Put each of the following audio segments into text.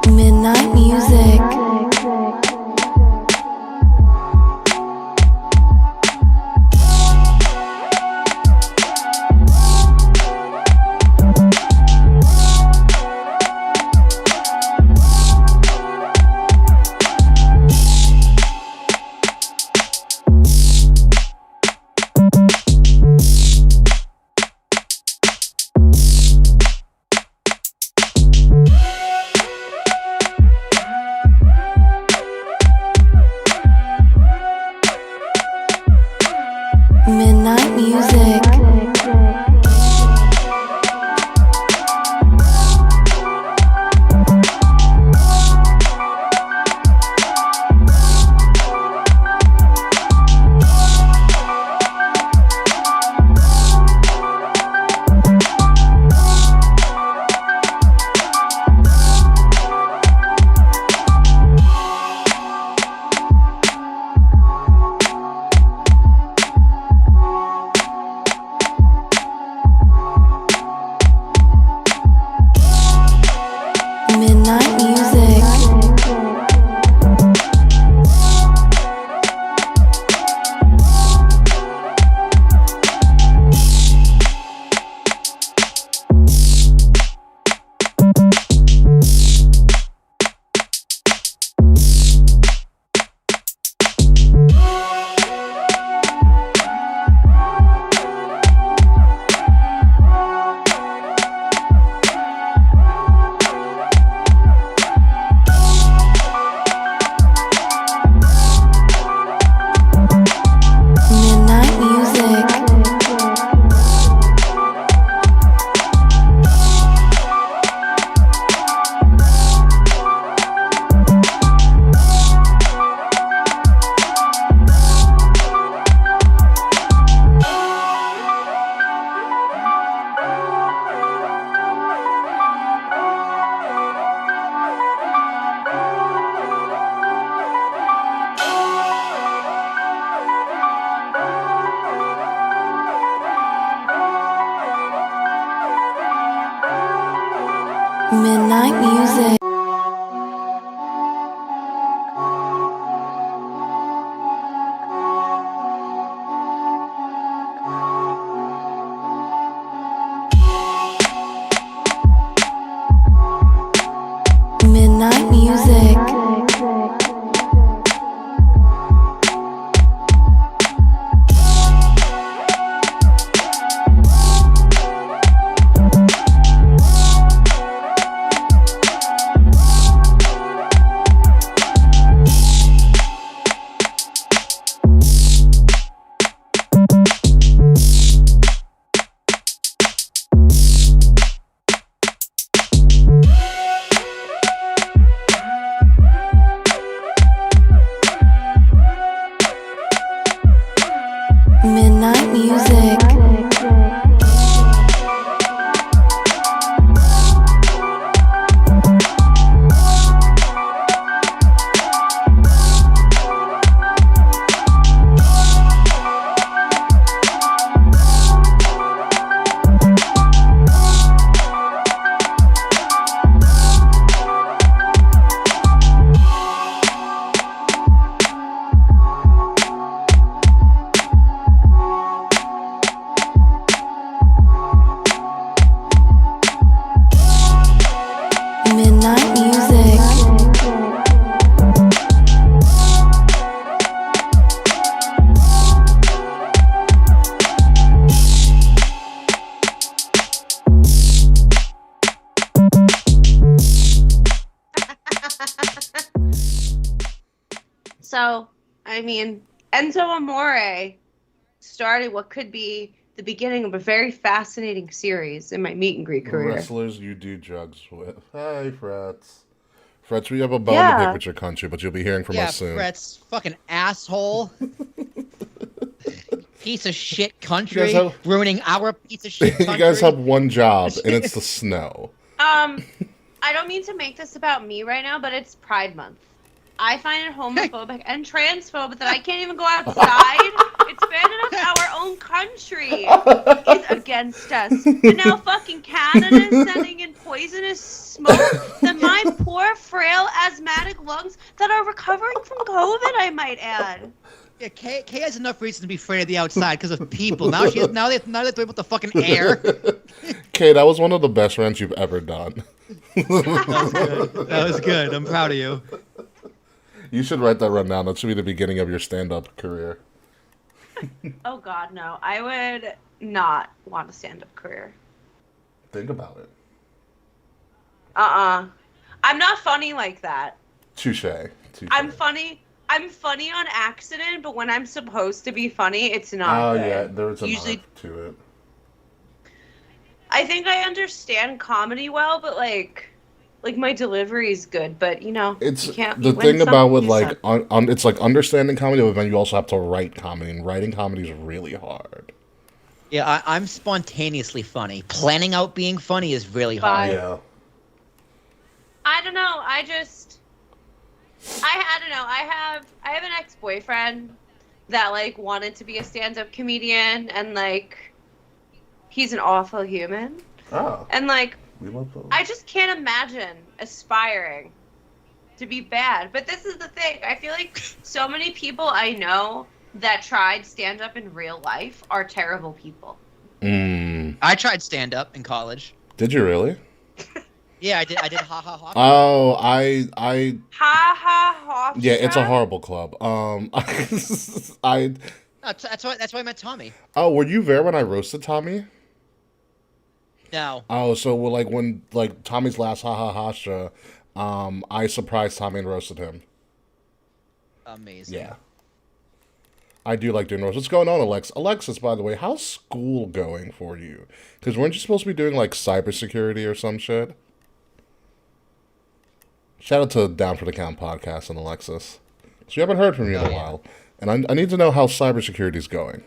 Midnight music. Midnight music. Midnight music. Midnight music. Midnight music. Midnight music. Midnight music. Midnight music. So, I mean, Enzo Amore started what could be the beginning of a very fascinating series in my meet and greet career. Wrestlers you do drugs with. Hi, Frets. Frets, we have a bone to pick with your country, but you'll be hearing from us soon. Brett's fucking asshole. Piece of shit country. Ruining our piece of shit country. You guys have one job, and it's the snow. I don't mean to make this about me right now, but it's Pride Month. I find it homophobic and transphobic that I can't even go outside. It's bad enough our own country is against us. And now fucking Canada is sending in poisonous smoke. Then my poor have frail asthmatic lungs that are recovering from COVID, I might add. Yeah, Kay has enough reason to be afraid of the outside because of people. Now they're doing with the fucking air. Kay, that was one of the best rants you've ever done. That was good. I'm proud of you. You should write that run down. That should be the beginning of your stand-up career. Oh God, no! I would not want a stand-up career. Think about it. I'm not funny like that. Touche. I'm funny on accident, but when I'm supposed to be funny, it's not. Oh good. yeah, there's a Usually knife to it. I think I understand comedy well, but like my delivery is good, but It's you can't the win thing some, about with lose like some. it's like understanding comedy, but then you also have to write comedy, and writing comedy is really hard. Yeah, I'm spontaneously funny. Planning out being funny is really hard. Yeah. I don't know. I don't know. I have an ex-boyfriend that like wanted to be a stand-up comedian, and like he's an awful human. Oh. And like We love those. I just can't imagine aspiring to be bad. But this is the thing. I feel like so many people I know that tried stand-up in real life are terrible people. I tried stand-up in college. Did you really? Yeah, I did ha ha ha. Oh, I Ha ha ha. yeah, it's a horrible club. That's why I met Tommy. Oh, were you there when I roasted Tommy? No. Oh, so like when like Tommy's last ha ha ha show, I surprised Tommy and roasted him. Amazing. Yeah. I do like doing roasts. What's going on, Alexis, by the way, how's school going for you? Because weren't you supposed to be doing like cybersecurity or some shit? Shout out to Down for the Count podcast and Alexis. So you haven't heard from you in a while. And I need to know how cybersecurity's going.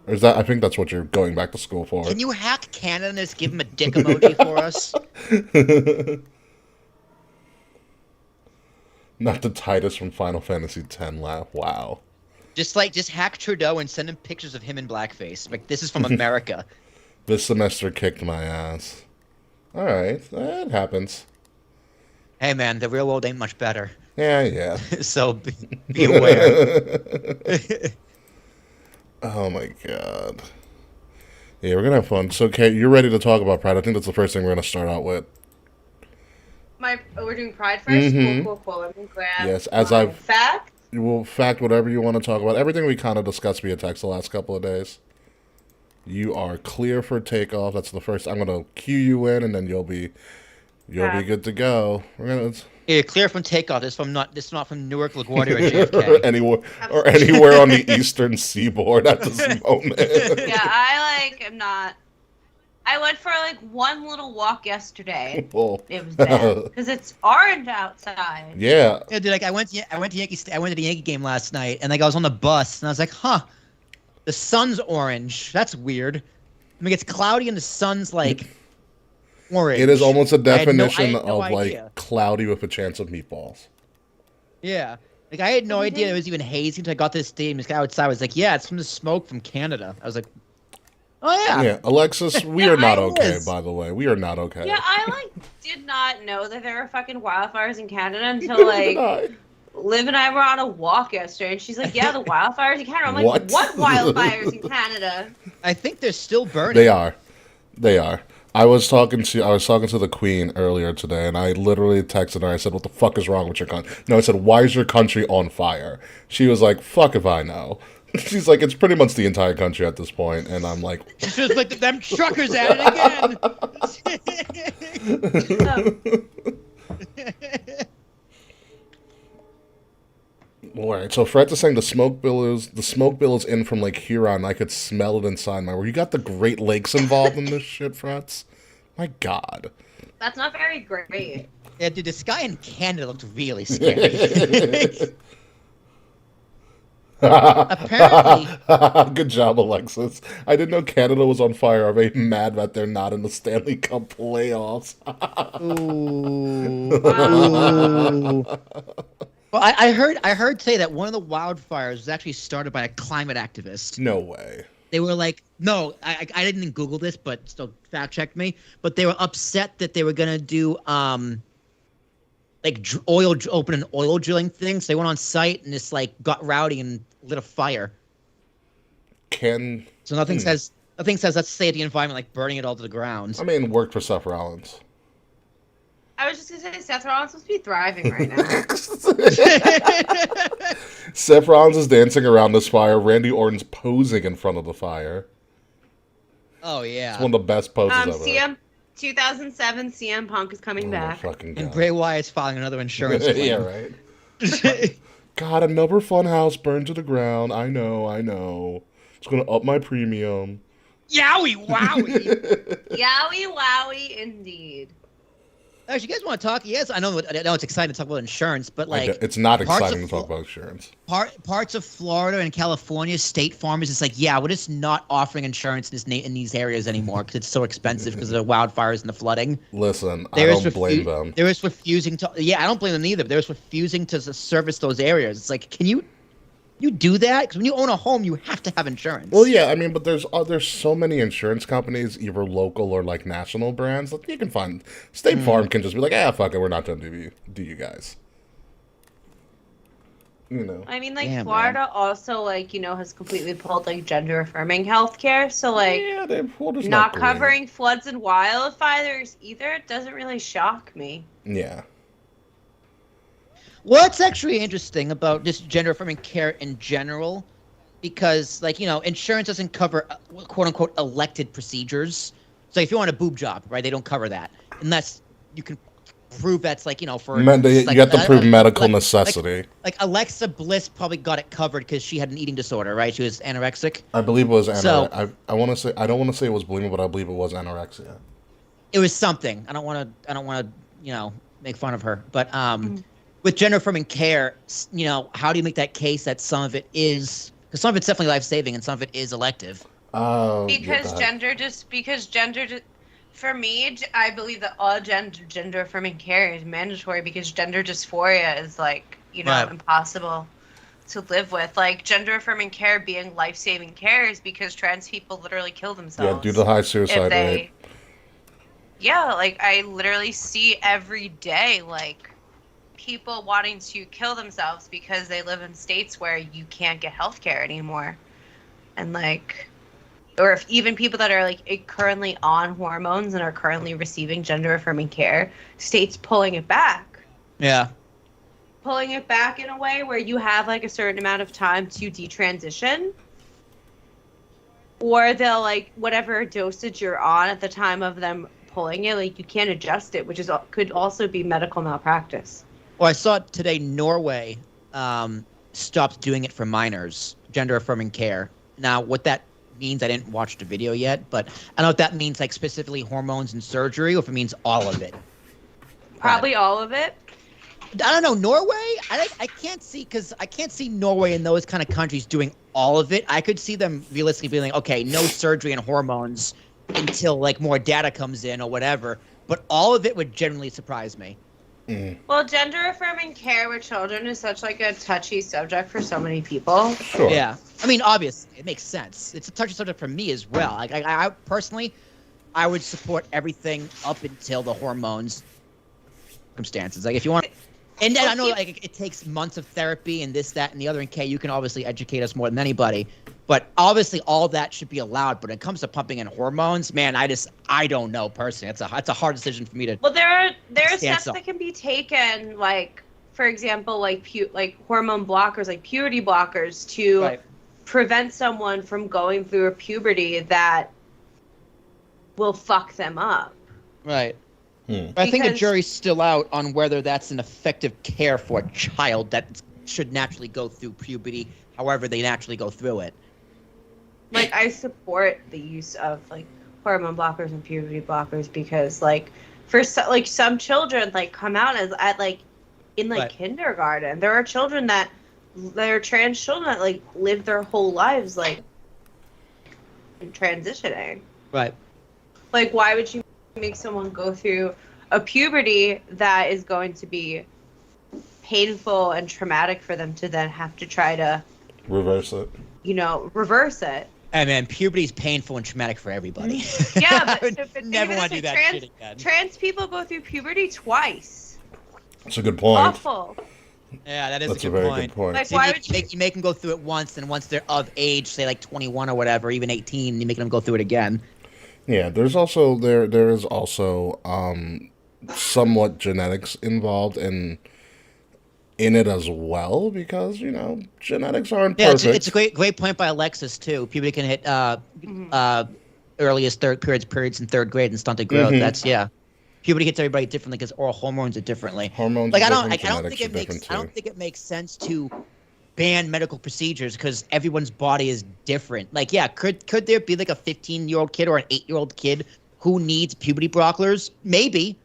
Or is that, I think that's what you're going back to school for. Can you hack Canada and just give him a dick emoji for us? Not the Titus from Final Fantasy X laugh. Wow. Just hack Trudeau and send him pictures of him in blackface. Like, this is from America. This semester kicked my ass. Alright, that happens. Hey, man, the real world ain't much better. Yeah. So, be aware. Oh my god. Yeah, we're gonna have fun. So, Kate, you're ready to talk about Pride. I think that's the first thing we're gonna start out with. We're doing Pride first? Cool. Let me grab Yes, as I've... fact. We'll fact whatever you want to talk about. Everything we kind of discussed via text the last couple of days. You are clear for takeoff. That's the first... I'm gonna cue you in, and then you'll be good to go. We're gonna... Yeah, clear from takeoff. This is not from Newark, LaGuardia, or JFK. or anywhere on the eastern seaboard at this moment. Yeah, I am not. I went for like one little walk yesterday. Well, it was bad because it's orange outside. Yeah. Yeah, dude. Like I went to the Yankee game last night, and like I was on the bus, and I was like, huh, the sun's orange. That's weird. I mean, it's cloudy, and the sun's like orange. It is almost a definition I had no of idea. like cloudy with a chance of meatballs. Yeah. Like I had no idea it was even hazy until I got to the stadium. This guy outside was like, "Yeah, it's from the smoke from Canada." I was like, "Oh yeah." Yeah, Alexis, we are not okay. was. By the way, we are not okay. Yeah, I did not know that there were fucking wildfires in Canada until like Liv and I were on a walk yesterday, and she's like, "Yeah, the wildfires in Canada." I'm like, "What wildfires in Canada?" I think they're still burning. They are. I was talking to the Queen earlier today, and I literally texted her. I said, "What the fuck is wrong with your country?" No, I said, "Why is your country on fire?" She was like, "Fuck if I know." She's like, "It's pretty much the entire country at this point," and I'm like, It's just like them truckers at it again. all right. So Fred's is saying the smoke bill is in from Lake Huron. I could smell it inside my. You got the Great Lakes involved in this shit, Freds? My God. That's not very great. Yeah, dude, the sky in Canada looked really scary. Apparently. Good job, Alexis. I didn't know Canada was on fire. I'm very mad that they're not in the Stanley Cup playoffs. Ooh. Well, I heard say that one of the wildfires was actually started by a climate activist. No way. They were like, no, I didn't Google this, but still fact checked me. But they were upset that they were gonna do like open an oil drilling thing. So they went on site and just like got rowdy and lit a fire. So nothing says let's save the environment like burning it all to the ground. I mean, worked for Seth Rollins. I was just gonna say Seth Rollins must be thriving right now. Seth Rollins is dancing around this fire. Randy Orton's posing in front of the fire. Oh yeah. It's one of the best poses ever. 2007 CM Punk is coming back. And Bray Wyatt's filing another insurance claim. Yeah, right. God, another funhouse burned to the ground. I know. It's gonna up my premium. Yowie wowie. Yowie wowie indeed. Actually, you guys want to talk? Yes, I know it's exciting to talk about insurance, but like it's not exciting to talk about insurance. Parts of Florida and California, State Farm is just like, yeah, we're just not offering insurance in these areas anymore because it's so expensive because of the wildfires and the flooding. Listen, I don't blame them. They're just refusing to. Yeah, I don't blame them either. They're just refusing to service those areas. It's like, can you do that? Because when you own a home, you have to have insurance. Well, yeah, I mean, but there's so many insurance companies, either local or like national brands, that you can find. State Farm can just be like, fuck it, we're not going to do you guys. You know. I mean, like, Florida also, like, has completely pulled, like, gender-affirming healthcare. So, like, not covering floods and wildfires either, it doesn't really shock me. Yeah. What's actually interesting about this gender-affirming care in general, because, like, insurance doesn't cover, quote-unquote, elected procedures. So if you want a boob job, right, they don't cover that. Unless you can prove that's, like, for... you have to prove medical necessity. Like Alexa Bliss probably got it covered because she had an eating disorder, right? She was anorexic. I believe it was anorexia. I want to say... I don't want to say it was bulimia, but I believe it was anorexia. It was something. I don't want to, make fun of her. But, with gender-affirming care, how do you make that case that some of it is, because some of it's definitely life-saving and some of it is elective? Because for me, I believe that all gender-affirming care is mandatory because gender dysphoria is like, impossible to live with. Like, gender-affirming care being life-saving care is because trans people literally kill themselves. Yeah, due to high suicide rate. Yeah, like, I literally see every day, like, people wanting to kill themselves because they live in states where you can't get health care anymore. And like, or if even people that are like currently on hormones and are currently receiving gender affirming care, states pulling it back. Yeah. Pulling it back in a way where you have like a certain amount of time to detransition. Or they'll like whatever dosage you're on at the time of them pulling it, like you can't adjust it, which is could also be medical malpractice. Well, I saw today Norway stopped doing it for minors, gender-affirming care. Now, what that means, I didn't watch the video yet, but I don't know if that means like specifically hormones and surgery or if it means all of it. Probably all of it. I don't know. Norway, I can't see, because I can't see Norway and those kind of countries doing all of it. I could see them realistically being like, okay, no surgery and hormones until like more data comes in or whatever. But all of it would generally surprise me. Mm. Well, gender-affirming care with children is such like a touchy subject for so many people. Sure. Yeah, I mean, obviously, it makes sense. It's a touchy subject for me as well. Like, I personally, I would support everything up until the hormones circumstances. Like, if you want, and then I know like it takes months of therapy and this, that, and the other. And Kay, you can obviously educate us more than anybody. But obviously, all that should be allowed. But when it comes to pumping in hormones, man, I don't know personally. It's a hard decision for me to. Well, there are steps that can be taken, like for example, like hormone blockers, like puberty blockers, to prevent someone from going through a puberty that will fuck them up. Right. I think the jury's still out on whether that's an effective care for a child that should naturally go through puberty, however they naturally go through it. Like, I support the use of like hormone blockers and puberty blockers because like for some children like come out as at like in like kindergarten. There are children that are trans children that like live their whole lives like transitioning. Right. Like, why would you make someone go through a puberty that is going to be painful and traumatic for them to then have to try to reverse it? Reverse it. And man, puberty's painful and traumatic for everybody. Yeah, but never want to do that shit again. Trans people go through puberty twice. That's a good point. Awful. Yeah, that is That's a a good very point. good point. Like, So why you would make them go through it once, and once they're of age, say like 21 or whatever, even 18, you make them go through it again. Yeah, there is also somewhat genetics involved in it as well, because genetics aren't Yeah, perfect. it's a great point by Alexis too. Puberty can hit earliest periods in third grade and stunted growth. Mhm. That's puberty hits everybody differently because oral hormones are differently. Hormones Like are I don't different, I don't genetics think are it different makes I don't too. think it makes sense to ban medical procedures because everyone's body is different. Like could there be like a 15-year-old kid or an 8-year-old kid who needs puberty blockers? Maybe.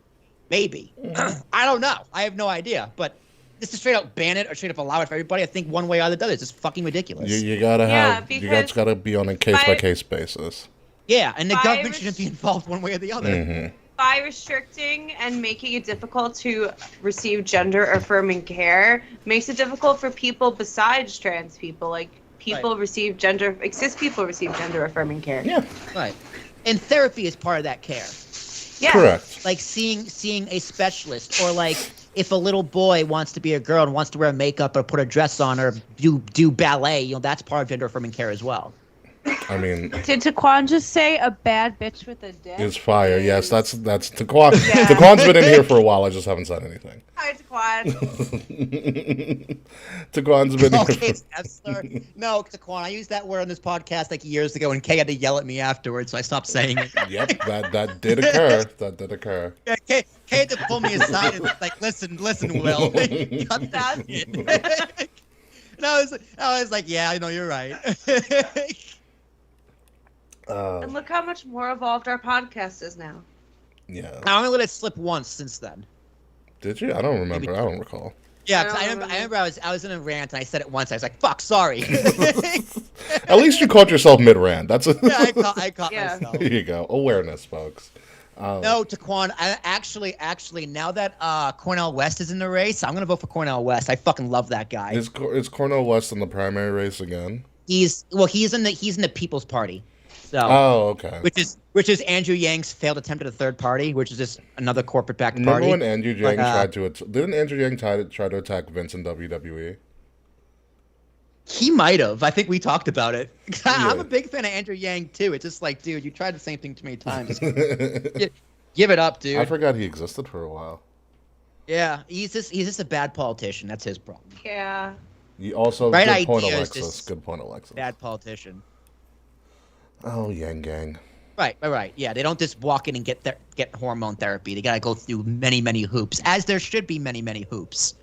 I don't know. I have no idea. But just to straight up ban it or straight up allow it for everybody, I think one way or the other is just fucking ridiculous. You gotta Yeah, have you because gotta be on a case by case basis. Yeah, and the government Virus- shouldn't be involved one way or the other. Mm-hmm. By restricting and making it difficult to receive gender affirming care makes it difficult for people besides trans people. Like people receive cis people receive gender affirming care. Yeah, Right. And therapy is part of that care. Yeah. correct. Like seeing a specialist, or like if a little boy wants to be a girl and wants to wear makeup or put a dress on or do ballet, that's part of gender affirming care as well. I mean, Did Taquan just say a bad bitch with a dick? it's fire. Yes, that's Taquan. Yeah. Taquan's been in here for a while. I just haven't said anything. Hi, Taquan. Taquan's been here. Okay, Steph, no, Taquan, I used that word on this podcast like years ago, and Kay had to yell at me afterwards, so I stopped saying it. Yep, that did occur. That did occur. Yeah, Kay had to pull me aside and like, listen, Will. Cut that shit. And I was like, yeah, I know you're right. And look how much more evolved our podcast is now. Yeah. I only let it slip once since then. Did you? I don't remember. I don't recall. Yeah, I 'cause don't I remember remember. I was in a rant and I said it once. I was like, "Fuck, sorry." At least you caught yourself mid rant. That's a. Yeah, I caught Yeah. myself. There you go. Awareness, folks. No, Taquan, I actually, now that Cornell West is in the race, I'm gonna vote for Cornell West. I fucking love that guy. Is Cornell West in the primary race again? He's in the People's Party. So, Oh, okay. which is Andrew Yang's failed attempt at a third party, which is just another corporate backed Remember party. when Andrew Yang But, tried to? Didn't Andrew Yang try to attack Vince in WWE? He might have. I think we talked about it. I'm Yeah. a big fan of Andrew Yang too. It's just like, dude, you tried the same thing too many times. Give it up, dude. I forgot he existed for a while. Yeah, he's just a bad politician. That's his problem. Yeah. You also Right good point, ideas, Alexis. just Good point, Alexis. Bad politician. Oh, Yang Gang. Right. Yeah, they don't just walk in and get hormone therapy. They gotta go through many hoops, as there should be many hoops.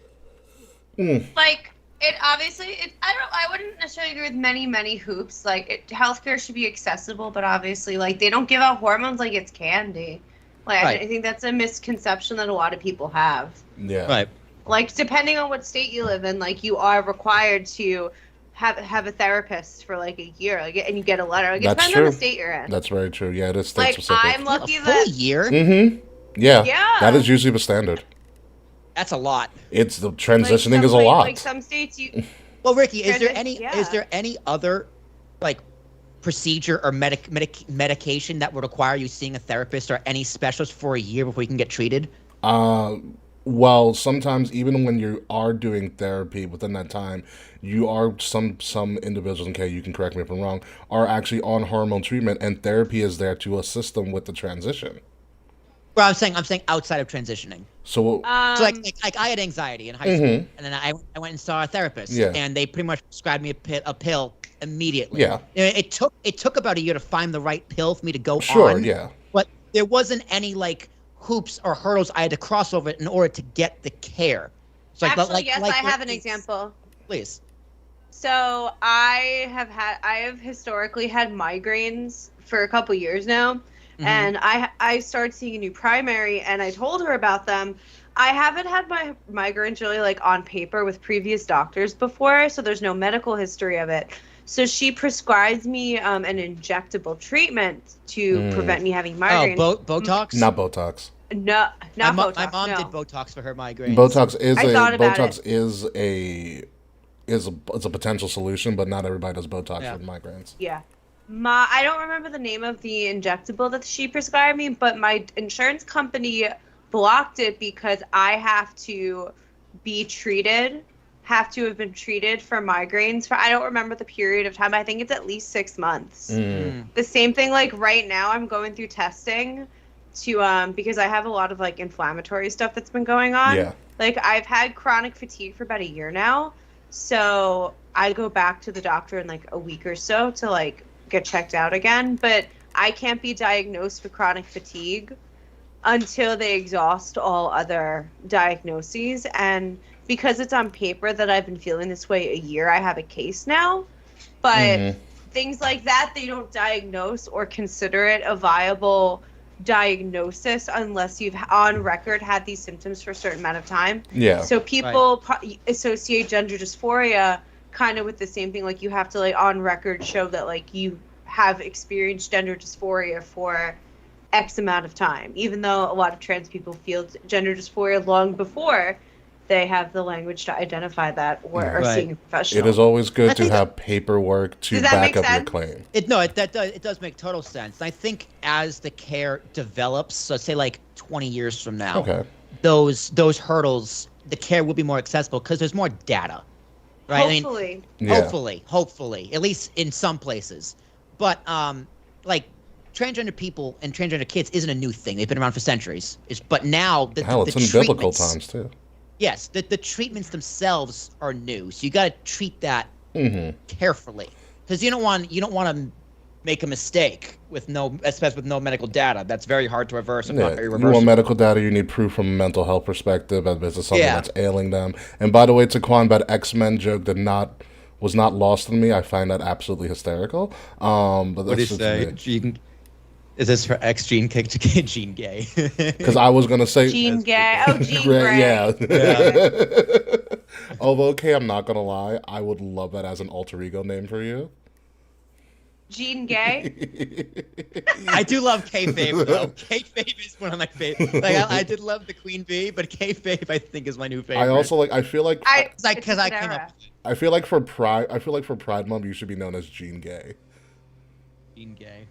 Like it obviously I wouldn't necessarily agree with many hoops. Like healthcare should be accessible, but obviously like they don't give out hormones like it's candy. Like Right. I think that's a misconception that a lot of people have. Yeah. Right. Like depending on what state you live in, like you are required to have a therapist for like a year, like, and you get a letter. Like it That's depends on true. the state you're in. That's very true. Yeah, it is state Like specific. I'm lucky A full that year? Mm-hmm. Yeah. Yeah. That is usually the standard. That's a lot. It's the like, transitioning some is a pla- lot. Like some states you Well, Ricky, is there Transition- any other like procedure or medication that would require you seeing a therapist or any specialist for a year before you can get treated? Well, sometimes even when you are doing therapy within that time, you are some individuals, okay, you can correct me if I'm wrong, are actually on hormone treatment, and therapy is there to assist them with the transition. Well, I'm saying outside of transitioning. So So like I had anxiety in high school, and then I went and saw a therapist, Yeah. and they pretty much prescribed me a pill immediately. Yeah. It took about a year to find the right pill for me to go sure, on. yeah. But there wasn't any like hoops or hurdles I had to cross over in order to get the care. So actually yes, I have an example. Please. So I have historically had migraines for a couple years now, and I started seeing a new primary, and I told her about them. I haven't had my migraines really like on paper with previous doctors before, so there's no medical history of it. So she prescribed me an injectable treatment to prevent me having migraines. Oh, Botox? Not Botox. No, not my Botox. mom no. did Botox for her migraines. Botox is I thought about Botox is a potential solution, but not everybody does Botox Yeah. for migraines. Yeah. I don't remember the name of the injectable that she prescribed me, but my insurance company blocked it because I have to be treated, have to have been treated for migraines for, I don't remember the period of time. I think it's at least 6 months. The same thing, like right now I'm going through testing to, because I have a lot of like inflammatory stuff that's been going on. Yeah. Like I've had chronic fatigue for about a year now. So I go back to the doctor in like a week or so to like get checked out again. But I can't be diagnosed with chronic fatigue until they exhaust all other diagnoses. And because it's on paper that I've been feeling this way a year, I have a case now. But things like that, they don't diagnose or consider it a viable diagnosis unless you've on record had these symptoms for a certain amount of time. Yeah. So people associate gender dysphoria kind of with the same thing. Like you have to like on record show that like you have experienced gender dysphoria for X amount of time, even though a lot of trans people feel gender dysphoria long before they have the language to identify that or are seeing a professional. It is always good to have paperwork to back up your claim. It does make total sense. I think as the care develops, so say like 20 years from now, those hurdles, the care will be more accessible because there's more data, right? Hopefully. Hopefully, at least in some places. But like transgender people and transgender kids isn't a new thing. They've been around for centuries. But now it's in biblical times too. Yes, the treatments themselves are new, so you got to treat that carefully because you don't want to make a mistake especially with no medical data. That's very hard to reverse. Not very reversible. You want medical data, you need proof from a mental health perspective as this is something that's ailing them. And by the way, Taquan, that X-Men joke was not lost on me. I find that absolutely hysterical. But what do you say? Is this for X gene kick to gene gay? Because I was gonna say Gene gay. Oh, Gene Gray. Yeah. Although, okay, I'm not gonna lie, I would love that as an alter ego name for you. Gene Gay. I do love kayfabe though. Kayfabe is one of my favorites. Like I did love the Queen Bee, but kayfabe I think is my new favorite. I also like. I feel like because I came up. I feel like for Pride Month, you should be known as Gene Gay. Gene Gay.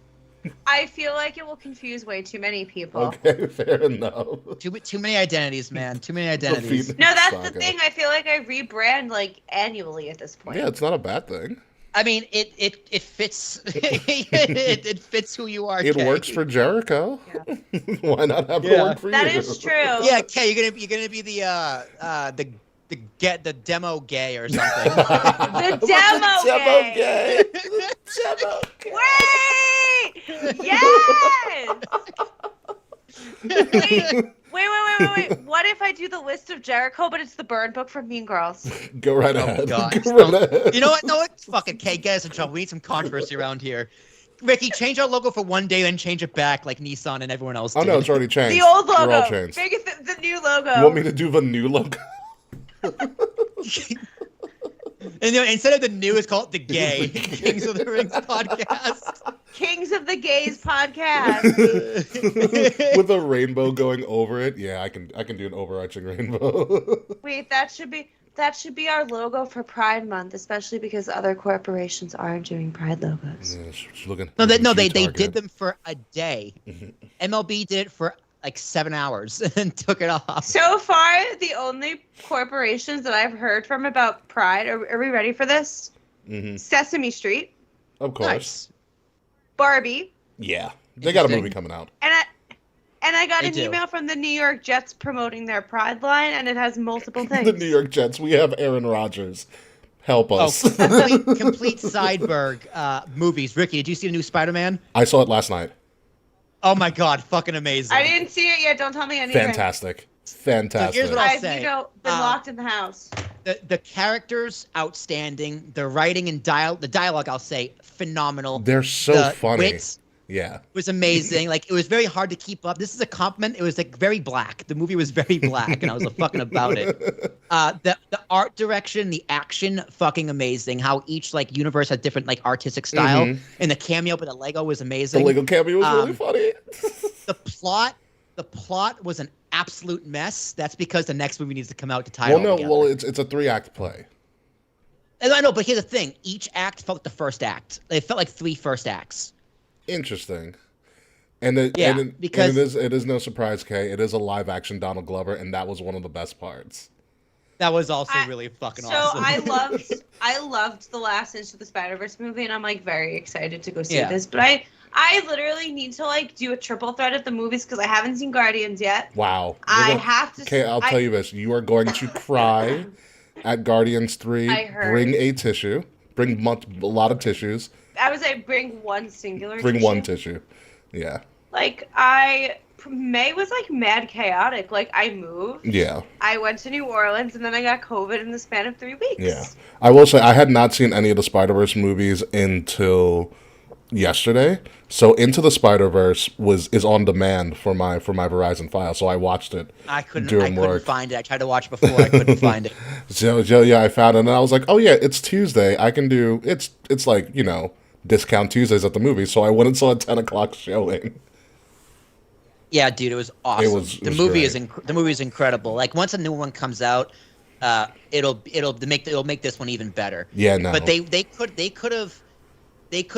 I feel like it will confuse way too many people. Okay, fair enough. Too many identities, man. Too many identities. No, that's the thing. I feel like I rebrand like annually at this point. Yeah, it's not a bad thing. I mean, it fits. it fits who you are. It Kay. works for Jericho. Yeah. Why not have it work for you? That is true. Yeah, Kay, you're gonna be the demo gay or something. The demo gay. Demo gay. Wait! Yes! Wait. What if I do the list of Jericho, but it's the burn book from Mean Girls? Go right ahead. God. Go right ahead. You know what? No, it's fucking Kay. Get us in trouble. We need some controversy around here. Ricky, change our logo for one day, then change it back like Nissan and everyone else did. Oh no, it's already changed. The old logo. We're all changed. Make it the new logo. You want me to do the new logo? And instead of the new, it's called the Gay Kings of the Rings podcast. Kings of the Gays podcast. With a rainbow going over it. Yeah, I can do an overarching rainbow. Wait, that should be our logo for Pride Month, especially because other corporations aren't doing Pride logos. Yeah, she's looking, they did them for a day. MLB did it for like 7 hours and took it off. So far, the only corporations that I've heard from about Pride, are we ready for this? Sesame Street. Of course. Nice. Barbie. Yeah. They got a movie coming out. And I got an email from the New York Jets promoting their Pride line, and it has multiple things. The New York Jets. We have Aaron Rodgers. Help us. Complete Sideberg movies. Ricky, did you see the new Spider-Man? I saw it last night. Oh my God, fucking amazing. I didn't see it yet. Don't tell me anything. Fantastic. So here's what I'll say. I've been locked in the house. The characters, outstanding. The writing and the dialogue, I'll say, phenomenal. They're so funny. Wits yeah. was amazing. Like, it was very hard to keep up. This is a compliment. It was like very black. The movie was very black, and I was fucking about it. The art direction, the action, fucking amazing. How each like universe had different like artistic style, and the cameo with the Lego was amazing. The Lego cameo was really funny. The plot was an absolute mess. That's because the next movie needs to come out to tie it all together. Well, it's a 3-act play. And I know, but here's the thing. Each act felt like the first act. It felt like 3 first acts. Interesting. because it is no surprise, Kay. It is a live action Donald Glover, and that was one of the best parts. that was also really fucking awesome. I loved the last Into the Spider-Verse movie, and I'm like very excited to go see Yeah. this. But I literally need to like do a triple threat at the movies because I haven't seen Guardians yet. Wow. I have to. Okay, I'll tell you this: you are going to cry at Guardians 3. I heard. Bring a tissue. Bring a lot of tissues. I would say bring one singular. Bring tissue. one tissue. Yeah. Like May was like mad chaotic. Like I moved. Yeah. I went to New Orleans and then I got COVID in the span of 3 weeks. Yeah. I will say I had not seen any of the Spider-Verse movies until yesterday. So Into the Spider-Verse is on demand for my Verizon file. So I watched it. I couldn't during work. find it. I tried to watch it before. I couldn't find it. So yeah, I found it, and I was like, oh yeah, it's Tuesday. I can do it's like, you know, discount Tuesdays at the movies. So I went and saw a 10 o'clock showing. Yeah, dude, it was awesome. The movie is incredible. Like once a new one comes out, it'll make this one even better. Yeah, no. But they could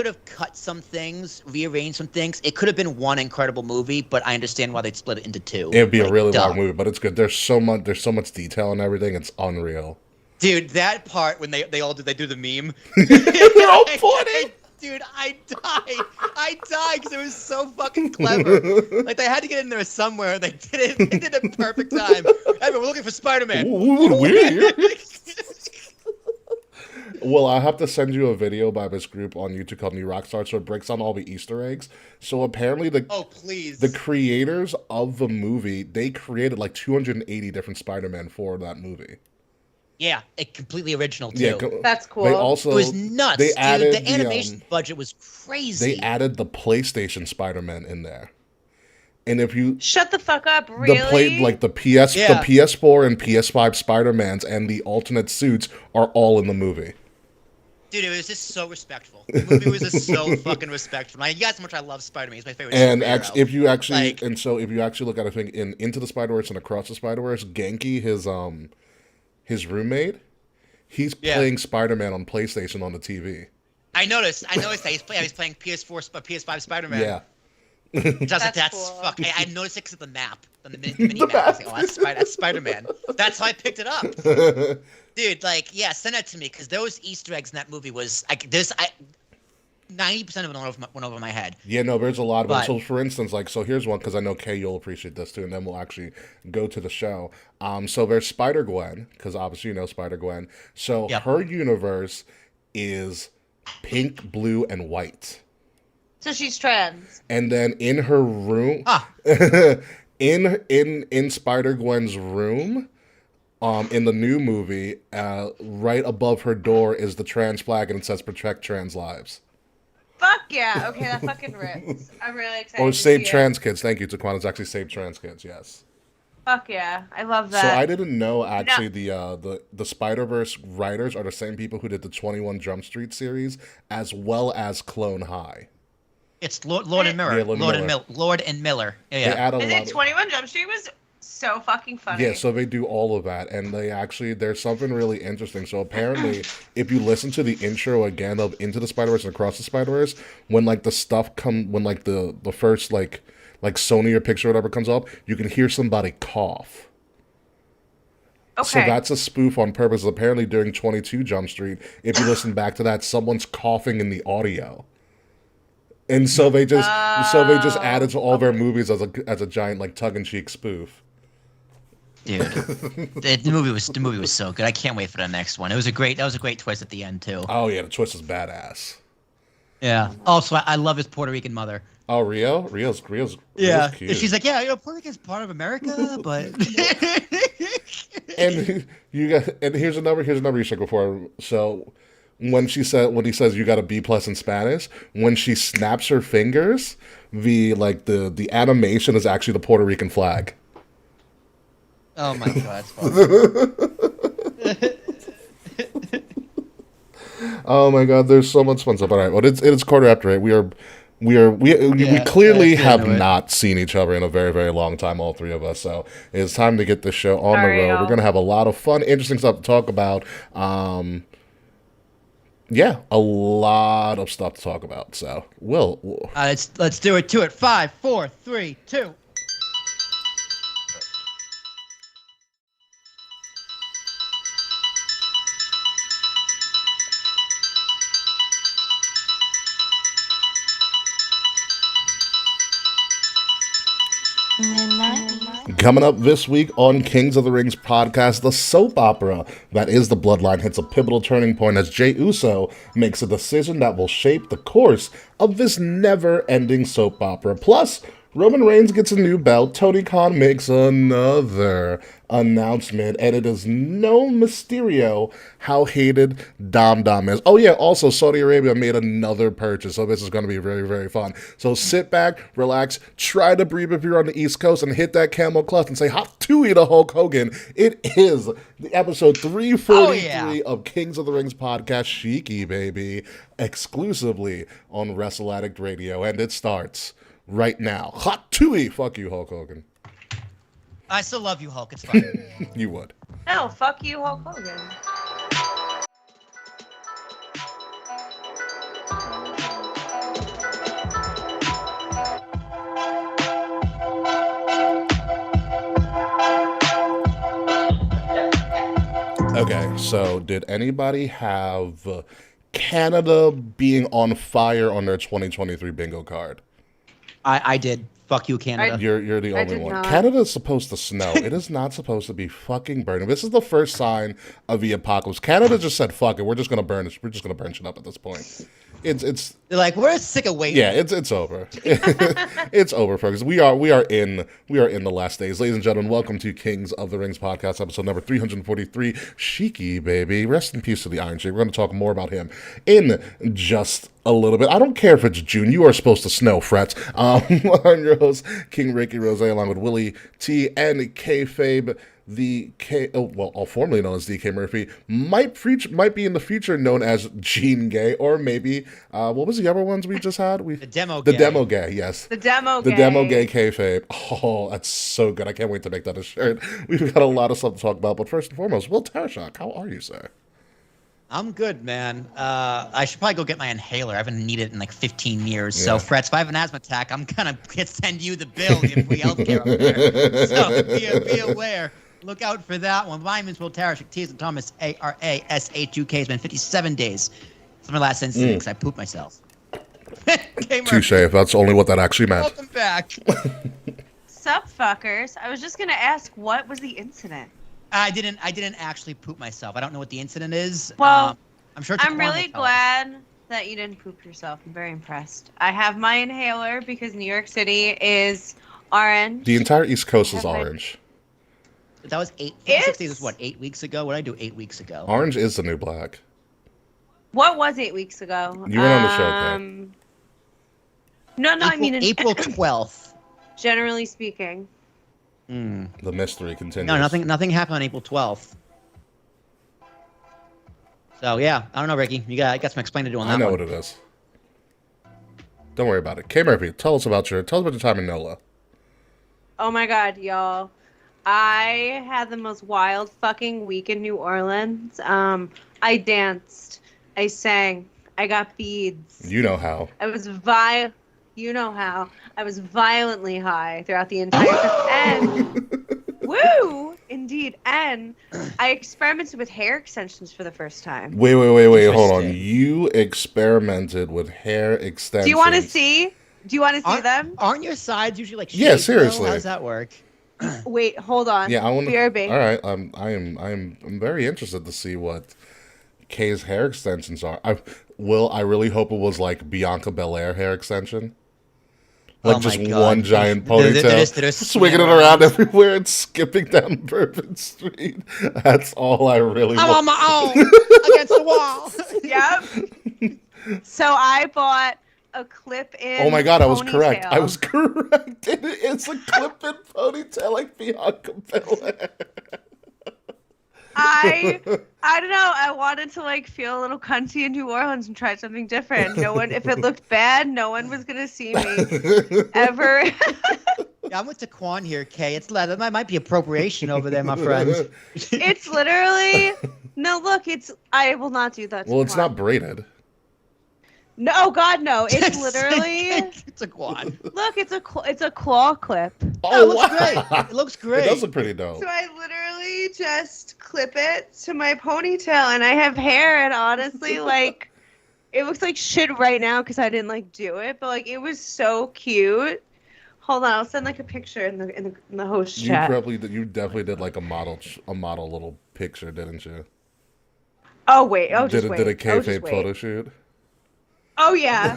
have cut some things, rearranged some things. It could have been one incredible movie, but I understand why they'd split it into two. It'd be a really long movie, but it's good. There's so much detail and everything. It's unreal. Dude, that part when they do the meme. They're all pointing. Dude, I died because it was so fucking clever. Like they had to get in there somewhere. They did it. They did it perfect time. Hey, we're looking for Spider-Man. Weird. Well, I have to send you a video by this group on YouTube called New Rockstar, so it breaks down all the Easter eggs. So apparently the creators of the movie, they created like 280 different Spider-Man for that movie. Yeah, it completely original too. Yeah, that's cool. They also it was nuts. They dude. added the animation budget was crazy. They added the PlayStation Spider-Man in there, and if you shut the fuck up, really, the PS4 and PS5 Spider-Mans and the alternate suits are all in the movie. Dude, it was just so respectful. The movie was just so fucking respectful. You guys know how much I love Spider-Man. He's my favorite. And superhero. if you actually look at a thing in Into the Spider-Verse and Across the Spider-Verse, Genki, his roommate, he's playing Spider-Man on PlayStation on the TV. I noticed that he's playing PS5 Spider-Man. Yeah. That's cool. fuck. I noticed it because of the map, the mini map. I was like, that's Spider-Man. That's how I picked it up. Dude, send that to me because those Easter eggs in that movie was 90% of it went over my head. Yeah, no, there's a lot of them. So, for instance, here's one, because I know, Kay, you'll appreciate this, too, and then we'll actually go to the show. So there's Spider-Gwen, because obviously you know Spider-Gwen. So her universe is pink, blue, and white. So she's trans. And then in her room, in Spider-Gwen's room, in the new movie, right above her door is the trans flag, and it says "Protect Trans Lives." Fuck yeah! Okay, that fucking rips. I'm really excited. Or to Save see Trans Kids. Thank you, Taquan. It's actually Save Trans Kids. Yes. Fuck yeah! I love that. So I didn't know actually the Spider-Verse writers are the same people who did the 21 Jump Street series as well as Clone High. It's Lord and Miller. Yeah, Lord and Miller. Yeah. They add 21 Jump Street was so fucking funny. Yeah, so they do all of that, and there's something really interesting. So apparently, if you listen to the intro again of Into the Spider-Verse and Across the Spider-Verse, when the stuff when the first Sony or Pixar or whatever comes up, you can hear somebody cough. Okay. So that's a spoof on purpose. Apparently, during 22 Jump Street, if you listen back to that, someone's coughing in the audio. And so they just added to all their movies as a giant tongue-in-cheek spoof. Dude, the movie was so good. I can't wait for the next one. That was a great twist at the end too. Oh yeah, the twist is badass. Yeah. Also, I love his Puerto Rican mother. Oh, Rio's yeah. cute. She's like, Puerto Rican's part of America, but. and here's another you said before. So when he says you got a B+ in Spanish, when she snaps her fingers, the animation is actually the Puerto Rican flag. Oh my god, that's funny. Oh my god, there's so much fun stuff. All right, well, it's 8:15. We clearly have not seen each other in a very, very long time, all three of us. So it's time to get this show on the road. We're gonna have a lot of fun, interesting stuff to talk about. Yeah, a lot of stuff to talk about. So, Let's do it to it. 5, 4, 3, 2. Midnight. coming up this week on Kings of the Rings podcast, the soap opera that is the Bloodline hits a pivotal turning point as Jey Uso makes a decision that will shape the course of this never-ending soap opera. Plus, Roman Reigns gets a new belt, Tony Khan makes another announcement, and it is no Mysterio how hated Dom is. Oh yeah, also Saudi Arabia made another purchase, so this is going to be very, very fun. So sit back, relax, try to breathe if you're on the East Coast, and hit that camel clutch and say hot tooey to Hulk Hogan. It is the episode 343 of Kings of the Rings podcast, Sheiky, baby, exclusively on Wrestle Addict Radio, and it starts right now. Hot tooey! Fuck you, Hulk Hogan. I still love you, Hulk. It's fine. You would. No, fuck you, Hulk Hogan. Okay, so did anybody have Canada being on fire on their 2023 bingo card? I did. Fuck you, Canada. You're the only did one. not. Canada is supposed to snow. It is not supposed to be fucking burning. This is the first sign of the apocalypse. Canada just said, "Fuck it, we're just gonna burn it. We're just gonna burn shit up at this point." It's They're like, we're sick of waiting. yeah, it's over. It's over, folks. We are in the last days, ladies and gentlemen. Welcome to Kings of the Rings podcast, episode number 343. Sheiky, baby, rest in peace to the Iron Sheik. We're going to talk more about him in just a little bit. I don't care if it's June. You are supposed to snow, frets. I'm your host, King Ricky Rose, along with Willie T and Kayfabe. Formerly known as DK Murphy, might be in the future known as Gene Gay, or maybe what was the other ones we just had? The demo Gay, yes. The demo Gay kayfabe. Oh, that's so good. I can't wait to make that a shirt. We've got a lot of stuff to talk about, but first and foremost, Will Tarashak, how are you, sir? I'm good, man. I should probably go get my inhaler. I haven't needed it in like 15 years. Yeah. So, Frets, if I have an asthma attack, I'm gonna send you the bill if we healthcare up there. So be aware. Look out for that one. My name is Will Tarashuk. T is Thomas, A-R-A-S-H-U-K. It's been 57 days since my last incident because I pooped myself. Touche, if that's only what that actually meant. Welcome back. Sup, fuckers. I was just gonna ask, what was the incident? I didn't actually poop myself. I don't know what the incident is. Well, I'm sure. I'm really glad that you didn't poop yourself. I'm very impressed. I have my inhaler because New York City is orange. The entire East Coast is orange. That was 60 was what, 8 weeks ago? What did I do 8 weeks ago? Orange is the new black. What was 8 weeks ago? You went on the show, Kay. No, April, I mean April 12th. Generally speaking. The mystery continues. No, nothing happened on April 12th. So yeah, I don't know, Ricky. You got some explaining to do on that one. I know what it is. Don't worry about it. K Murphy, tell us about your time in NOLA. Oh my god, y'all. I had the most wild fucking week in New Orleans. I danced. I sang. I got beads. You know how. You know how. I was violently high throughout the entire trip. And woo! Indeed. And I experimented with hair extensions for the first time. Wait, hold on. You experimented with hair extensions. Do you want to see? Them? Aren't your sides usually like Yeah, shaved, seriously. though? How does that work? Wait, hold on. Yeah, I want to. BRB. All right, I'm very interested to see what Kay's hair extensions are. I really hope it was like Bianca Belair hair extension. Like Oh just my God. one giant They're ponytail, just swinging it around everywhere and skipping down Bourbon Street. That's all I really I'm want. on my own against the wall. Yep. So I bought a clip-in. Oh my God, I was correct. ponytail. I was correct. It's a clip-in ponytail like Bianca Belair. I don't know. I wanted to like feel a little cunty in New Orleans and try something different. No one, if it looked bad, no one was gonna see me ever. Yeah, I'm with Taquan here, Kay. That might be appropriation over there, my friend. It's literally No, look, I will not do that. To Well, it's Quan. not braided. No, oh God, no! It's literally. It's a quad. Look, it's a claw clip. Oh, it looks great. It looks great. It does look pretty dope. So I literally just clip it to my ponytail, and I have hair, and honestly, like, it looks like shit right now because I didn't like do it, but like it was so cute. Hold on, I'll send like a picture in the host chat. You definitely did like a model little picture, didn't you? Oh wait, oh just did wait. Did a Oh, just kayfabe wait. photo shoot? Oh yeah.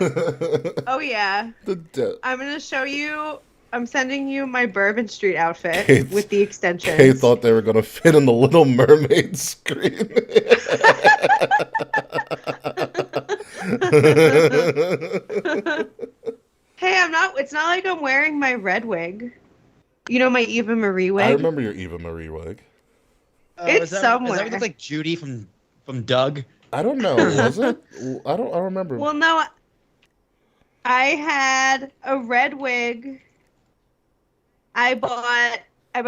Oh yeah. The I'm gonna show you. I'm sending you my Bourbon Street outfit Kate- with the extensions. Kay thought they were gonna fit in the Little Mermaid screen. Hey, I'm not. It's not like I'm wearing my red wig. You know my Eva Marie wig. I remember your Eva Marie wig. It's is that, somewhere. Does that look like Judy from Doug? I don't know. Was it? I don't remember. Well, no. I had a red wig. I bought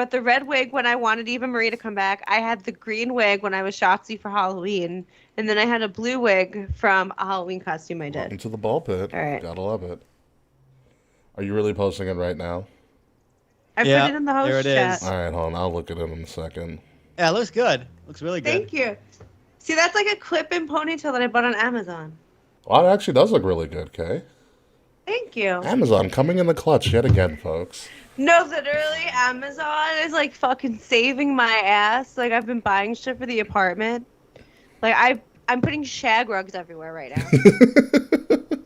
the red wig when I wanted Eva Marie to come back. I had the green wig when I was Shotzi for Halloween, and then I had a blue wig from a Halloween costume I did. Welcome to the ball pit. All right. Gotta love it. Are you really posting it right now? I put it in the host there it chat. is. All right, hold on. I'll look at it in a second. Yeah, it looks good. Looks really good. Thank you. See, that's like a clip-in ponytail that I bought on Amazon. Well, it actually does look really good, Kay. Thank you. Amazon coming in the clutch yet again, folks. No, literally, Amazon is like fucking saving my ass. Like, I've been buying shit for the apartment. Like, I'm putting shag rugs everywhere right now.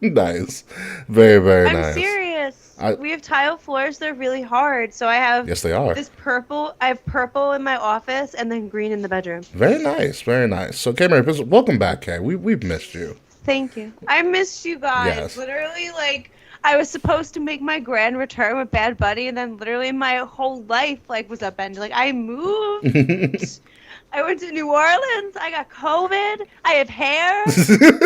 Nice. Very, very I'm nice. serious. I- We have tile floors. They're really hard. So I have Yes, they are. this purple. I have purple in my office and then green in the bedroom. Very nice, very nice. So, Kay Mary, welcome back, Kay. We've missed you. Thank you. I missed you guys. Yes. Literally, like, I was supposed to make my grand return with Bad Buddy, and then literally my whole life, like, was upended. Like, I moved. I went to New Orleans. I got COVID. I have hair.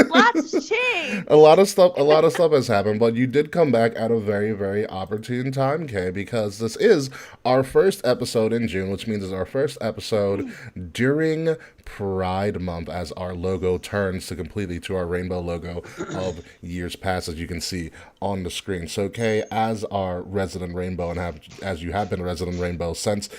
Lots has changed. A lot of stuff has happened, but you did come back at a very, very opportune time, Kay, because this is our first episode in June, which means it's our first episode during Pride Month as our logo turns to completely to our rainbow logo of years past, as you can see on the screen. So, Kay, as our resident rainbow and as you have been a resident rainbow since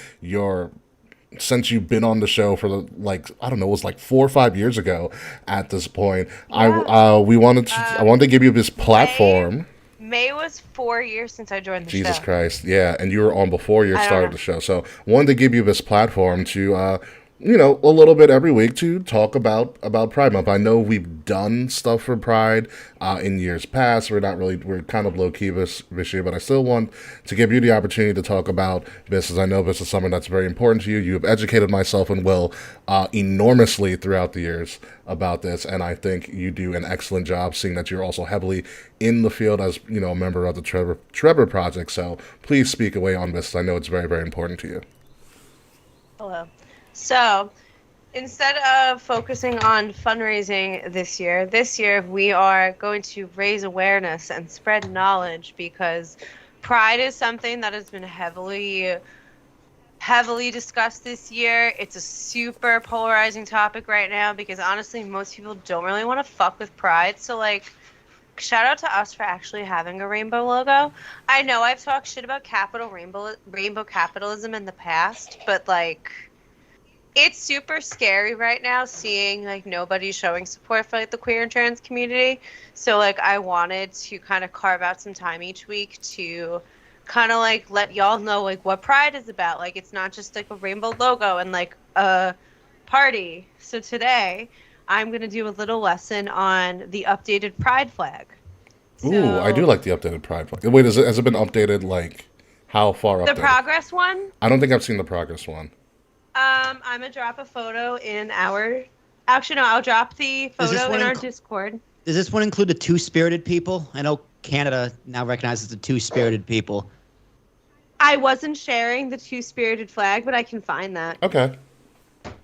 you've been on the show for I don't know, it was like 4 or 5 years ago at this point. Yeah. I wanted to give you this platform. May was 4 years since I joined the show. Jesus Christ, yeah, and you were on before you started the show, so wanted to give you this platform to a little bit every week to talk about Pride Month. I know we've done stuff for Pride in years past. We're kind of low key this year, but I still want to give you the opportunity to talk about this, as I know this is something that's very important to you. You have educated myself and Will enormously throughout the years about this, and I think you do an excellent job, seeing that you're also heavily in the field as a member of the Trevor Project. So please speak away on this. I know it's very, very important to you. Hello. So, instead of focusing on fundraising this year we are going to raise awareness and spread knowledge, because Pride is something that has been heavily discussed this year. It's a super polarizing topic right now because honestly, most people don't really want to fuck with Pride. So, like, shout out to us for actually having a rainbow logo. I know I've talked shit about rainbow capitalism in the past, but like, it's super scary right now seeing like nobody showing support for like the queer and trans community. So like I wanted to kind of carve out some time each week to kind of like let y'all know like what Pride is about. Like, it's not just like a rainbow logo and like a party. So today I'm going to do a little lesson on the updated Pride flag. Ooh, I do like the updated Pride flag. Wait, has it been updated? Like, how far updated? The progress one? I don't think I've seen the progress one. I'm gonna drop a photo in our. Actually, no, I'll drop the photo in our Discord. Does this one include the two-spirited people? I know Canada now recognizes the two-spirited people. I wasn't sharing the two-spirited flag, but I can find that. Okay.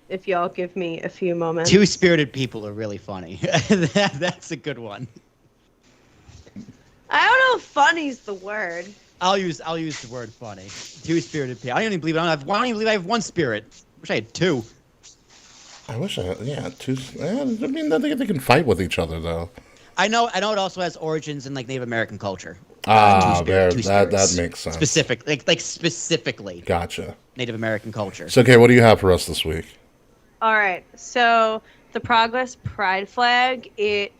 If y'all give me a few moments. Two-spirited people are really funny. That's a good one. I don't know if funny's the word. I'll use the word funny. Two-spirited people. I don't even believe I have one spirit. Wish I had two. I wish I had, yeah, two. I mean, they can fight with each other though. I know it also has origins in like Native American culture. That spirits. makes sense. Specifically Gotcha. Native American culture. So, okay, what do you have for us this week? All right. So the Progress Pride flag, it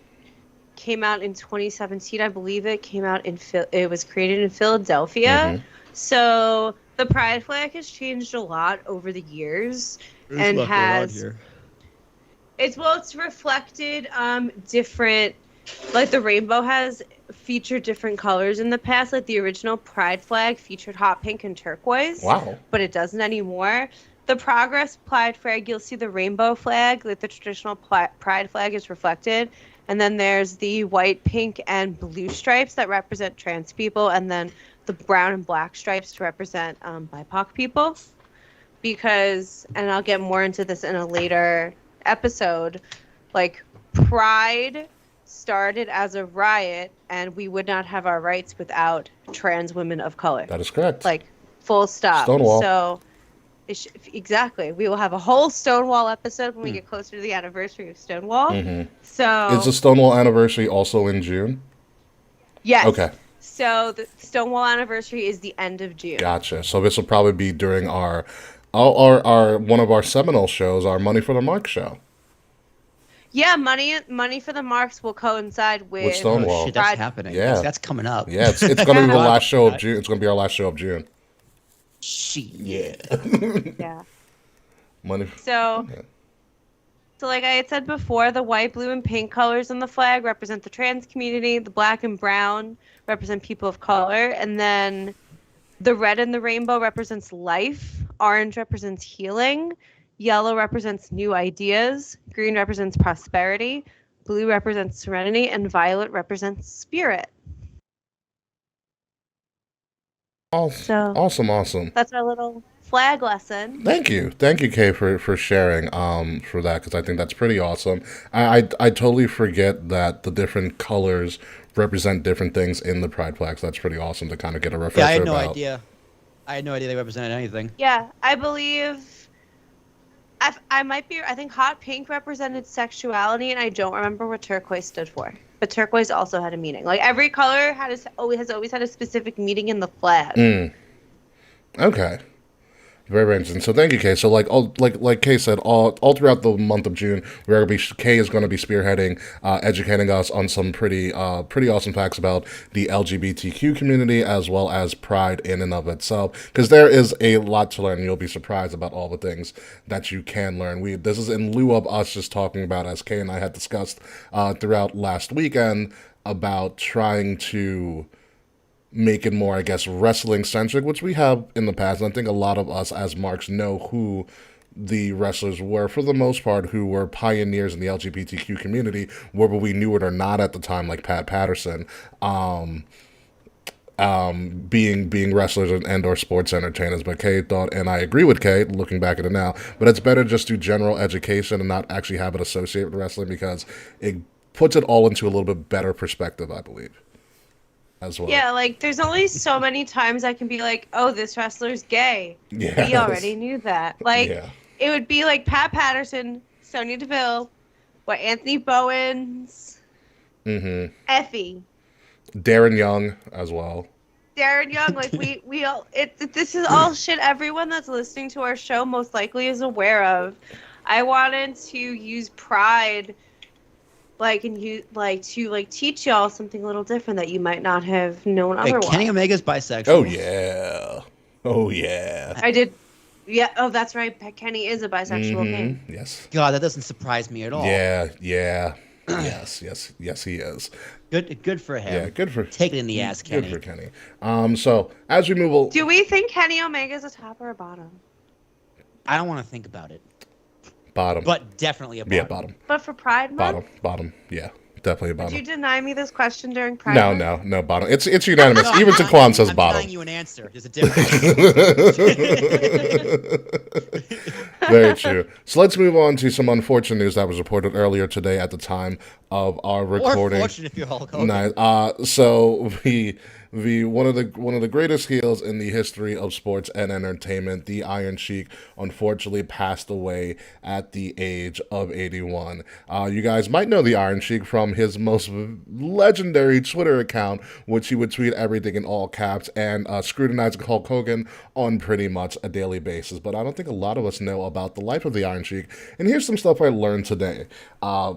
came out in 2017, I believe. It was created in Philadelphia. Mhm. So the Pride flag has changed a lot over the years and has it's reflected different, like the rainbow has featured different colors in the past. Like the original Pride flag featured hot pink and turquoise. Wow. But it doesn't anymore. The Progress Pride flag, you'll see the rainbow flag, like the traditional Pride flag is reflected. And then there's the white, pink, and blue stripes that represent trans people, and then the brown and black stripes to represent BIPOC people. Because, and I'll get more into this in a later episode, like Pride started as a riot, and we would not have our rights without trans women of color. That is correct. Like, full stop. Stonewall. So, exactly. We will have a whole Stonewall episode when we get closer to the anniversary of Stonewall. Mhm. So, Is the Stonewall anniversary also in June? yes. Okay. So the Stonewall anniversary is the end of June. Gotcha. So this will probably be during our one of our seminal shows, our Money for the Mark show. Yeah, money for the marks will coincide with Stonewall. Oh, shit, that's Pride. happening. Yeah. That's coming up. Yeah, it's going to be the last show of June. It's going to be our last show of June. Shit. Yeah. Yeah. Money. So, Yeah. so like I had said before, the white, blue, and pink colors on the flag represent the trans community. The black and brown represent people of color, and then the red in the rainbow represents life. Orange represents healing. Yellow represents new ideas. Green represents prosperity. Blue represents serenity, and violet represents spirit. So Awesome. that's our little flag lesson. Thank you, Kay, for sharing for that, because I think that's pretty awesome. I totally forget that the different colors represent different things in the Pride flags. That's pretty awesome to kind of get a refresher Yeah, I had no about. idea. I had no idea they represented anything. Yeah, I believe I might be. I think hot pink represented sexuality, and I don't remember what turquoise stood for. But turquoise also had a meaning. Like every color has always had a specific meaning in the flag. Okay. Very interesting. So thank you, Kay. So like Kay said, all throughout the month of June, Kay is going to be spearheading, educating us on some pretty awesome facts about the LGBTQ community as well as Pride in and of itself. Because there is a lot to learn. You'll be surprised about all the things that you can learn. This is in lieu of us just talking about, as Kay and I had discussed throughout last weekend, about trying to make it more, I guess, wrestling centric, which we have in the past. And I think a lot of us as marks know who the wrestlers were, for the most part, who were pioneers in the LGBTQ community, whether we knew it or not at the time, like Pat Patterson, being wrestlers and or sports entertainers. But Kay thought, and I agree with Kay, looking back at it now, but it's better just do general education and not actually have it associate with wrestling, because it puts it all into a little bit better perspective, I believe. As well. Yeah, like there's only so many times I can be like, oh, this wrestler's gay. Yes. We already knew that. Like Yeah. it would be like Pat Patterson, Sonya Deville, Anthony Bowens, Effie, Darren Young as well. Darren Young. Like we all this is all shit everyone that's listening to our show most likely is aware of. I wanted to use Pride to teach y'all something a little different that you might not have known Wait, otherwise. Kenny Omega's bisexual. Oh yeah. I did. Yeah. Oh, that's right. Kenny is a bisexual king. Yes. God, that doesn't surprise me at all. Yeah. yes, he is. Good for him. Yeah, good for Take it in the ass, Kenny. Good for Kenny. So as we move Do we think Kenny Omega is a top or a bottom? I don't want to think about it, bottom. but definitely a bottom. Yeah, bottom. But for Pride Month, Bottom. Yeah, definitely a bottom. would you deny me this question during Pride No, Month? no, bottom. It's unanimous. No, Even I'm Taquan says I'm bottom. denying you an answer. There's a difference. Very true. So let's move on to some unfortunate news that was reported earlier today at the time of our recording. Or fortunate if you're Hulk Hogan. Nice. So the one of the greatest heels in the history of sports and entertainment, the Iron Sheik, unfortunately passed away at the age of 81. You guys might know the Iron Sheik from his most legendary Twitter account, which he would tweet everything in all caps and scrutinizing Hulk Hogan on pretty much a daily basis. But I don't think a lot of us know about the life of the Iron Sheik. And here's some stuff I learned today.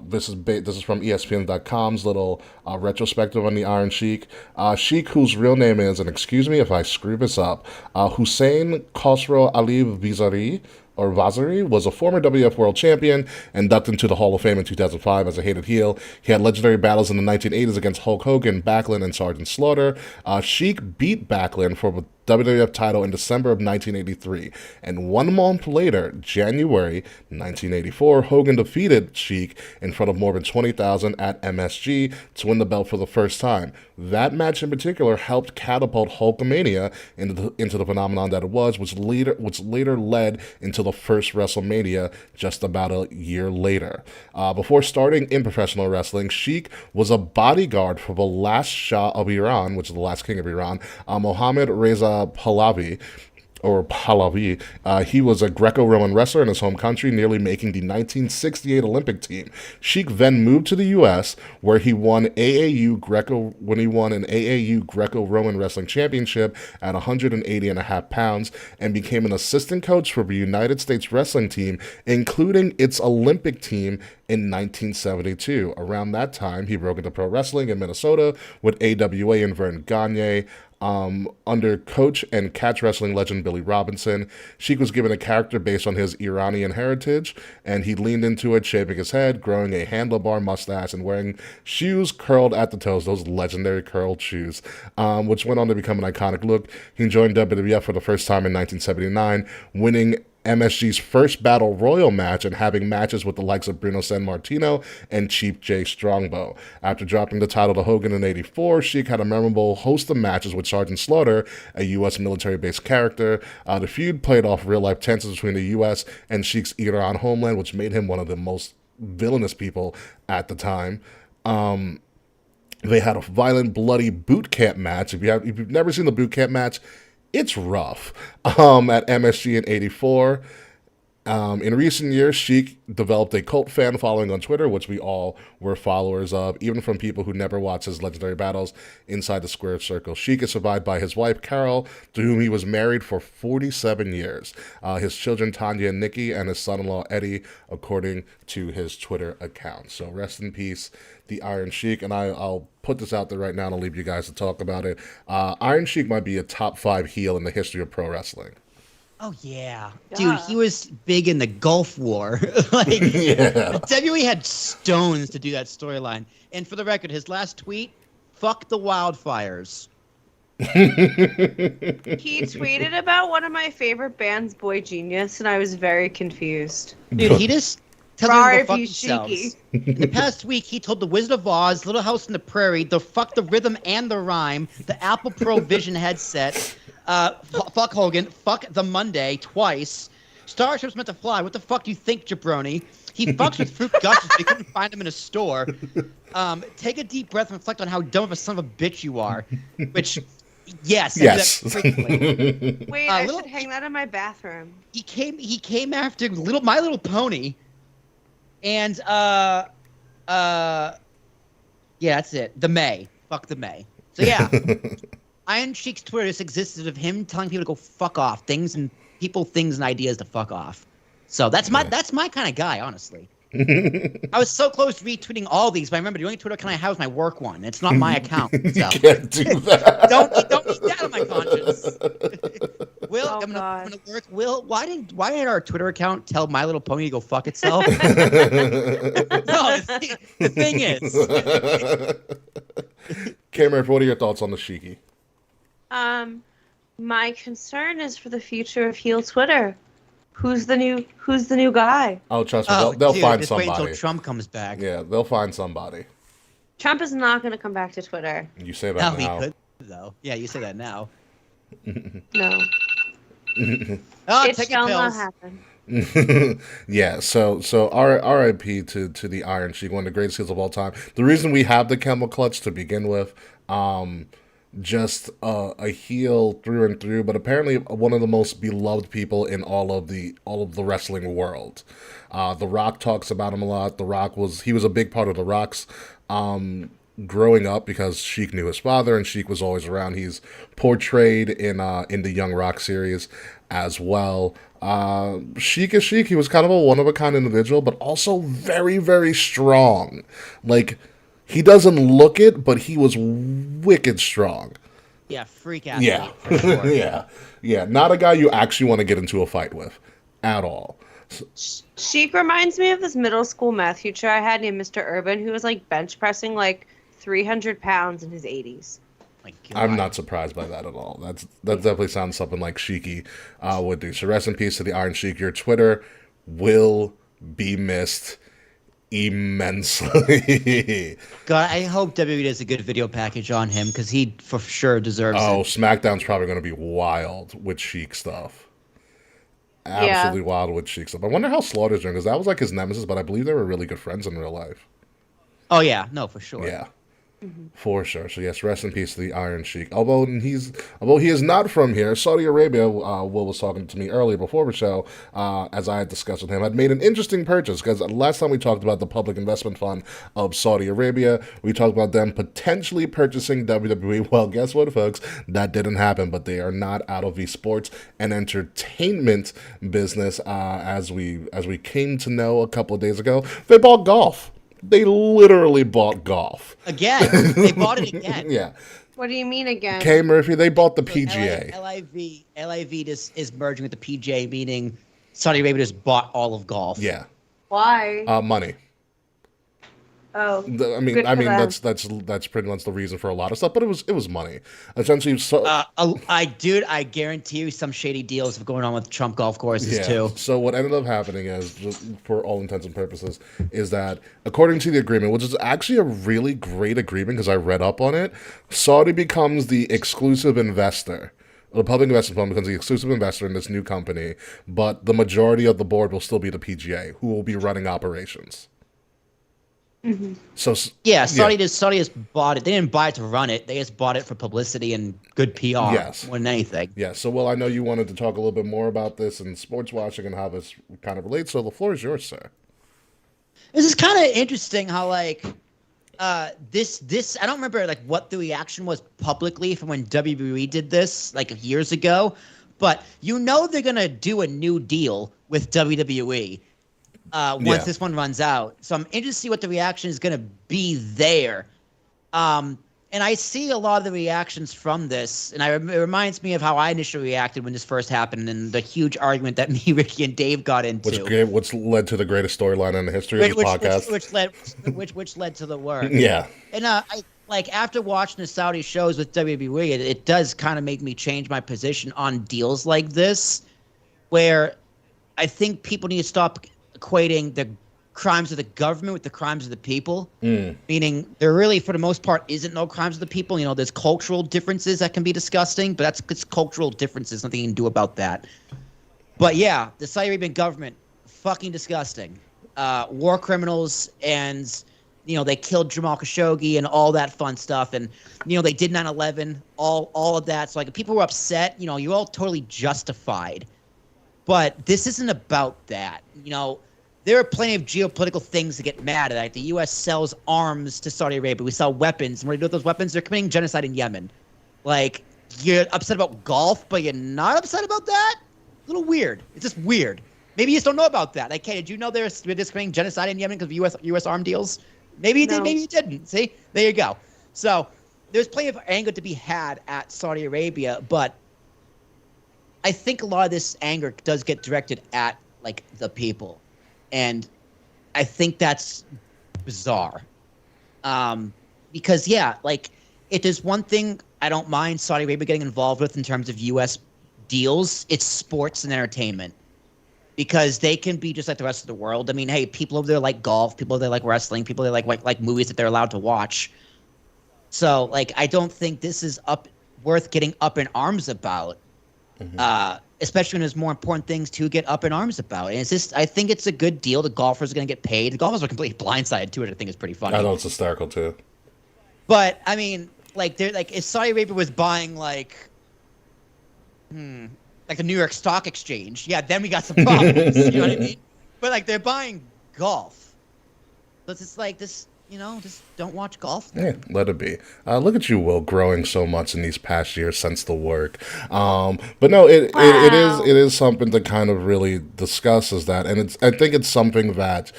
This is from ESPN.com's little retrospective on the Iron Sheik. Sheik, whose real name is, and excuse me if I screw this up, Hussein Khosrow Ali Vaziri, was a former WWF World Champion, inducted into the Hall of Fame in 2005 as a hated heel. He had legendary battles in the 1980s against Hulk Hogan, Backlund, and Sergeant Slaughter. Sheik beat Backlund for the WWF title in December of 1983, and 1 month later, January 1984, Hogan defeated Sheik in front of more than 20,000 at MSG to win the belt for the first time. That match in particular helped catapult Hulkamania into the phenomenon that it was, which later led into the first WrestleMania just about a year later. Before starting in professional wrestling, Sheik was a bodyguard for the last Shah of Iran, which is the last king of Iran, Mohammad Reza Pahlavi. He was a Greco-Roman wrestler in his home country, nearly making the 1968 Olympic team. Sheik then moved to the U.S., where he won an AAU Greco-Roman Wrestling Championship at 180.5 pounds, and became an assistant coach for the United States wrestling team, including its Olympic team in 1972. Around that time, he broke into pro wrestling in Minnesota with AWA and Vern Gagne. Under coach and catch wrestling legend Billy Robinson. Sheik was given a character based on his Iranian heritage, and he leaned into it, shaving his head, growing a handlebar mustache, and wearing shoes curled at the toes, those legendary curled shoes, which went on to become an iconic look. He joined WWF for the first time in 1979, winning MSG's first Battle Royal match and having matches with the likes of Bruno Sammartino and Chief Jay Strongbow. After dropping the title to Hogan in '84, Sheik had a memorable host of matches with Sergeant Slaughter, a U.S. military-based character. The feud played off real-life tensions between the U.S. and Sheik's Iran homeland, which made him one of the most villainous people at the time. They had a violent, bloody boot camp match. If you've never seen the boot camp match, it's rough. At MSG in '84. In recent years, Sheik developed a cult fan following on Twitter, which we all were followers of, even from people who never watched his legendary battles inside the square circle. Sheik is survived by his wife, Carol, to whom he was married for 47 years, his children, Tanya and Nikki, and his son-in-law, Eddie, according to his Twitter account. So rest in peace, the Iron Sheik, and I'll put this out there right now and I'll leave you guys to talk about it. Iron Sheik might be a top 5 heel in the history of pro wrestling. Oh yeah, dude, he was big in the Gulf War. Yeah. WWE had stones to do that storyline. And for the record, his last tweet: "Fuck the wildfires." He tweeted about one of my favorite bands, Boy Genius, and I was very confused. Dude, he just tells them to go fuck themselves. Sheiky. In the past week, he told the Wizard of Oz, Little House on the Prairie, the fuck the rhythm and the rhyme, the Apple Pro Vision headset. Fuck Hogan, fuck the Monday twice. Starship's meant to fly. What the fuck do you think, jabroni? He fucks with fruit gushers, but he couldn't find them in a store. Take a deep breath and reflect on how dumb of a son of a bitch you are. Which, yes. Yes. Wait, I should hang that in my bathroom. He came after My Little Pony, and yeah, that's it. The May. Fuck the May. So yeah. Iron Sheik's Twitter just existed of him telling people to go fuck off, things and ideas to fuck off. So that's my kind of guy, honestly. I was so close to retweeting all these, but I remember the only Twitter account I have is my work one. It's not my account. So. You can't do that. don't need that on my conscience. Will, Oh, I'm gonna work. Will, why did our Twitter account tell My Little Pony to go fuck itself? No, the thing is. Cameron, what are your thoughts on the Sheiky? My concern is for the future of heel Twitter. Who's the new guy? Oh, trust me, they'll find just somebody. Wait until Trump comes back. Yeah, they'll find somebody. Trump is not going to come back to Twitter. You say that now. He could, though. Yeah, you say that now. No. It shall not happen. Yeah, so R.I.P. to the Iron Sheik, one of the greatest heels of all time. The reason we have the camel clutch to begin with, just a heel through and through, but apparently one of the most beloved people in all of the wrestling world. The Rock talks about him a lot. He was a big part of The Rock's growing up because Sheik knew his father and Sheik was always around. He's portrayed in the Young Rock series as well. Sheik is Sheik. He was kind of a one of a kind individual, but also very, very strong. Like, he doesn't look it, but he was wicked strong. Yeah, freak athlete. Yeah. For sure. Yeah. Not a guy you actually want to get into a fight with at all. Sheik reminds me of this middle school math teacher I had named Mr. Urban, who was like bench pressing like 300 pounds in his 80s. My God. I'm not surprised by that at all. That definitely sounds something like Sheiky would do. So rest in peace to the Iron Sheik. Your Twitter will be missed immensely. God, I hope WWE does a good video package on him because he for sure deserves Oh, it. SmackDown's probably going to be wild with Sheik stuff. Absolutely wild with Sheik stuff. I wonder how Slaughter's doing, because that was like his nemesis, but I believe they were really good friends in real life. Oh yeah, no, for sure. Yeah. For sure. So yes, rest in peace to the Iron Sheik. Although he is not from here, Saudi Arabia. Will was talking to me earlier before the show, as I had discussed with him, had made an interesting purchase, because last time we talked about the Public Investment Fund of Saudi Arabia, we talked about them potentially purchasing WWE. Well, guess what, folks? That didn't happen. But they are not out of the sports and entertainment business, as we came to know a couple of days ago. They bought golf. They literally bought golf. Again, they bought it again. Yeah. What do you mean again? K. Murphy, they bought the So PGA. LIV is merging with the PGA, meaning Saudi Arabia just bought all of golf. Yeah. Why? Money. Oh. I Good mean, for them. that's pretty much the reason for a lot of stuff. But it was money. Essentially, I guarantee you some shady deals going on with Trump golf courses too. So what ended up happening is, for all intents and purposes, is that according to the agreement, which is actually a really great agreement because I read up on it, Saudi becomes the exclusive investor. The Public Investment Fund becomes the exclusive investor in this new company, but the majority of the board will still be the PGA, who will be running operations. So Saudi just bought it. They didn't buy it to run it. They just bought it for publicity and good PR more than anything. Yeah. So, Will, I know you wanted to talk a little bit more about this and sports watching and how this kind of relates. So the floor is yours, sir. This is kind of interesting how this I don't remember like what the reaction was publicly from when WWE did this like years ago, but they're gonna do a new deal with WWE. Once this one runs out. So I'm interested to see what the reaction is going to be there. And I see a lot of the reactions from this, and it reminds me of how I initially reacted when this first happened and the huge argument that me, Ricky, and Dave got into. Which led to the greatest storyline in the history of this podcast. Which led to the work. Yeah. And after watching the Saudi shows with WWE, it does kind of make me change my position on deals like this, where I think people need to stop equating the crimes of the government with the crimes of the people, meaning there really, for the most part, isn't no crimes of the people. There's cultural differences that can be disgusting, but it's cultural differences. Nothing you can do about that. But yeah, the Saudi Arabian government, fucking disgusting. War criminals, and they killed Jamal Khashoggi and all that fun stuff, and they did 9/11, all of that. So people were upset. You're all totally justified. But this isn't about that. There are plenty of geopolitical things to get mad at. The U.S. sells arms to Saudi Arabia. We sell weapons. And what do you do with those weapons? They're committing genocide in Yemen. You're upset about golf, but you're not upset about that? A little weird. It's just weird. Maybe you just don't know about that. Hey, did you know they're just committing genocide in Yemen because of U.S. arm deals? Maybe you did, maybe you didn't. See? There you go. So there's plenty of anger to be had at Saudi Arabia, but I think a lot of this anger does get directed at the people, and I think that's bizarre. Because if there's one thing I don't mind Saudi Arabia getting involved with in terms of U.S. deals, it's sports and entertainment, because they can be just like the rest of the world. I mean, hey, people over there like golf, people over there like wrestling, people over there like movies that they're allowed to watch. So I don't think this is worth getting up in arms about. Especially when there's more important things to get up in arms about. And I think it's a good deal. The golfers are going to get paid. The golfers are completely blindsided to it. I think it's pretty funny. I know, it's hysterical too. But I mean, like they're like if Saudi Arabia was buying like the New York Stock Exchange, yeah, then we got some problems. You know what I mean? But like they're buying golf. So it's just like this, just don't watch golf then. Yeah, let it be. Look at you, Will, growing so much in these past years since the work. But no, it is something to kind of really discuss is that, and I think it's something that,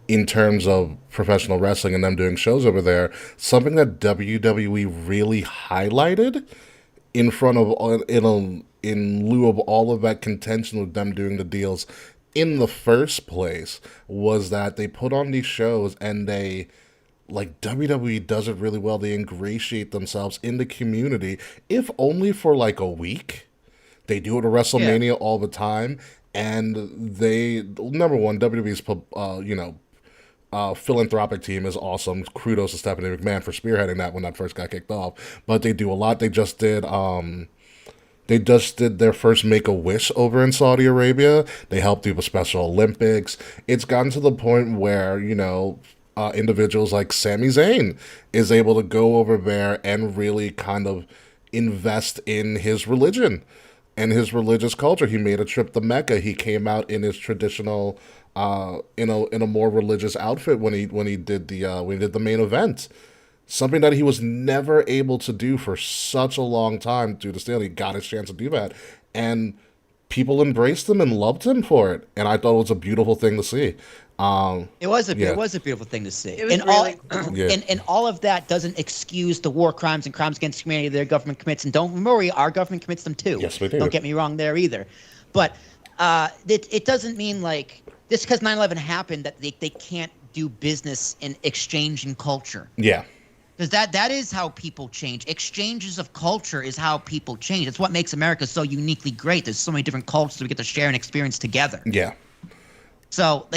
in terms of professional wrestling and them doing shows over there, something that WWE really highlighted in front of in lieu of all of that contention with them doing the deals in the first place was that they put on these shows and they. Like WWE does it really well. They ingratiate themselves in the community, if only for like a week. They do it at WrestleMania all the time, and they number one WWE's philanthropic team is awesome. Kudos to Stephanie McMahon for spearheading that when that first got kicked off. But they do a lot. They just did their first Make-A-Wish over in Saudi Arabia. They helped do the Special Olympics. It's gotten to the point where individuals like Sami Zayn is able to go over there and really kind of invest in his religion and his religious culture. He made a trip to Mecca. He came out in his traditional, in a more religious outfit when he did the main event. Something that he was never able to do for such a long time due to Stanley. He got his chance to do that, and people embraced him and loved him for it. And I thought it was a beautiful thing to see. It was a beautiful thing to see. It was really cool. And all of that doesn't excuse the war crimes and crimes against humanity their government commits. And don't worry, our government commits them too. Yes, we do. Don't get me wrong there either. But it doesn't mean like just because 9/11 happened that they can't do business in exchange and culture. Yeah. Because that is how people change. Exchanges of culture is how people change. It's what makes America so uniquely great. There's so many different cultures that we get to share and experience together. Yeah. So,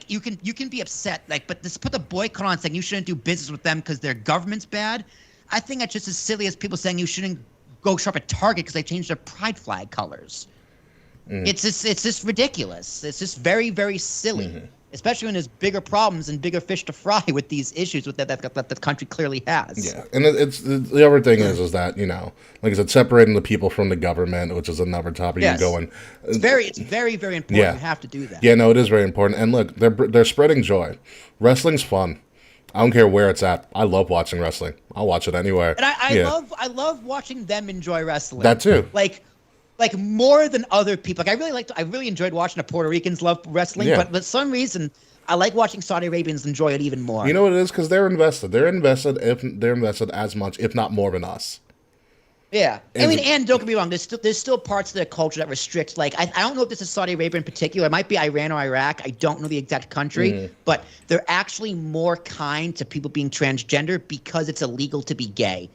you can be upset, but just put the boycott on saying you shouldn't do business with them because their government's bad. I think that's just as silly as people saying you shouldn't go shop at Target because they changed their pride flag colors. It's just ridiculous. It's just very, very silly, especially when there's bigger problems and bigger fish to fry with these issues that the country clearly has. Yeah, and it's the other thing is that like I said, separating the people from the government, which is another topic. Yes. You go in. It's very, very important. Yeah. You have to do that. Yeah, no, it is very important. And look, they're spreading joy. Wrestling's fun. I don't care where it's at. I love watching wrestling. I'll watch it anywhere. And I love watching them enjoy wrestling. That too. Like more than other people. Like I really enjoyed watching the Puerto Ricans love wrestling, but for some reason I like watching Saudi Arabians enjoy it even more. You know what it is? Because they're invested. They're invested as much, if not more than us. Yeah. And don't get me wrong, there's still parts of their culture that restrict, like, I don't know if this is Saudi Arabia in particular. It might be Iran or Iraq. I don't know the exact country, but they're actually more kind to people being transgender because it's illegal to be gay.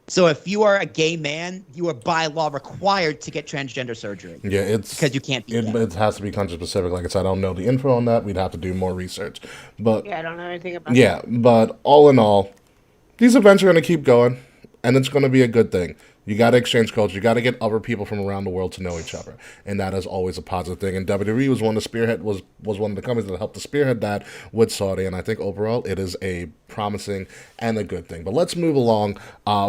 So if you are a gay man, you are by law required to get transgender surgery. Yeah, it's because you can't be gay. It has to be country specific. Like I said, I don't know the info on that. We'd have to do more research. But Yeah, I don't know anything about that. yeah, but all in all, these events are going to keep going, and it's going to be a good thing. You got to exchange culture. You got to get other people from around the world to know each other, and that is always a positive thing. And WWE was one of the spearhead was one of the companies that helped to spearhead that with Saudi, and I think overall it is a promising and a good thing. But let's move along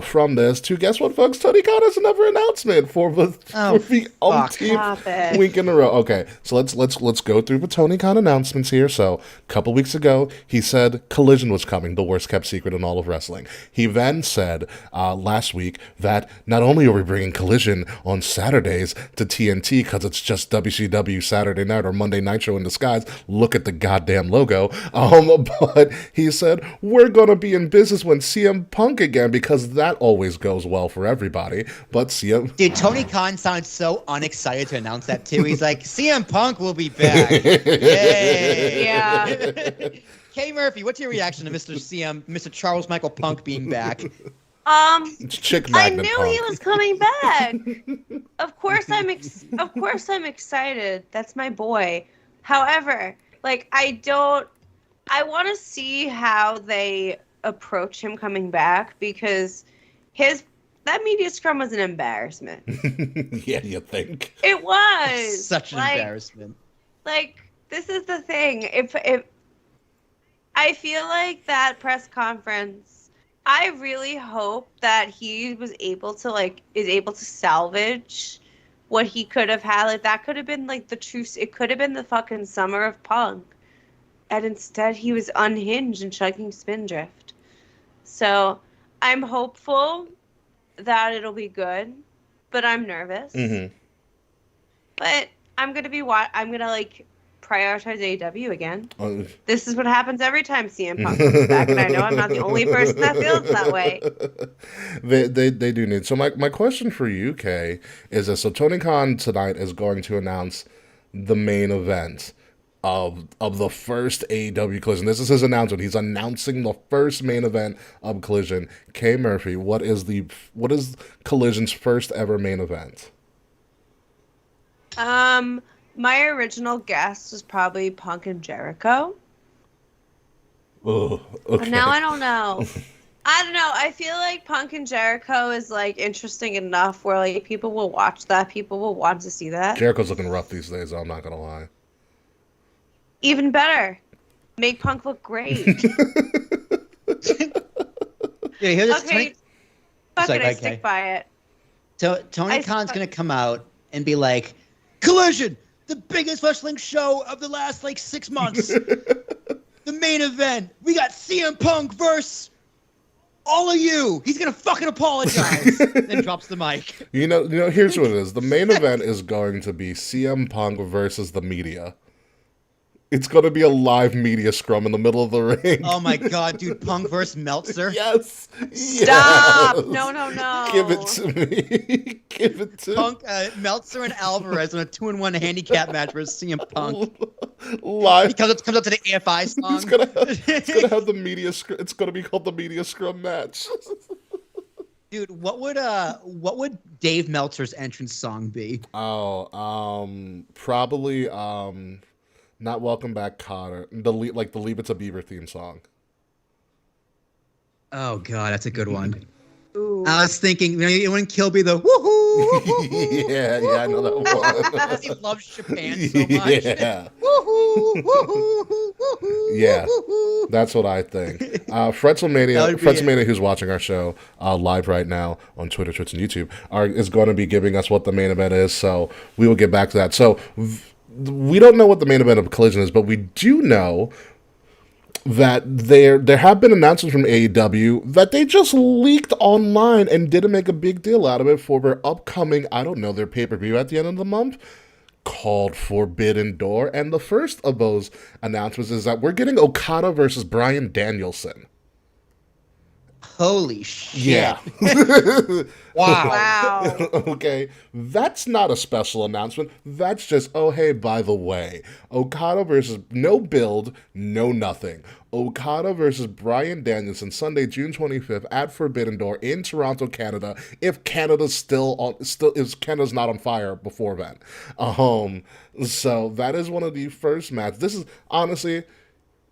from this to guess what, folks? Tony Khan has another announcement for the umpteenth week in a row. Okay, so let's go through the Tony Khan announcements here. So a couple weeks ago, he said Collision was coming, the worst kept secret in all of wrestling. He then said last week that not only are we bringing Collision on Saturdays to TNT because it's just WCW Saturday Night or Monday Nitro in disguise. Look at the goddamn logo. But he said we're going to be in business when CM Punk again because that always goes well for everybody. But CM... Dude, Tony Khan sounds so unexcited to announce that too. He's like, CM Punk will be back. Yay. Yeah. K Murphy, what's your reaction to Mr. Charles Michael Punk being back? It's Chick I Magnet knew Punk. he was coming back. Of course I'm excited. That's my boy. However, like I want to see how they approach him coming back because that media scrum was an embarrassment. Yeah, you think? It was Such an embarrassment. Like this is the thing. If I feel like that press conference I really hope that he was able to is able to salvage what he could have had. Like that could have been like the true. It could have been the fucking summer of Punk, and instead he was unhinged and chugging Spindrift. So I'm hopeful that it'll be good, but I'm nervous. Mm-hmm. But I'm gonna prioritize AEW again. Oh. This is what happens every time CM Punk comes back, and I know I'm not the only person that feels that way. They do need. So my question for you, Kay, is this: so Tony Khan tonight is going to announce the main event of the first AEW Collision. This is his announcement. He's announcing the first main event of Collision. Kay Murphy, what is Collision's first ever main event? My original guess was probably Punk and Jericho. Oh, okay. But now I don't know. I don't know. I feel like Punk and Jericho is like interesting enough where like people will watch that. People will want to see that. Jericho's looking rough these days, though, I'm not gonna lie. Even better. Make Punk look great. Yeah, here's Okay. Fuck it, I stick by it. Tony Khan's gonna come out and be like, Collision, the biggest wrestling show of the last 6 months. The main event. We got CM Punk versus all of you. He's gonna fucking apologize. Then drops the mic. You know, here's what it is. The main event is going to be CM Punk versus the media. It's going to be a live media scrum in the middle of the ring. Oh my god, dude, Punk versus Meltzer. Yes. Stop! Yes. No. Give it to me. Give it to Punk, Meltzer and Alvarez in a 2-1 handicap match versus CM Punk. Live. He comes up to the AFI song. It's gonna have the media scrum. It's gonna be called the media scrum match. Dude, what would Dave Meltzer's entrance song be? Oh, probably not Welcome Back, Cotter. The Leave It to Beaver theme song. Oh god, that's a good one. Ooh. I was thinking, when Kilby the woohoo. Yeah, I know that one. He loves Japan so much. Yeah. Woohoo, woohoo, woohoo. Yeah, that's what I think. Fretzlemania, who's watching our show live right now on Twitter, Twitch, and YouTube, is going to be giving us what the main event is. So we will get back to that. So we don't know what the main event of Collision is, but we do know that there have been announcements from AEW that they just leaked online and didn't make a big deal out of it for their upcoming, their pay-per-view at the end of the month called Forbidden Door. And the first of those announcements is that we're getting Okada versus Bryan Danielson. Holy shit. Yeah. Wow. Okay, that's not a special announcement. That's just, oh, hey, by the way, Okada versus no build, no nothing. Okada versus Bryan Danielson, Sunday, June 25th at Forbidden Door in Toronto, Canada. If Canada's Canada's not on fire before then. So that is one of the first matches. This is honestly.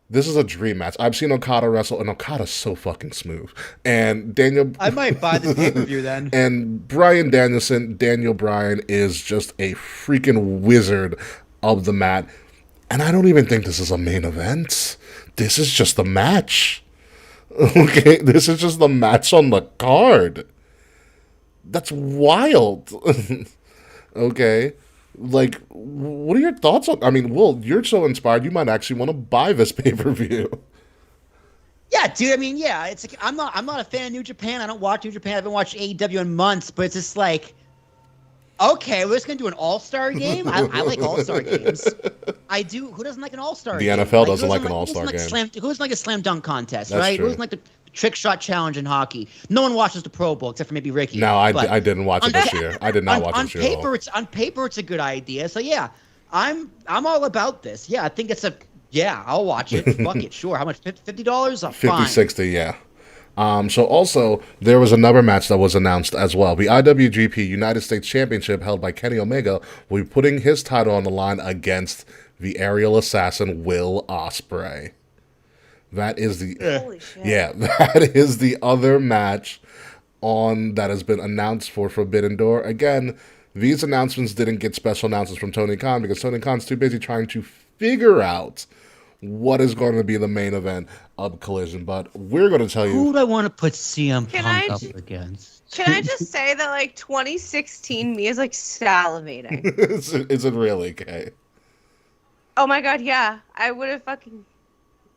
This is a dream match. I've seen Okada wrestle, and Okada's so fucking smooth. And I might buy this pay-per-view then. And Bryan Danielson, Daniel Bryan, is just a freaking wizard of the mat. And I don't even think this is a main event. This is just the match. Okay, this is just the match on the card. That's wild. Okay. What are your thoughts on? I mean, Will, you're so inspired, you might actually want to buy this pay-per-view. Yeah, dude. I mean, yeah. It's like I'm not a fan of New Japan. I don't watch New Japan. I haven't watched AEW in months. But it's just like, okay, we're just gonna do an All-Star game. I like All-Star games. I do. Who doesn't like an All-Star game? The NFL doesn't like an All-Star game. Who doesn't like a slam dunk contest, That's right? true. Who doesn't like the trick shot challenge in hockey? No one watches the Pro Bowl except for maybe Ricky. No, I didn't watch it this year. I did not watch it this year. On paper, it's a good idea. So yeah, I'm all about this. Yeah, I think it's I'll watch it. Fuck it, sure. How much? $50? Fine. 60, yeah. So also, there was another match that was announced as well. The IWGP United States Championship held by Kenny Omega will be putting his title on the line against the aerial assassin Will Ospreay. That is Holy shit. that is the other match that has been announced for Forbidden Door. Again, these announcements didn't get special announcements from Tony Khan because Tony Khan's too busy trying to figure out what is going to be the main event of Collision. But we're going to tell Who you. do I want to put CM Can Punk I up j- against? Can I just say that like 2016 me is like salivating. Is it really okay? Oh my god, yeah. I would have fucking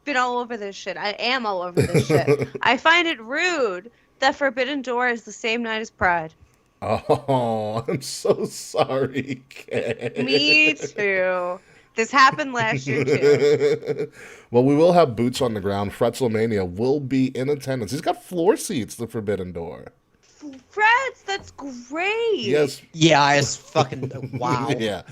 been all over this shit. I am all over this shit. I find it rude that Forbidden Door is the same night as Pride. Oh, I'm so sorry, Kay. Me too. This happened last year too. Well, we will have boots on the ground. Fretzelmania will be in attendance. He's got floor seats, the Forbidden Door. Freds, that's great. Yes. Yeah, I just fucking wow. Yeah.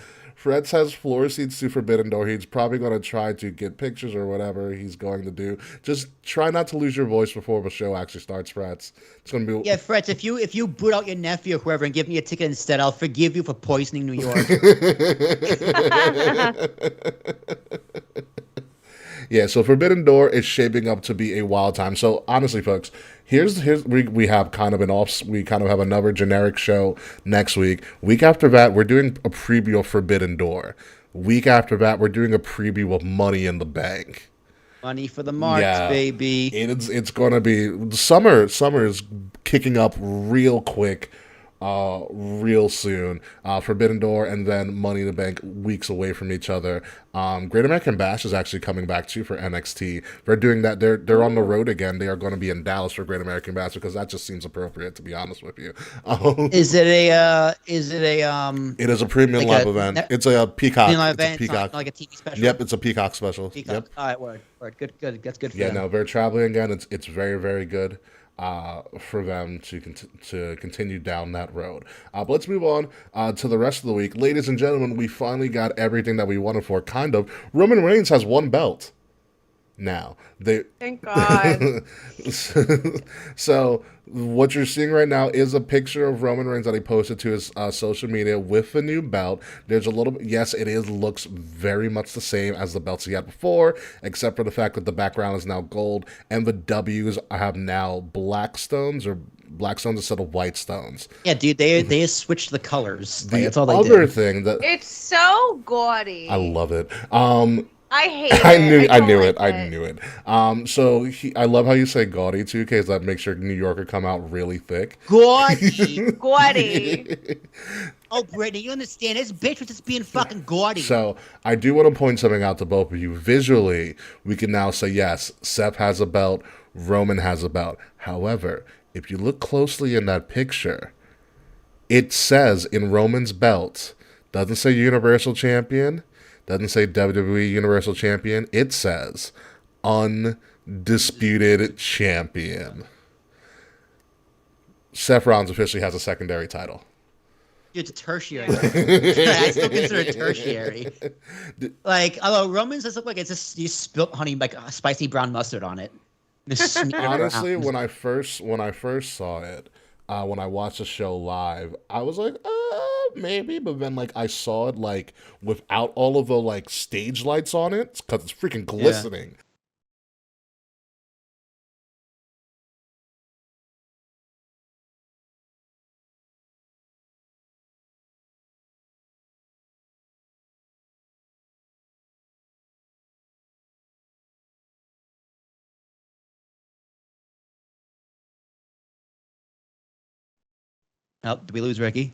Fretz has floor seats to Forbidden Door. He's probably going to try to get pictures or whatever he's going to do. Just try not to lose your voice before the show actually starts, Fretz. It's going to be... Yeah, Fretz, if you boot out your nephew or whoever and give me a ticket instead, I'll forgive you for poisoning New York. Yeah, so Forbidden Door is shaping up to be a wild time. So honestly, folks, here's we have kind of we kind of have another generic show next week. Week after that, we're doing a preview of Forbidden Door. Week after that, we're doing a preview of Money in the Bank. Money for the marks, baby. It's going to be summer. Summer is kicking up real quick. Real soon. Forbidden Door and then Money in the Bank weeks away from each other. Great American Bash is actually coming back too for NXT. They're doing that. They're on the road again. They are going to be in Dallas for Great American Bash because that just seems appropriate, to be honest with you. Is it a It is a premium like live event. It's a Peacock. live It's a event, Peacock. like a TV special? Yep, it's a Peacock special. Peacock. Yep. All right, word. Good. That's good for Yeah, them. no, they're traveling again. It's very, very good for them to continue down that road. But let's move on to the rest of the week. Ladies and gentlemen, we finally got everything that we wanted for, kind of. Roman Reigns has one belt now. Thank God. So what you're seeing right now is a picture of Roman Reigns that he posted to his social media with the new belt. There's a little bit, yes, looks very much the same as the belts he had before, except for the fact that the background is now gold and the W's have now black stones instead of white stones. Yeah, dude, they just switched the colors. Like, The that's all they other did. thing that It's so gaudy. I love it. I hate I it. knew don't it. like I knew it. So I love how you say gaudy too, because that makes your New Yorker come out really thick. Gaudy. Gaudy. Oh, Brittany, you understand? This bitch was just being fucking gaudy. So I do want to point something out to both of you. Visually, we can now say yes, Seth has a belt, Roman has a belt. However, if you look closely in that picture, it says in Roman's belt, doesn't say Universal Champion, doesn't say WWE Universal Champion. It says Undisputed Champion. Seth Rollins officially has a secondary title. It's a tertiary. I still consider it tertiary. Like, although Romans does look like it's just you spilt honey, like spicy brown mustard on it. Honestly, when I first saw it, when I watched the show live, I was like, maybe, but then like I saw it like without all of the like stage lights on it because it's freaking glistening. Oh, did we lose Ricky?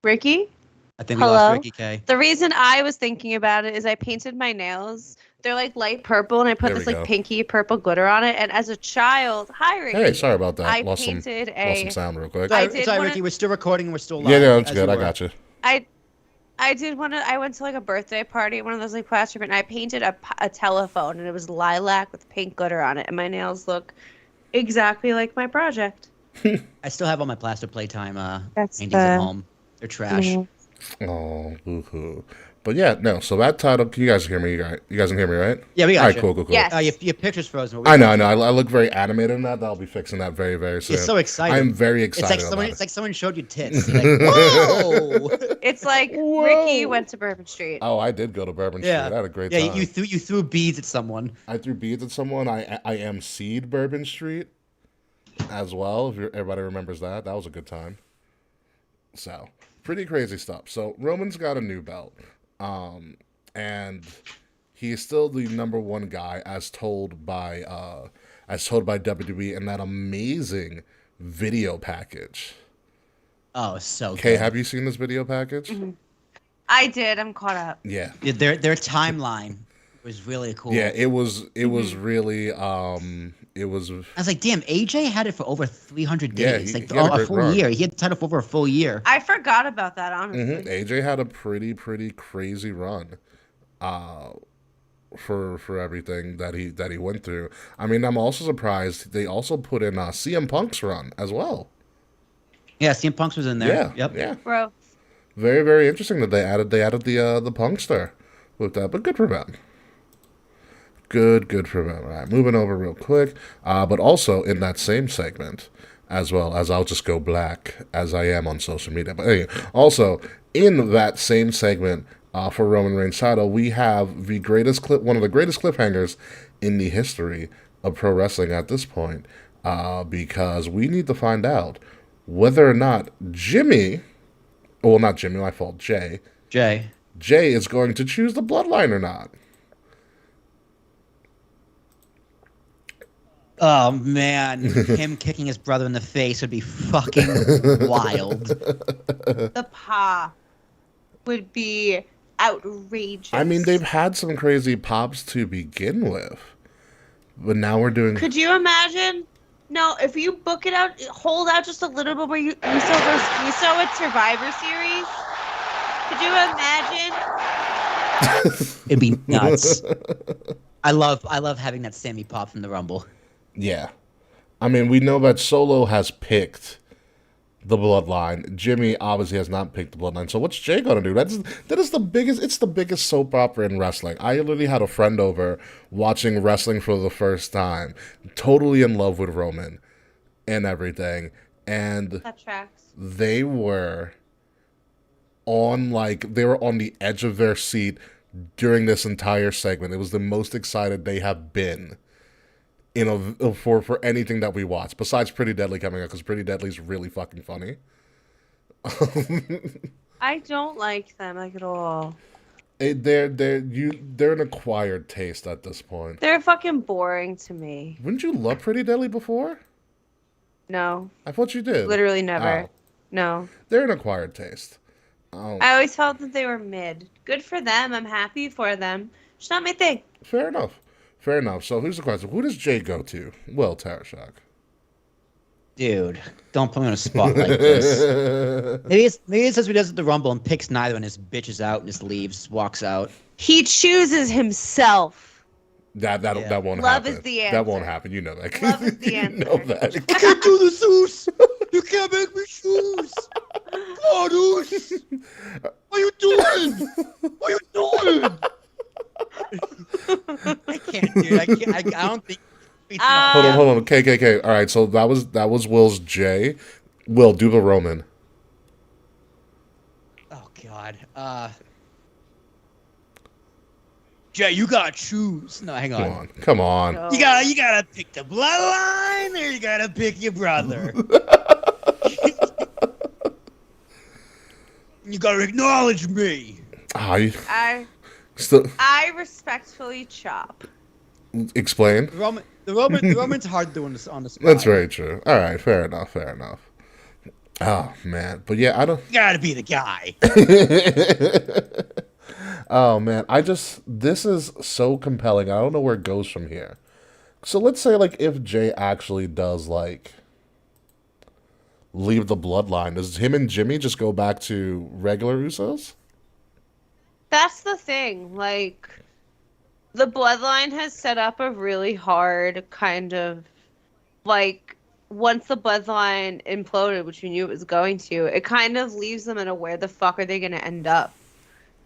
Ricky? I think we Hello? lost Ricky K. The reason I was thinking about it is I painted my nails. They're like light purple, and I put There this we like go. pinky purple glitter on it. And as a child, hi Ricky. Hey, sorry about that. I Lost some painted sound real quick. I Sorry, did sorry wanna- Ricky. We're still recording. We're still live. Yeah, no, it's as good. we I were. got you. I did want to. I went to like a birthday party at one of those like plastic, and I painted a telephone, and it was lilac with pink glitter on it, and my nails look exactly like my project. I still have all my plaster playtime That's paintings at home. They're trash. Oh, boo-hoo. But yeah, no. So that title, can you guys hear me? Right? You guys can hear me, right? Yeah, we got All right, you. cool. Yes. Your picture's frozen. but we I got know. you. I look very animated in that. I'll be fixing that very, very soon. You're so excited. I'm very It's excited. like someone. about It's it. like someone showed you tits. You're like, whoa. It's like Whoa. Ricky went to Bourbon Street. Oh, I did go to Bourbon Yeah. Street. I had a great Yeah, time. you threw beads at someone. I threw beads at someone. I emceed Bourbon Street as well. If everybody remembers that, that was a good time. So pretty crazy stuff. So Roman's got a new belt, and he is still the number one guy as told by WWE in that amazing video package. Oh, so Okay, good. have you seen this video package? I did. I'm caught up. Yeah. Yeah, their timeline was really cool. Yeah, it was really it was I was like, damn, AJ had it for over 300 Yeah, days, he like had a a great full run. year. He had the title for over a full year. I forgot about that, honestly. AJ had a pretty crazy run for everything that he went through. I mean, I'm also surprised they also put in CM Punk's run as well. Yeah, CM Punk's was in there. Yeah. Yep. Yeah. Bro. Very interesting that they added the Punkster with that, but good for them. Good for them. All right, moving over real quick. But also in that same segment, as well as I'll just go black as I am on social media. But anyway, also in that same segment for Roman Reigns title, we have one of the greatest cliffhangers in the history of pro wrestling at this point, because we need to find out whether or not Jimmy. Well, not Jimmy, my fault, Jey. Jay. Jey is going to choose the Bloodline or not. Oh man, him kicking his brother in the face would be fucking wild. The pop would be outrageous. I mean, they've had some crazy pops to begin with, but now we're doing. Could you imagine? No, if you book it out, hold out just a little bit where Uso versus Uso at Survivor Series. Could you imagine? It'd be nuts. I love having that Sammy pop from the Rumble. Yeah, I mean, we know that Solo has picked the Bloodline. Jimmy obviously has not picked the Bloodline. So what's Jey gonna do? That is the biggest. It's the biggest soap opera in wrestling. I literally had a friend over watching wrestling for the first time, totally in love with Roman and everything, and That tracks. they were on the edge of their seat during this entire segment. It was the most excited they have been for anything that we watched, besides Pretty Deadly coming up, because Pretty Deadly's really fucking funny. I don't like them like at all. They're an acquired taste at this point. They're fucking boring to me. Wouldn't you love Pretty Deadly before? No, I thought you did. literally never. Oh. No. They're an acquired taste. Oh, I always felt that they were mid. Good for them. I'm happy for them. It's not my thing. fair enough. Fair enough. So here's the question: who does Jey go to? Well, Tarashak. Dude, don't put me on a spot like this. Maybe it says he does it the Rumble and picks neither and just bitches out and just leaves, walks out. He chooses himself. That won't Love happen. is the That won't answer. happen. You know that. Love is the You answer. know that. You can't do the Zeus! You can't make me choose! Oh, Zeus! What are you doing? What are you doing? I can't, dude. I can't. I don't think. Hold on. KKK. All right, so that was Will's Jey. Will, do the Roman. Oh God. Jey, you gotta choose. No, hang on. Come on. No. You gotta pick the Bloodline, or you gotta pick your brother. You gotta acknowledge me. I Still respectfully chop. explain. The Roman's hard doing this on the spot. That's very true. All right, fair enough. Oh man, but yeah, I don't. You gotta be the guy. Oh man, this is so compelling. I don't know where it goes from here. So let's say if Jey actually does leave the Bloodline, does him and Jimmy just go back to regular Usos? That's the thing. The Bloodline has set up a really hard kind of once the Bloodline imploded, which we knew it was going to, it kind of leaves them in a where the fuck are they going to end up?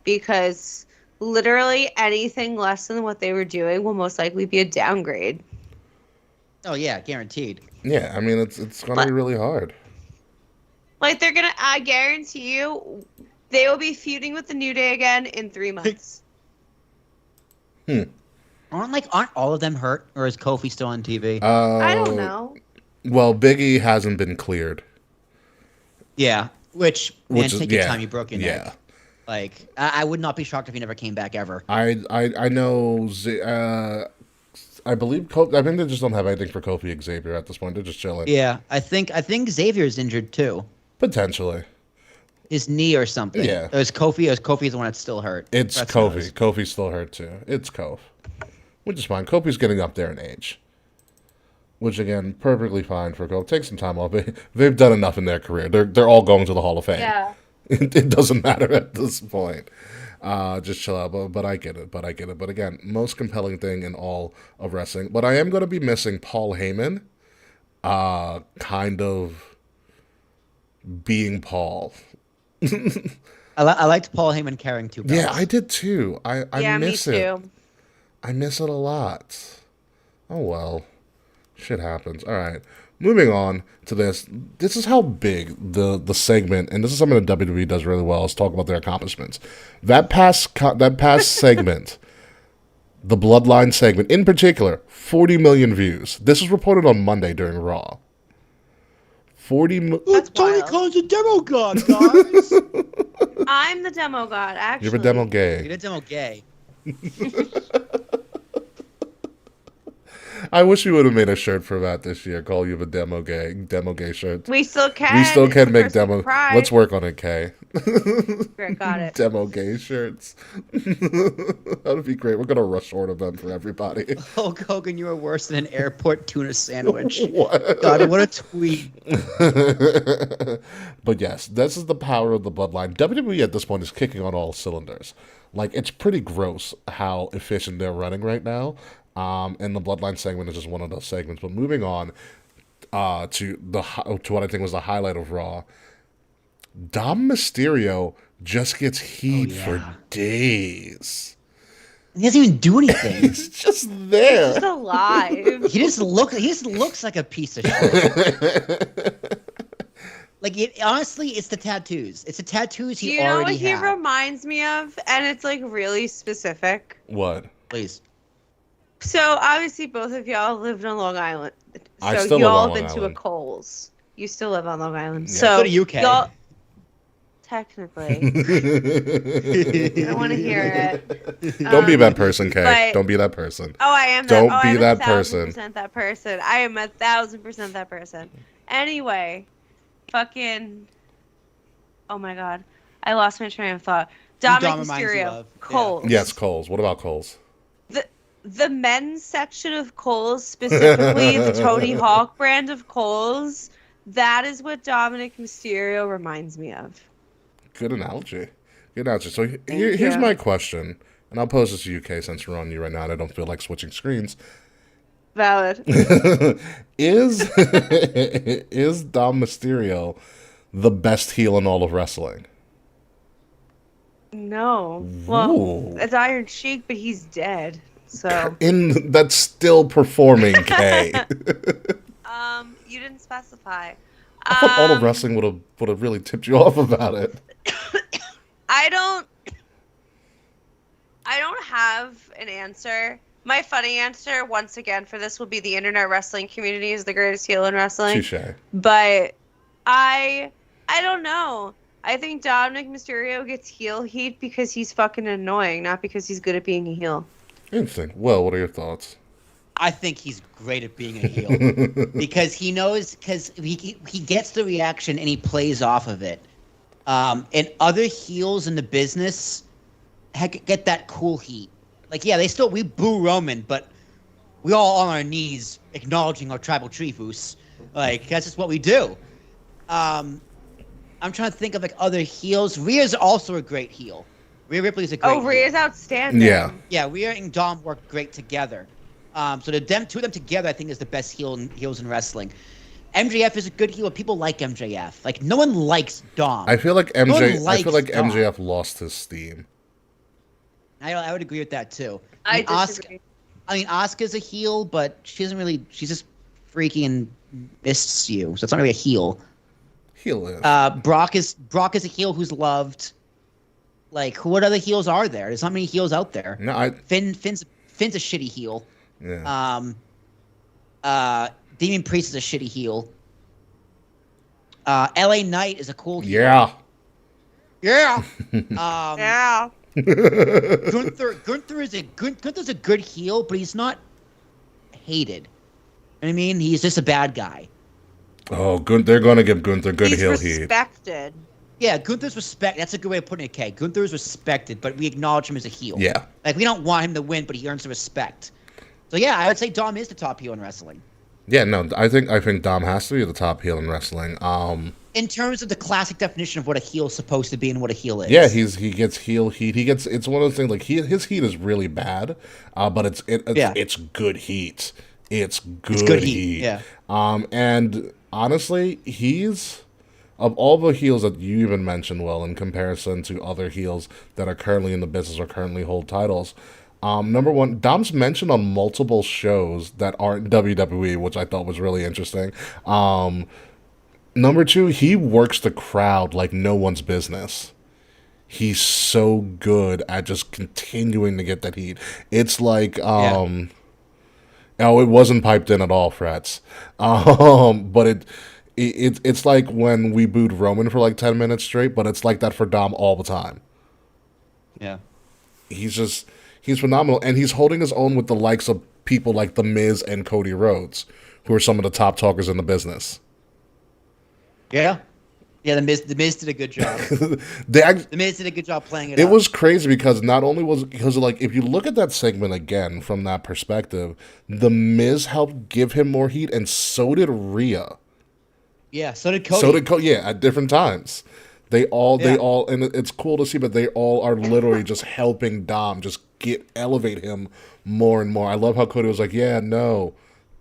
Because literally anything less than what they were doing will most likely be a downgrade. Oh yeah, guaranteed. Yeah, I mean it's gonna be really hard. They're gonna, I guarantee you, they will be feuding with the New Day again in 3 months. Aren't all of them hurt, or is Kofi still on TV? I don't know. Well, Big E hasn't been cleared. Yeah, which man, Which is take your time. You broke your neck. Yeah. Like, I would not be shocked if he never came back ever. I know. I believe I think they just don't have anything for Kofi Xavier at this point. They're just chilling. Yeah, I think Xavier's injured too. Potentially. His knee or something. Yeah. Or is Kofi's the one that's still hurt? It's That's Kofi. knows. Kofi's still hurt too. It's Kofi. Which is fine. Kofi's getting up there in age. Which again, perfectly fine for Kofi. Take some time off. They've done enough in their career. They're all going to the Hall of Fame. Yeah. It doesn't matter at this point. Just chill out. But I get it. But again, most compelling thing in all of wrestling. But I am going to be missing Paul Heyman. Kind of being Paul. I liked Paul Heyman carrying 2 belts. Yeah, I did too. I Yeah, me miss it. too. I miss it a lot. Oh well. Shit happens. Alright. Moving on to this. This is how big the segment, and this is something that WWE does really well, is talk about their accomplishments. That past segment, the Bloodline segment, in particular, 40 million views. This was reported on Monday during Raw. 40 million. That's Tony wild. Khan's a demo god, guys. I'm the demo god, actually. You're a demo gay. You're a demo gay. I wish we would have made a shirt for that this year. Call you the demo gay shirt. We still can. We still It's can the make first week demo. of Pride. Let's work on it, Kay. Great, got it. Demo gay shirts. That would be great. We're gonna rush order them for everybody. Hulk Hogan, you are worse than an airport tuna sandwich. What? God, what a tweet. But yes, this is the power of the Bloodline. WWE at this point is kicking on all cylinders. Like, it's pretty gross how efficient they're running right now. And the Bloodline segment is just one of those segments. But moving on to what I think was the highlight of Raw, Dom Mysterio just gets heat for days. He doesn't even do anything. He's just there. Just alive. He just looks like a piece of shit. Like, honestly, it's the tattoos. It's the tattoos Do he you know already what he had. reminds me of? And it's like really specific. What? Please. So obviously both of y'all lived on Long Island. I So still you live all on have been Long to a Island. Kohl's. You still live on Long Island. Yeah. So So do you, Kay. y'all technically. I don't want to hear it. Don't be that person, Kay. but- Don't be that person. Oh, I am. Don't that, be I am that 1,000% that person. I am 1,000% that person. Anyway, fucking. Oh my god, I lost my train of thought. Dom Dominic reminds you Mysterio, of, yeah. Kohl's. Yes, Coles. What about Coles? The men's section of Kohl's, specifically the Tony Hawk brand of Kohl's, that is what Dominic Mysterio reminds me of. Good analogy. Good analogy. So here's you. my question, and I'll pose this to you, Kay, since we're on you right now and I don't feel like switching screens. Valid. Is Dom Mysterio the best heel in all of wrestling? No. Well, Ooh. it's Iron Sheik, but he's dead. So, That's still performing, Kay. you didn't specify. I thought all of wrestling would have really tipped you off about it. I don't have an answer. My funny answer, once again, for this will be the internet wrestling community is the greatest heel in wrestling. Touche. But I don't know. I think Dominic Mysterio gets heel heat because he's fucking annoying, not because he's good at being a heel. Interesting. Well, what are your thoughts? I think he's great at being a heel because he knows, because he gets the reaction and he plays off of it. And other heels in the business get that cool heat. Like, yeah, we boo Roman, but we all on our knees acknowledging our tribal chiefus. Like, that's just what we do. I'm trying to think of like other heels. Rhea's also a great heel. Rhea Ripley's a great heel. Rhea's outstanding. Yeah. Yeah, Rhea and Dom work great together. So two of them together, I think, is the best heels in wrestling. MJF is a good heel. People like MJF. Like, no one likes Dom. I feel like No one I feel likes like Dom. MJF lost his steam. I would agree with that too. I Asuka, disagree. Asuka's a heel, but she's just freaky and mists you, so it's not really a heel. Heel is. Brock is a heel who's loved. Like, what other heels are there? There's not many heels out there. No, Finn's a shitty heel. yeah. Demon Priest is a shitty heel. LA Knight is a cool heel. Yeah. Yeah. Yeah. Gunther's a good heel, but he's not hated. You know what I mean? He's just a bad guy. Oh, they're going to give Gunther good He's heel heat. respected. Yeah, Gunther's respect. That's a good way of putting it, Kay. Gunther's respected, but we acknowledge him as a heel. Yeah. Like, we don't want him to win, but he earns the respect. So, yeah, I would say Dom is the top heel in wrestling. Yeah, no, I think Dom has to be the top heel in wrestling. In terms of the classic definition of what a heel is supposed to be and what a heel is. Yeah, he gets heel heat. It's one of those things like his heat is really bad, but it's good heat. It's good heat. Yeah. And honestly, he's of all the heels that you even mentioned, well, in comparison to other heels that are currently in the business or currently hold titles. Number one, Dom's mentioned on multiple shows that aren't WWE, which I thought was really interesting. Number two, he works the crowd like no one's business. He's so good at just continuing to get that heat. It's like, oh, it wasn't piped in at all, Frets. But it's like when we booed Roman for like 10 minutes straight, but it's like that for Dom all the time. Yeah. He's phenomenal, and he's holding his own with the likes of people like The Miz and Cody Rhodes, who are some of the top talkers in the business. Yeah. Yeah, the Miz did a good job. The Miz did a good job playing it It up. was crazy because not only was it because like if you look at that segment again from that perspective, The Miz helped give him more heat, and so did Rhea. Yeah, so did Cody. So did Cody. Yeah, at different times. They all, and it's cool to see, but they all are literally just helping Dom just elevate him more and more. I love how Cody was like, "Yeah, no,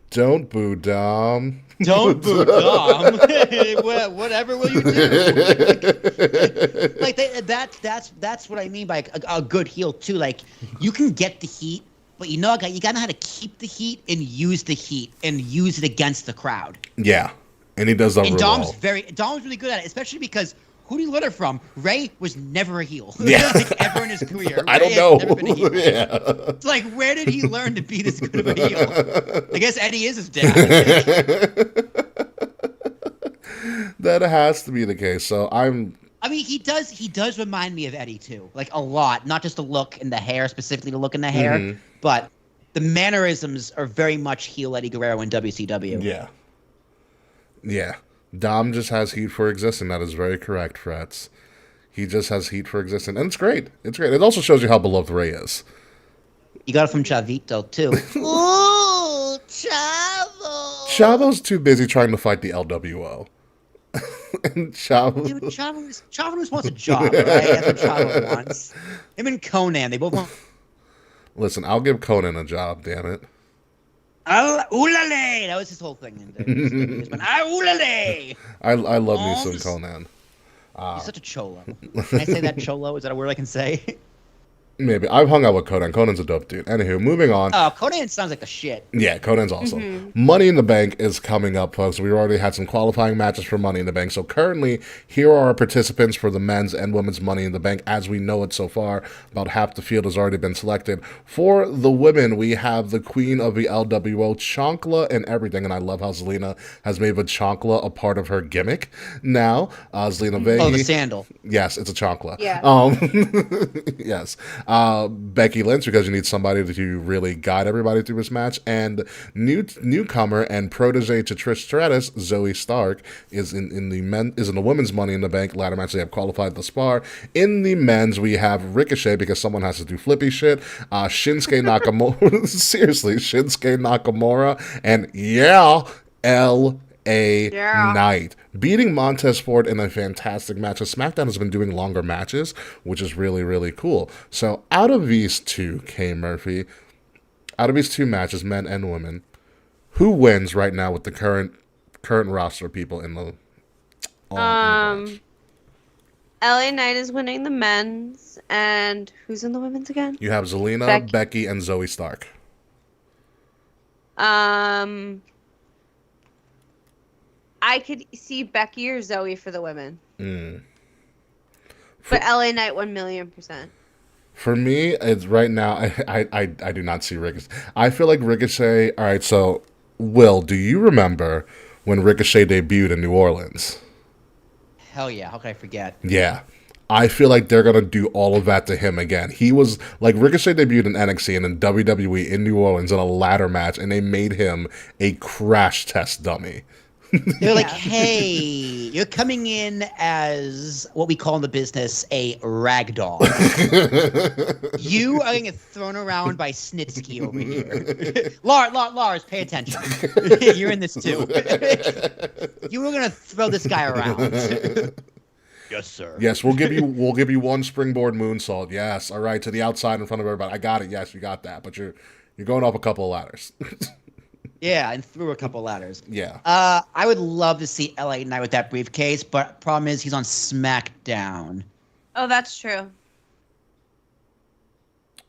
don't boo Dom. Don't boo Dom. Whatever will you do?" Like that's what I mean by a good heel too. Like you can get the heat, but you gotta know how to keep the heat and use the heat and use it against the crowd. Yeah, and he does that. And real Dom's well. Dom's really good at it, especially because who did he learn it from? Ray was never a heel. Yeah. Like, ever in his career. I don't Ray know. has never been a heel. Yeah. It's like, where did he learn to be this good of a heel? I guess Eddie is his dad. That has to be the case. So I mean, he does remind me of Eddie too, like a lot. Not just the look and the hair, specifically the look and the hair, but the mannerisms are very much heel Eddie Guerrero in WCW. Yeah. Yeah. Dom just has heat for existing. That is very correct, Frets. He just has heat for existing. And it's great. It's great. It also shows you how beloved Ray is. You got it from Chavito, too. Ooh, Chavo! Chavo's too busy trying to fight the LWO. And Chavo... Dude, Chavo just wants a job, right? That's what Chavo wants. Him and Conan, they both want... Listen, I'll give Conan a job, damn it. Oolale! That was his whole thing. Oolale! I love me some Conan. He's such a cholo. Can I say that cholo? Is that a word I can say? Maybe. I've hung out with Conan. Conan's a dope dude. Anywho, moving on. Oh, Conan sounds like the shit. Yeah, Conan's awesome. Money in the Bank is coming up, folks. We already had some qualifying matches for Money in the Bank. So currently, here are our participants for the men's and women's Money in the Bank as we know it so far. About half the field has already been selected. For the women, we have the queen of the LWO, Chancla and everything. And I love how Zelina has made the Chancla a part of her gimmick now. Zelina Vega. Oh, the sandal. Yes, it's a Chancla. Yeah. Yes. Becky Lynch, because you need somebody to really guide everybody through this match, and newcomer and protege to Trish Stratus, Zoe Stark, is in the women's Money in the Bank ladder match. They have qualified thus far. In the men's, we have Ricochet, because someone has to do flippy shit. Shinsuke Nakamura, seriously, Shinsuke Nakamura, and Knight beating Montez Ford in a fantastic match. SmackDown has been doing longer matches, which is really, really cool. So out of these two, K. Murphy, out of these two matches, men and women, who wins right now with the current roster of people in the match? LA Knight is winning the men's, and who's in the women's again? You have Zelina, Becky, and Zoe Stark. I could see Becky or Zoe for the women. But LA Knight 1,000,000%. For me, it's right now, I do not see Ricochet. I feel like Ricochet, all right, so, Will, do you remember when Ricochet debuted in New Orleans? Hell yeah, how could I forget? Yeah. I feel like they're gonna do all of that to him again. He was like Ricochet debuted in NXT and then WWE in New Orleans in a ladder match, and they made him a crash test dummy. They're like, hey, you're coming in as what we call in the business a rag doll. You are going to get thrown around by Snitsky over here. Lars, pay attention. You're in this too. You were going to throw this guy around. Yes, sir. Yes, we'll give you one springboard moonsault. Yes, all right, to the outside in front of everybody. I got it. Yes, you got that. But you're going up a couple of ladders. Yeah, and through a couple ladders. Yeah. I would love to see LA Knight with that briefcase, but problem is he's on SmackDown. Oh, that's true.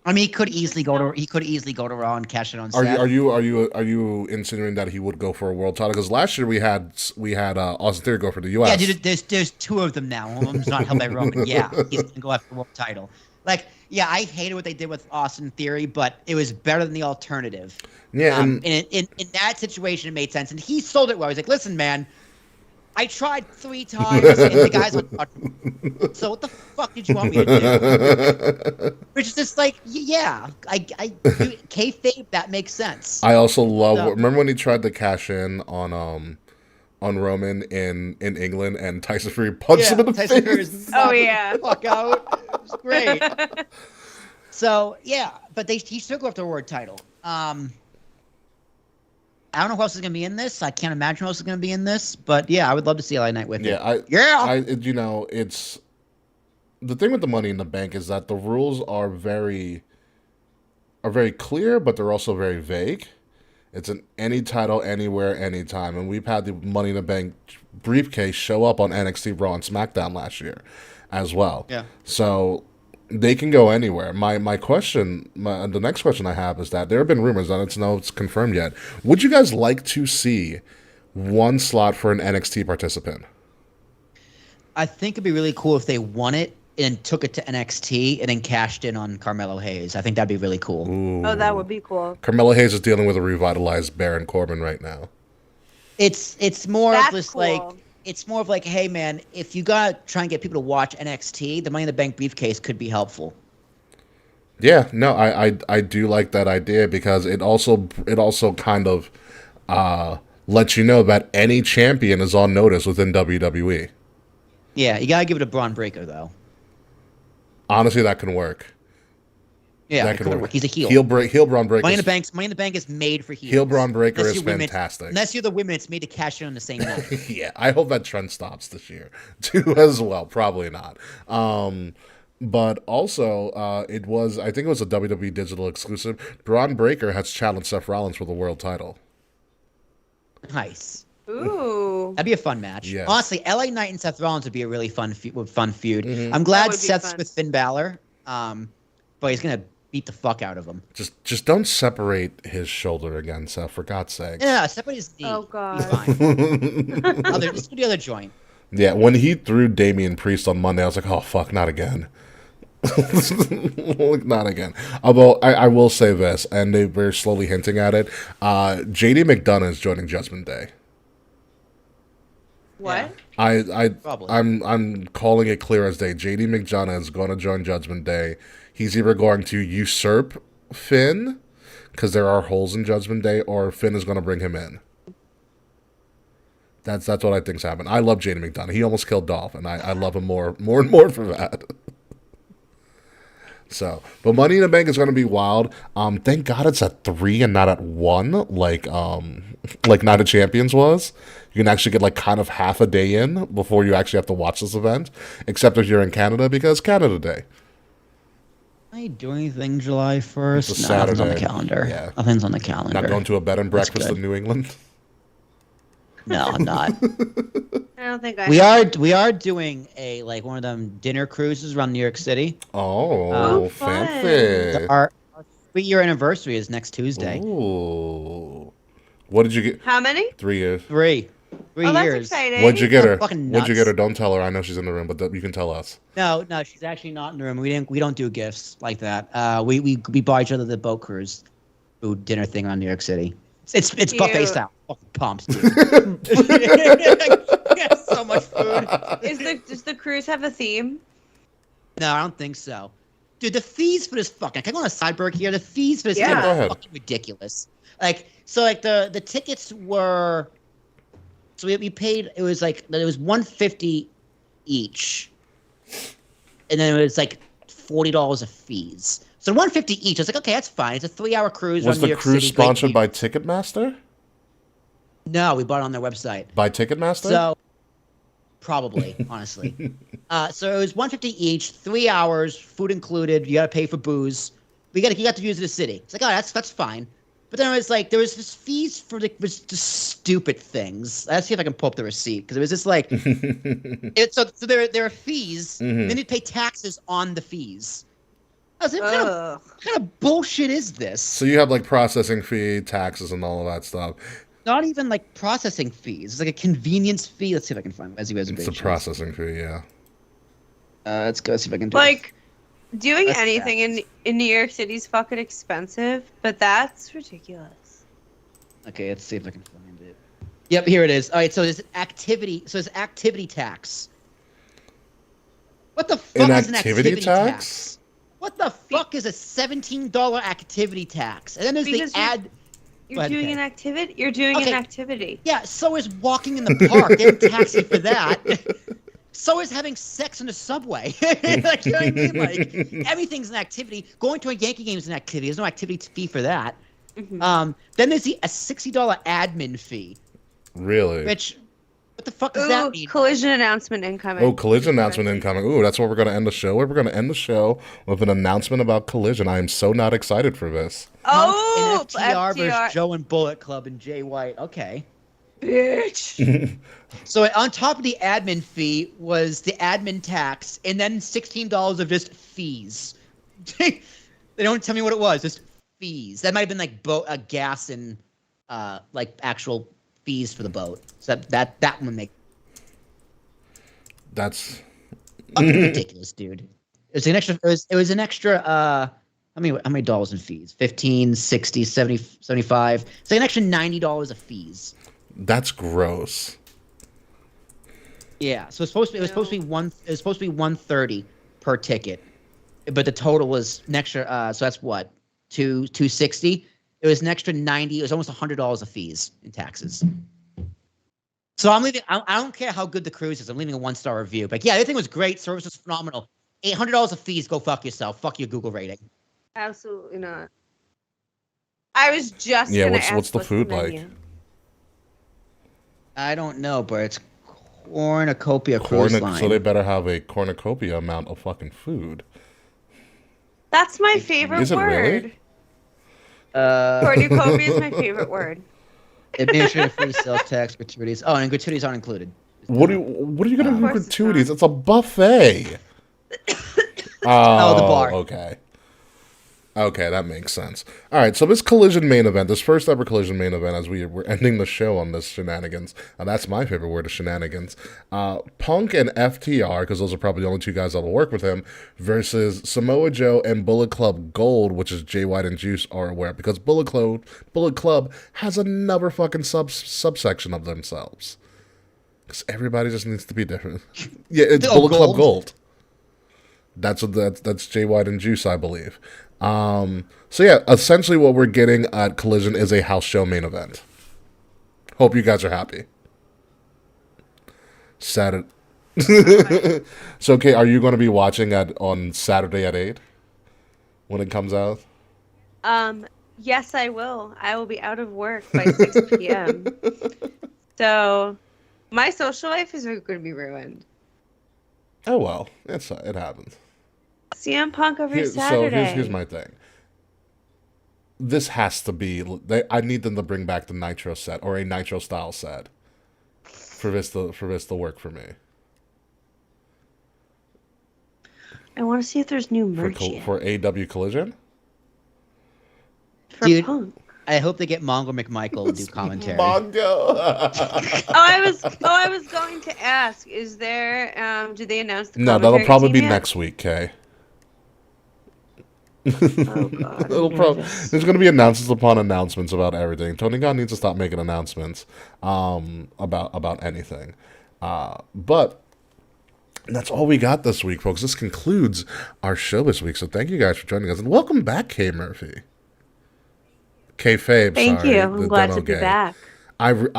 I mean, he could easily go to Raw and cash it on. Are Seth. you insinuating that he would go for a world title? Because last year we had Austin Theory go for the U.S. Yeah, dude, there's two of them now. One of them's not held by Roman. Yeah, he's gonna go after the world title. Like, yeah, I hated what they did with Austin Theory, but it was better than the alternative. Yeah, in that situation, it made sense, and he sold it well. He's like, "Listen, man, I tried 3 times, and the guys went, so what the fuck did you want me to do?" Which is just like, yeah, kayfabe, that makes sense. I also love. Remember when he tried to cash in on Roman in England, and Tyson Fury punched him in the face. Oh yeah, fuck out. It was great. So yeah, but he still go after the world title. I don't know who else is going to be in this. I can't imagine who else is going to be in this. But yeah, I would love to see LA Knight with it. It's the thing with the Money in the Bank is that the rules are very clear, but they're also very vague. It's an any title, anywhere, anytime. And we've had the Money in the Bank briefcase show up on NXT Raw and SmackDown last year as well. Yeah. So they can go anywhere. My question, the next question I have is that there have been rumors, and it's confirmed yet. Would you guys like to see one slot for an NXT participant? I think it'd be really cool if they won it and took it to NXT and then cashed in on Carmelo Hayes. I think that'd be really cool. Ooh. Oh, that would be cool. Carmelo Hayes is dealing with a revitalized Baron Corbin right now. It's more of That's this cool. like. It's more of like, hey, man, if you got to try and get people to watch NXT, the Money in the Bank briefcase could be helpful. Yeah, no, I do like that idea because it also kind of lets you know that any champion is on notice within WWE. Yeah, you got to give it a Braun Breaker, though. Honestly, that can work. Yeah, that can work. He's a heel. Heel Braun Breaker. Money in the Bank is made for heels. Heel Braun Breaker Unless is you're fantastic. Unless you're the women, it's made to cash in on the same night. Yeah, I hope that trend stops this year too as well. Probably not. But also, I think it was a WWE Digital exclusive. Braun Breaker has challenged Seth Rollins for the world title. Nice. Ooh. That'd be a fun match. Yes. Honestly, LA Knight and Seth Rollins would be a really fun feud. Mm-hmm. I'm glad would be Seth's fun. with Finn Balor, but he's gonna beat the fuck out of him. Just don't separate his shoulder again, Seth, for God's sake. Yeah, separate his knee. Oh, God. He's fine. Just do the other joint. Yeah, when he threw Damian Priest on Monday, I was like, oh, fuck, not again. Not again. Although, I will say this, and they were slowly hinting at it, JD McDonough is joining Judgment Day. What? Probably. I'm calling it clear as day. JD McDonough is going to join Judgment Day. He's either going to usurp Finn, because there are holes in Judgment Day, or Finn is going to bring him in. That's what I think's happened. I love JD McDonough. He almost killed Dolph, and I love him more and more for that. So, but Money in the Bank is going to be wild. Thank God it's at 3 and not at 1, like Night of Champions was. You can actually get like kind of half a day in before you actually have to watch this event, except if you're in Canada, because Canada Day. Are you doing anything July 1st? It's a No, nothing's on the Saturday. calendar. Yeah. Nothing's on the calendar. Not going to a bed and That's breakfast good. in New England. No, I'm not. I don't think I. We are doing a one of them dinner cruises around New York City. Oh, fun. fancy. Our 3-year anniversary is next Tuesday. Ooh. What did you get? How many? 3 years. 3 Oh, that's years. exciting. What'd you get her? Fucking What'd you nuts. get her? Don't tell her. I know she's in the room, but you can tell us. No, she's actually not in the room. We don't do gifts like that. We buy each other the boat cruise food dinner thing on New York City. It's buffet Cute. style. Fucking pumped, dude. So much food. Does the cruise have a theme? No, I don't think so. Dude, the fees for this fucking... Can I go on a sidebar here? The fees for this Yeah. thing Go are ahead. fucking ridiculous. The tickets were... So we paid... It was $150 each. And then it was like $40 of fees. So $150 each. I was like, okay, that's fine. It's a 3-hour cruise. Was around the New York cruise City. Great sponsored view. by Ticketmaster? No, we bought it on their website. By Ticketmaster? So, probably, honestly. So it was $150 each, 3 hours, food included. You got to pay for booze. You got to use the city. It's like, oh, that's fine. But then it was like there was this fees for just stupid things. Let's see if I can pull up the receipt because it was just like so there are fees. Mhm. Then you pay taxes on the fees. I was like, Ugh. what kind of bullshit is this? So you have like processing fee, taxes, and all of that stuff. Not even like processing fees. It's like a convenience fee. Let's see if I can find it. As It's a processing fee, yeah. Let's go see if I can do it. Like, doing That's anything in New York City is fucking expensive, but that's ridiculous. Okay, let's see if I can find it. Yep, here it is. All right, so there's activity. So there's activity tax. What the fuck An is an activity activity tax? tax? What the fuck is a $17 activity tax? And then there's Because the ad. You're Go ahead, doing Kay. an activity. You're doing Okay. an activity. Yeah, so is walking in the park. Getting taxed for that. So is having sex in the subway. Like, you know what I mean? Like, everything's an activity. Going to a Yankee game is an activity. There's no activity fee for that. Mhm. Then there's a $60 admin fee, Really? which, what the fuck does Ooh, that mean? collision announcement incoming. Oh, collision announcement incoming. Ooh, that's what we're going to end the show with. We're going to end the show with an announcement about collision. I am so not excited for this. Oh, Punk and FTR versus FTR. Joe and Bullet Club and Jay White. Okay. Bitch. So on top of the admin fee was the admin tax, and then $16 of just fees. They don't tell me what it was. Just fees. That might have been like gas and like actual fees for the boat. So that one make That's fucking ridiculous, dude. It was an extra. It was an extra. How many dollars in fees? 15, 60, 70, 75. It's like an extra $90 of fees. that's gross. Yeah, so it was supposed to be $130 per ticket, but the total was an extra. So that's what $260. It was an extra $90. It was almost $100 of fees in taxes. So I'm leaving. I don't care how good the cruise is. I'm leaving a 1-star review. But yeah, everything was great. Service was phenomenal. $800 of fees. Go fuck yourself. Fuck your Google rating. Absolutely not. I was just Yeah, gonna what's ask the food like? menu. I don't know, but it's cornucopia cruise line. So they better have a cornucopia amount of fucking food. That's my favorite Is it word. really? Cornucopia is my favorite word. Administrative free sales tax, gratuities. Oh, and gratuities aren't included. What are you gonna do course with it's gratuities? not. It's a buffet. Oh, the bar. Okay. Okay, that makes sense. All right, so this collision main event, this first ever collision main event, as we're ending the show on this shenanigans. That's my favorite word, is shenanigans. Punk and FTR, because those are probably the only two guys that will work with him, versus Samoa Joe and Bullet Club Gold, which is Jay White and Juice are aware, because Bullet Club has another fucking subsection of themselves. Because everybody just needs to be different. Yeah, it's Oh, Bullet Club Gold? Gold. That's Jay White and Juice, I believe. So yeah, essentially what we're getting at Collision is a house show main event. Hope you guys are happy. Saturday. So, okay, are you going to be watching on Saturday at 8 when it comes out? Yes, I will. I will be out of work by 6 p.m. So, my social life is going to be ruined. Oh well, it happens. CM Punk every Saturday. Here's my thing. This has to be. I need them to bring back the Nitro set or a Nitro style set for this to work for me. I want to see if there's new merch yet. For AW Collision. For Dude. Punk. I hope they get Mongo McMichael to do commentary. Mongo. I was going to ask, is there did they announce the No, that'll commentary probably team be yet? next week, Kay. Oh god. There's going to be announcements upon announcements about everything. Tony Khan needs to stop making announcements about anything. But And that's all we got this week, folks. This concludes our show this week. So thank you guys for joining us. And welcome back, Kay Murphy. Kay Fabe, Thank sorry. you. I'm glad to be gay. back. I'm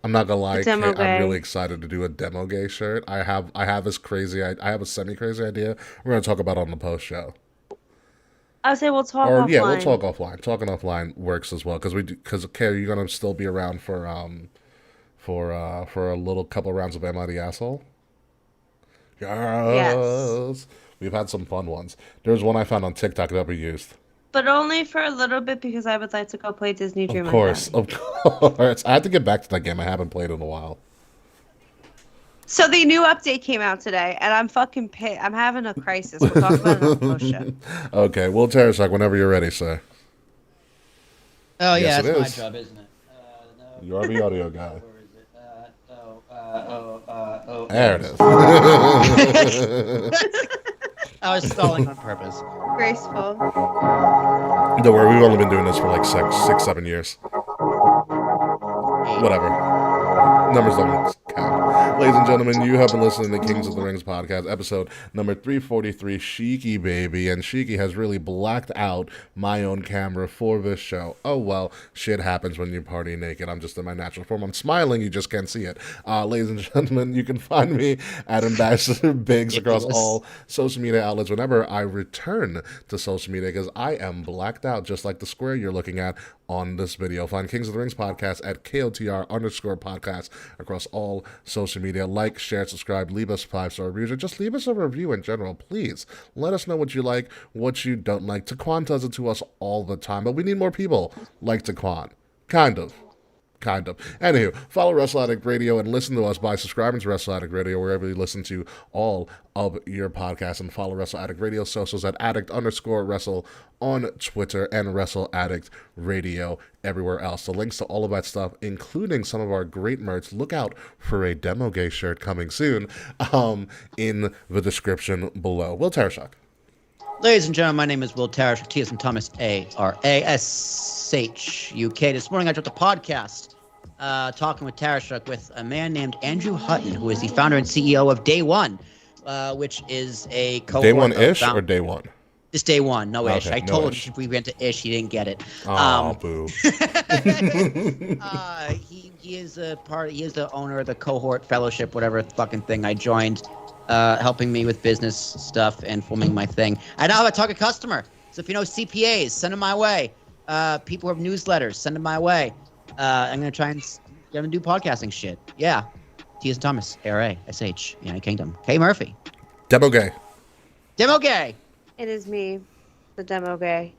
not gonna lie, Kay, demo gay. I'm really excited to do a demo gay shirt. I have this crazy, I have a semi-crazy idea. We're gonna talk about it on the post show. I'll say we'll talk Or offline. yeah, we'll talk offline. Talking offline works as well because Kay, you're gonna still be around for a little couple rounds of Am I the Asshole? Yes. We've had some fun ones. There's one I found on TikTok that we used. But only for a little bit because I would like to go play Disney Dream. Of course. I have to get back to that game. I haven't played in a while. So the new update came out today, and I'm fucking pissed. I'm having a crisis. We'll talk about it on the post show. Okay, Will Tarasuk, whenever you're ready, sir. Oh, Yes, yeah, it that's my is. job, isn't it? No. You are the audio guy. Where is it? There it is. I was stalling on purpose. Graceful. Don't worry, we've only been doing this for like 6, 7 years. Whatever. Numbers don't count. Ladies and gentlemen, you have been listening to Kings of the Rings podcast, episode number 343, Sheiky, baby. And Sheiky has really blacked out my own camera for this show. Oh, well, shit happens when you party naked. I'm just in my natural form. I'm smiling, you just can't see it. Ladies and gentlemen, you can find me at Ambassador Biggs across all social media outlets whenever I return to social media because I am blacked out, just like the square you're looking at on this video. Find Kings of the Rings podcast at KOTR_podcast across all social media. Like, share, subscribe, leave us 5-star reviews, or just leave us a review in general, please. Let us know what you like, what you don't like. Taquan does it to us all the time, but we need more people like Taquan. Kind of. Anywho, follow Wrestle Addict Radio and listen to us by subscribing to Wrestle Addict Radio wherever you listen to all of your podcasts. And follow Wrestle Addict Radio socials at addict_wrestle on Twitter and Wrestle Addict Radio everywhere else. The links to all of that stuff, including some of our great merch. Look out for a Demo Gay shirt coming soon in the description below. Will Tarashuk. Ladies and gentlemen, my name is Will Tarashuk, T as in Thomas, A-R-A-S-H-U-K. This morning I dropped a podcast talking with Tarashuk with a man named Andrew Hutton, who is the founder and CEO of Day One, which is a cohort. Day One-ish or Day One? It's Day One, no ish. Okay, I no told ish. him if we went to ish, he didn't get it. Oh, boo. He is a part. He is the owner of the cohort fellowship, whatever fucking thing I joined, helping me with business stuff and filming my thing. I now have a target customer. So if you know CPAs, send them my way. People who have newsletters, send them my way. I'm gonna try and get them to do podcasting shit. Yeah. T as in Thomas, A-R-A-S-H, United Kingdom. K Murphy. Demo Gay. Demo Gay. It is me, the demo gay.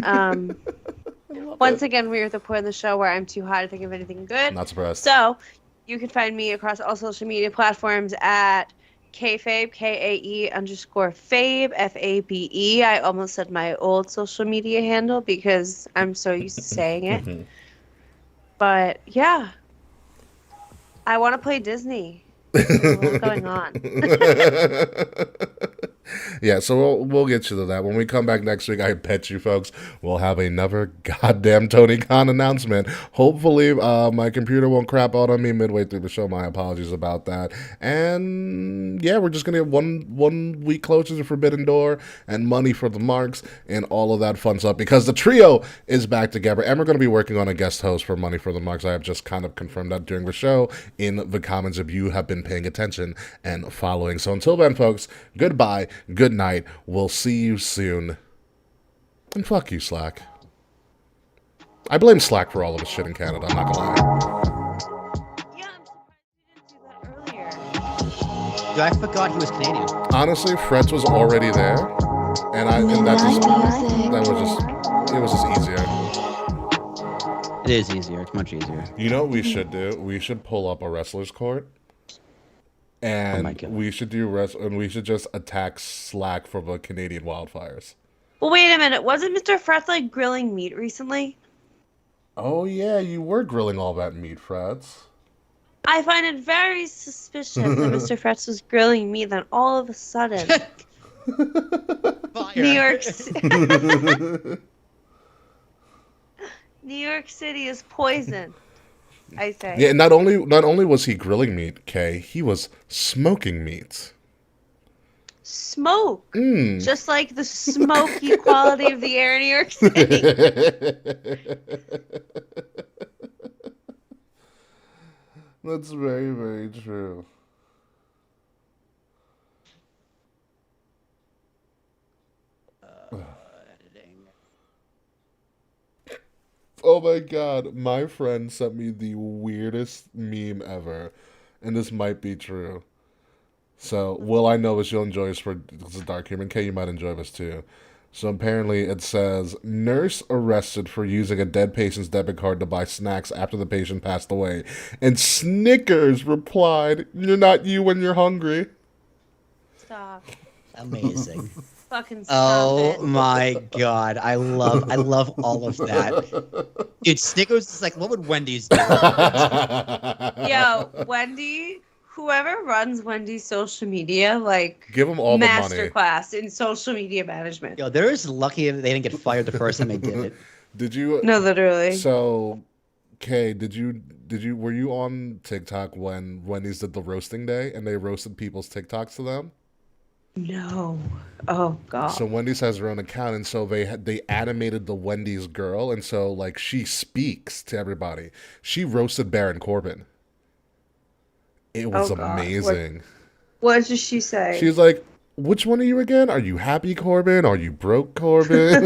Once again, we're at the point of the show where I'm too hot to think of anything good. Not surprised. So, you can find me across all social media platforms at KFabe, KAE_Fabe, F-A-B-E. I almost said my old social media handle because I'm so used to saying it. But, yeah. I want to play Disney. What's going on? Yeah, so we'll get you to that. When we come back next week, I bet you folks we'll have another goddamn Tony Khan announcement. Hopefully, my computer won't crap out on me midway through the show. My apologies about that. And yeah, we're just gonna get one week closer to Forbidden Door and money for the marks and all of that fun stuff because the trio is back together and we're gonna be working on a guest host for Money for the Marks. I have just kind of confirmed that during the show in the comments if you have been paying attention and following. So until then, folks, goodbye. Good night. We'll see you soon. And fuck you, Slack. I blame Slack for all of this shit in Canada, I'm not gonna lie. Yeah, I'm surprised we didn't do that earlier. Dude, I forgot he was Canadian. Honestly, Fred's was already there, and it was just easier. It is easier. It's much easier. You know what we should do? We should pull up a wrestler's court. And we should and we should just attack Slack for the Canadian wildfires. Well, wait a minute. Wasn't Mr. Freth like grilling meat recently? Oh yeah, you were grilling all that meat, Freds. I find it very suspicious that Mr. Freth was grilling meat. Then all of a sudden, New York City is poison. I say. Yeah, not only was he grilling meat, Kay, he was smoking meat. smoke. Mm. Just like the smoky quality of the air in New York City. That's very, very true. Editing. Oh my god, my friend sent me the weirdest meme ever, and this might be true. So, Will, I know this, you'll enjoy this for this is dark humor. And Kay, you might enjoy this too. So apparently it says, nurse arrested for using a dead patient's debit card to buy snacks after the patient passed away. And Snickers replied, "You're not you when you're hungry." Stop. Amazing. Fucking stop Oh it. my god, I love all of that. Dude, Snickers is like, what would Wendy's do? Yo, Wendy, whoever runs Wendy's social media, like, Give them all the money. masterclass in social media management. Yo, they're just lucky if they didn't get fired the first time they did it. Did you? No, literally. So, Kay, were you on TikTok when Wendy's did the roasting day and they roasted people's TikToks to them? No. Oh god. So Wendy's has her own account, and so they animated the Wendy's girl, and so like she speaks to everybody. She roasted Baron Corbin. It was Oh, God. amazing. What does she say? She's like, "Which one are you again? Are you happy, Corbin? Are you broke, Corbin?"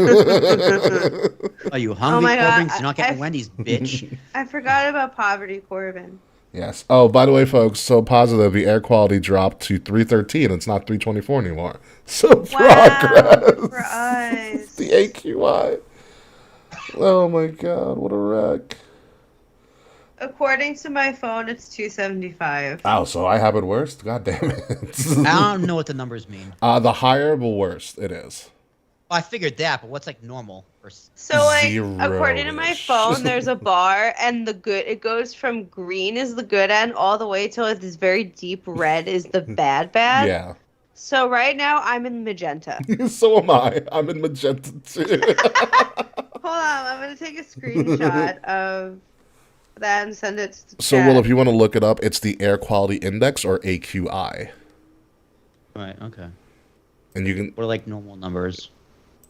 Are you hungry, my God, Corbin? 'Cause you're not getting Wendy's, bitch. I forgot about Poverty Corbin. Yes. Oh, by the way, folks, so positive, the air quality dropped to 313. It's not 324 anymore. So progress. For us. The AQI. Oh my god, what a wreck. According to my phone, it's 275. Oh, so I have it worst? God damn it. I don't know what the numbers mean. The higher, the worse it is. Well, I figured that, but what's like normal? So, like, Zero-ish. according to my phone, there's a bar, and it goes from green is the good end all the way till this very deep red is the bad. Yeah. So right now, I'm in magenta. So am I. I'm in magenta too. Hold on, I'm gonna take a screenshot of that and send it to So, chat. Will, if you want to look it up, it's the air quality index, or AQI. Right, okay. And you can... What are like normal numbers?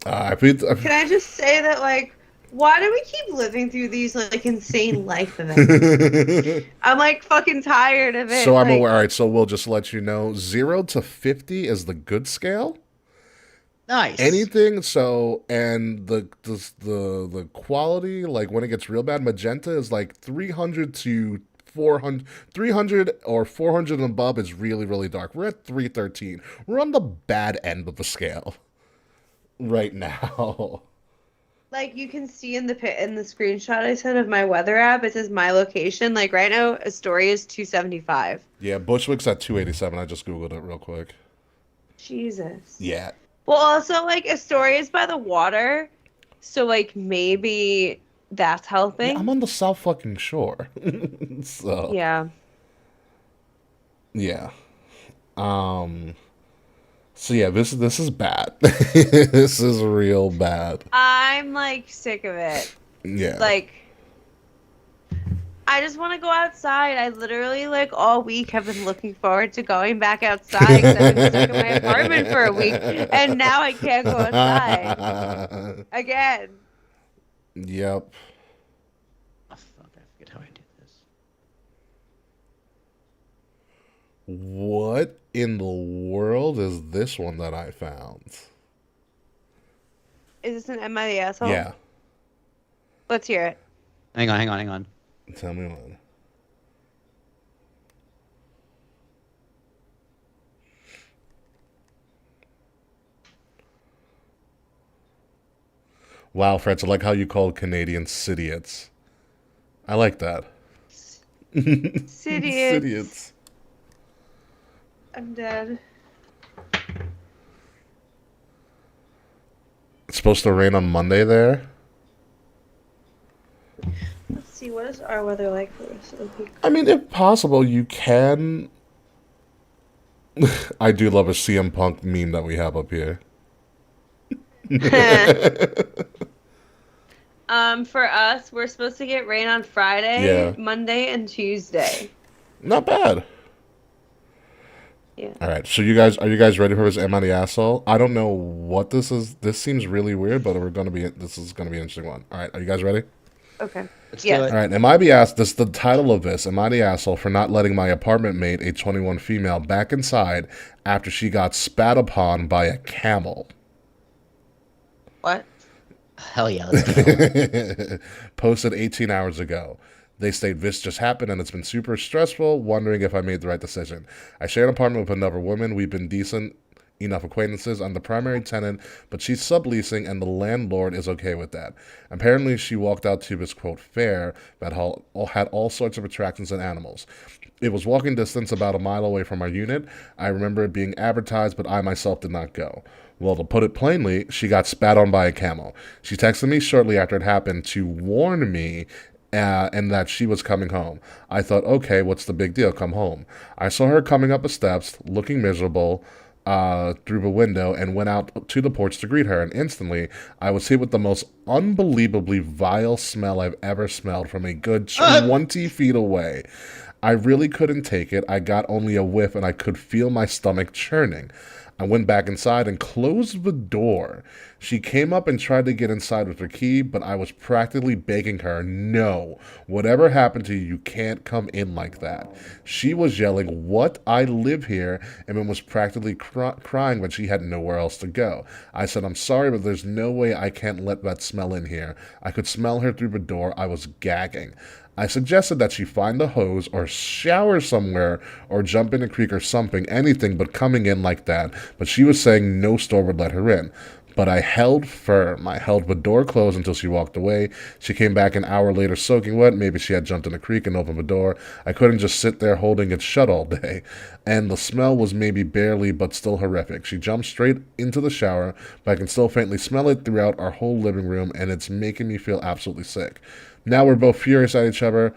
Can I just say that, like, why do we keep living through these, like, insane life events? I'm, like, fucking tired of it. So I'm like, aware. All right, so we'll just let you know, 0 to 50 is the good scale. Nice. Anything, so, and the quality, like when it gets real bad, magenta is like 300 to 400, 300 or 400 and above is really, really dark. We're at 313. We're on the bad end of the scale right now. Like, you can see in the screenshot I sent of my weather app, it says my location. Like, right now, Astoria is 275. Yeah, Bushwick's at 287. I just Googled it real quick. Jesus. Yeah. Well, also, like, Astoria is by the water, so, like, maybe that's helping. Yeah, I'm on the south fucking shore. So, Yeah. yeah. So yeah, this is bad. This is real bad. I'm, like, sick of it. Yeah. Like, I just want to go outside. I literally, like, all week have been looking forward to going back outside because I've been stuck in my apartment for a week, and now I can't go outside again. Yep. Oh, fuck, I forget how I did this. What in the world is this one that I found? Is this an Am I the Asshole? Yeah. Let's hear it. Hang on. Tell me when. Wow, Fred, I like how you called Canadians Sidiots. I like that. Sidiots. Sidiots. I'm dead. It's supposed to rain on Monday there. Let's see, what is our weather like for the rest of the week? I mean, if possible, you can. I do love a CM Punk meme that we have up here. For us, we're supposed to get rain on Friday, Yeah. Monday, and Tuesday. Not bad. Yeah. All right. So are you guys ready for this? Am I the asshole? I don't know what this is. This seems really weird, but this is gonna be an interesting one. All right. Are you guys ready? Okay. Let's do Yes. it. All right. Am I the ass? This is the title of this. Am I the asshole for not letting my apartment mate, a 21 female, back inside after she got spat upon by a camel? What? Hell yeah, let's go. Posted 18 hours ago. They state this just happened and it's been super stressful, wondering if I made the right decision. I share an apartment with another woman. We've been decent enough acquaintances. I'm the primary tenant, but she's subleasing and the landlord is okay with that. Apparently, she walked out to this, quote, fair that had all sorts of attractions and animals. It was walking distance about a mile away from our unit. I remember it being advertised, but I myself did not go. Well, to put it plainly, she got spat on by a camel. She texted me shortly after it happened to warn me and that she was coming home. I thought, okay, what's the big deal? Come home. I saw her coming up the steps, looking miserable, through the window and went out to the porch to greet her. And instantly, I was hit with the most unbelievably vile smell I've ever smelled from a good 20 feet away. I really couldn't take it. I got only a whiff and I could feel my stomach churning. I went back inside and closed the door. She came up and tried to get inside with her key, but I was practically begging her, no, whatever happened to you, you can't come in like that. She was yelling, what? I live here, and then was practically crying when she had nowhere else to go. I said, I'm sorry, but there's no way I can't let that smell in here. I could smell her through the door. I was gagging. I suggested that she find a hose or shower somewhere or jump in a creek or something, anything but coming in like that, but she was saying no store would let her in. But I held firm. I held the door closed until she walked away. She came back an hour later soaking wet. Maybe she had jumped in a creek and opened the door. I couldn't just sit there holding it shut all day. And the smell was maybe barely, but still horrific. She jumped straight into the shower, but I can still faintly smell it throughout our whole living room, and it's making me feel absolutely sick. Now we're both furious at each other.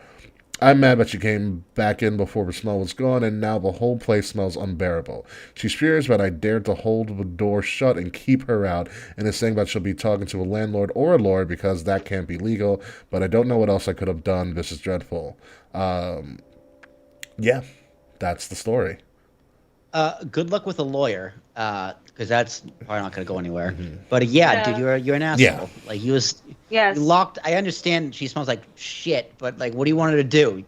I'm mad that she came back in before the smell was gone, and now the whole place smells unbearable. She's furious that I dared to hold the door shut and keep her out, and is saying that she'll be talking to a landlord or a lawyer because that can't be legal, but I don't know what else I could have done. This is dreadful. Yeah, that's the story. Good luck with a lawyer, because that's probably not going to go anywhere. But yeah, dude, you're an asshole. Yeah. Like you was Yes. you locked. I understand she smells like shit, but like, what do you want her to do?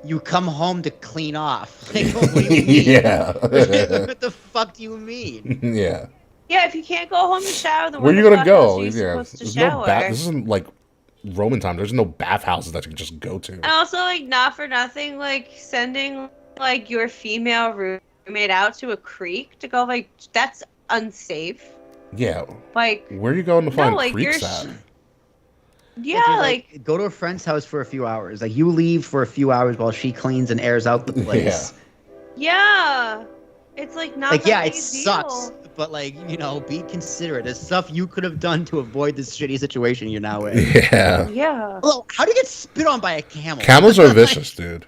You come home to clean off. Like, what do you mean? Yeah. What the fuck do you mean? Yeah. Yeah, if you can't go home to shower, then Where are you the gonna fuck go? else are you supposed to There's shower? no bath. This isn't like Roman time. There's no bathhouses that you can just go to. And also, like, not for nothing, like, sending, like, your female roommate out to a creek to go, like, that's unsafe. Yeah. Like, Where are you going to find like, creeks you're at? yeah, dude, like, go to a friend's house for a few hours. Like you leave for a few hours while she cleans and airs out the place. yeah. It's, like, not Like, that yeah, big it a sucks, deal. but like, you know, be considerate. There's stuff you could have done to avoid this shitty situation you're now in. Yeah. Yeah. Well, how do you get spit on by a camel? Camels are vicious, dude.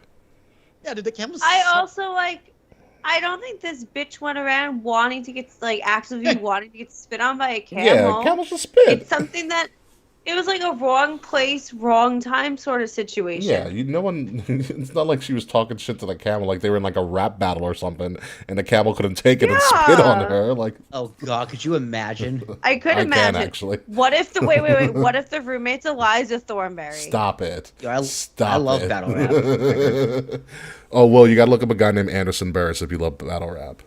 Yeah, dude, the camels. I suck. also, like, I don't think this bitch went around wanting to get, like, actively wanting to get spit on by a camel. Yeah, camels will spit. It's something that, it was like a wrong place, wrong time sort of situation. Yeah, no one. It's not like she was talking shit to the camel, like they were in like a rap battle or something, and the camel couldn't take it and spit on her. Like, Oh god, could you imagine? I could I imagine. can actually. What if the wait? What if the roommate's Eliza Thornberry? Stop it. Yo, Stop I love it. battle rap. Oh well, you gotta look up a guy named Anderson Burris if you love battle rap.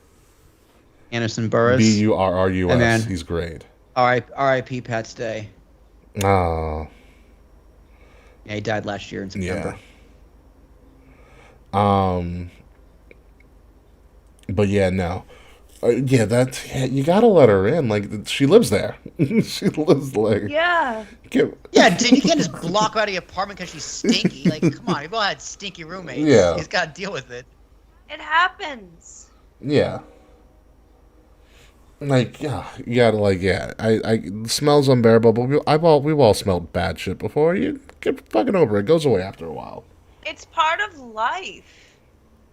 Anderson Burris. Burrus. And then- He's great. R.I.P. Pat Stay. Oh. Yeah, he died last year in September. Yeah. But yeah, no. You gotta let her in. Like, she lives there. She lives like. Yeah. Yeah, dude, you can't just block her out of your apartment because she's stinky. Like, come on, we've all had stinky roommates. Yeah. He's got to deal with it. It happens. Yeah. Like, yeah, you gotta, like, yeah. It smells unbearable, but we've all smelled bad shit before. You get fucking over it. It goes away after a while. It's part of life.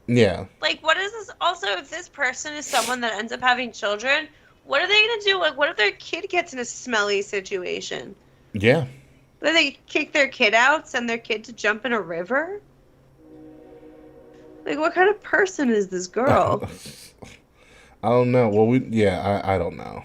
Yeah. Like, what is this? Also, if this person is someone that ends up having children, what are they gonna do? Like, what if their kid gets in a smelly situation? Yeah. Do they kick their kid out, send their kid to jump in a river? Like, what kind of person is this girl? I don't know. Well, I don't know.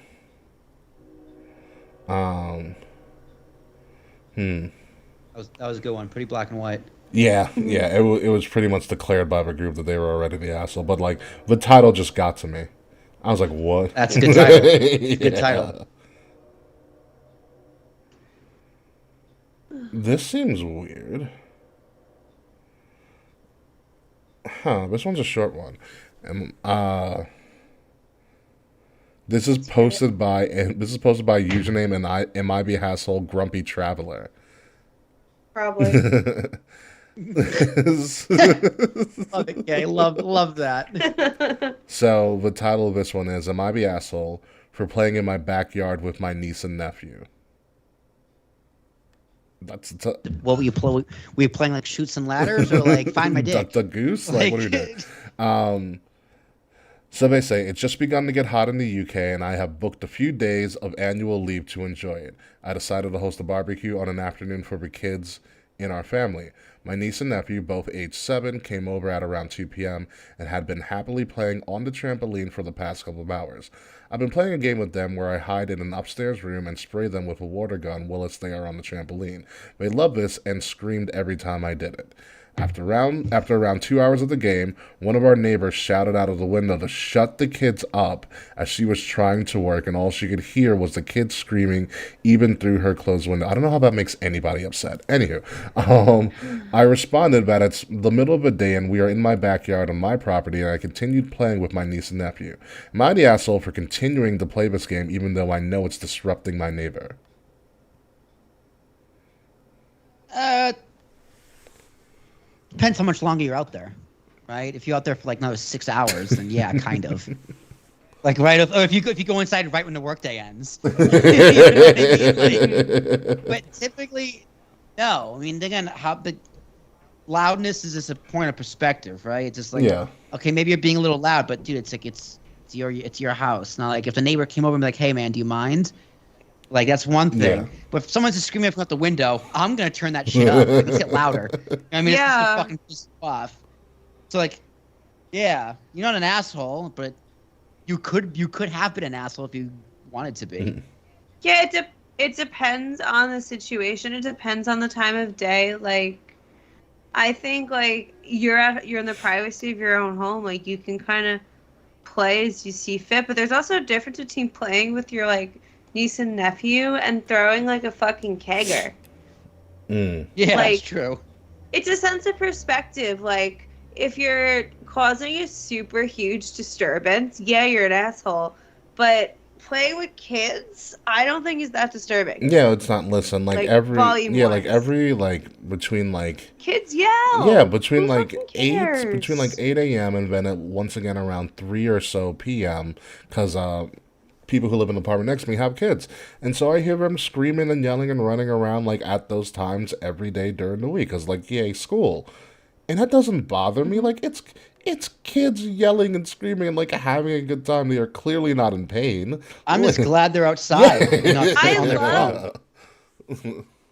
That was a good one. Pretty black and white. Yeah. It was pretty much declared by the group that they were already the asshole. But like the title just got to me. I was like, what? That's a good title. It's a good title. This seems weird. Huh, this one's a short one. This is posted by username and MIB Hassle Grumpy Traveler. Probably. Okay, love that. So the title of this one is MIB Asshole for playing in my backyard with my niece and nephew. What were you playing? Were you playing like Shoots and Ladders or like Find My Dick? The goose? Like, what are you doing? So they say, it's just begun to get hot in the UK and I have booked a few days of annual leave to enjoy it. I decided to host a barbecue on an afternoon for the kids in our family. My niece and nephew, both age 7, came over at around 2 p.m. and had been happily playing on the trampoline for the past couple of hours. I've been playing a game with them where I hide in an upstairs room and spray them with a water gun whilst they are on the trampoline. They loved this and screamed every time I did it. After around 2 hours of the game, one of our neighbors shouted out of the window to shut the kids up as she was trying to work, and all she could hear was the kids screaming even through her closed window. I don't know how that makes anybody upset. Anywho, I responded that it's the middle of the day and we are in my backyard on my property, and I continued playing with my niece and nephew. Am I the asshole for continuing to play this game even though I know it's disrupting my neighbor? Depends how much longer you're out there, right? If you're out there for like another 6 hours, then yeah, kind of. Like right, or if you go inside right when the workday ends. You know what I mean? Like, but typically, no. I mean, again, the loudness is just a point of perspective, right? It's just like, okay, maybe you're being a little loud, but dude, it's like it's your house. Not like if the neighbor came over and be like, hey man, do you mind? Like, that's one thing. Yeah. But if someone's just screaming from out the window, I'm going to turn that shit up. Like, let's get louder. I mean, it's just to fucking piss you off. So, like, yeah, you're not an asshole, but you could have been an asshole if you wanted to be. Yeah, it depends on the situation. It depends on the time of day. Like, I think, like, you're in the privacy of your own home. Like, you can kind of play as you see fit. But there's also a difference between playing with your, like, niece and nephew and throwing like a fucking kegger. Yeah, like, that's true. It's a sense of perspective. Like, if you're causing a super huge disturbance, yeah, you're an asshole. But playing with kids, I don't think is that disturbing. Yeah, it's not. Listen, like every between like kids yell. Yeah, between like 8 a.m. and then once again around 3 or so p.m. because people who live in the apartment next to me have kids. And so I hear them screaming and yelling and running around like at those times every day during the week. Because like, yay, school. And that doesn't bother me. Like, it's kids yelling and screaming and like having a good time. They are clearly not in pain. I'm just glad they're outside.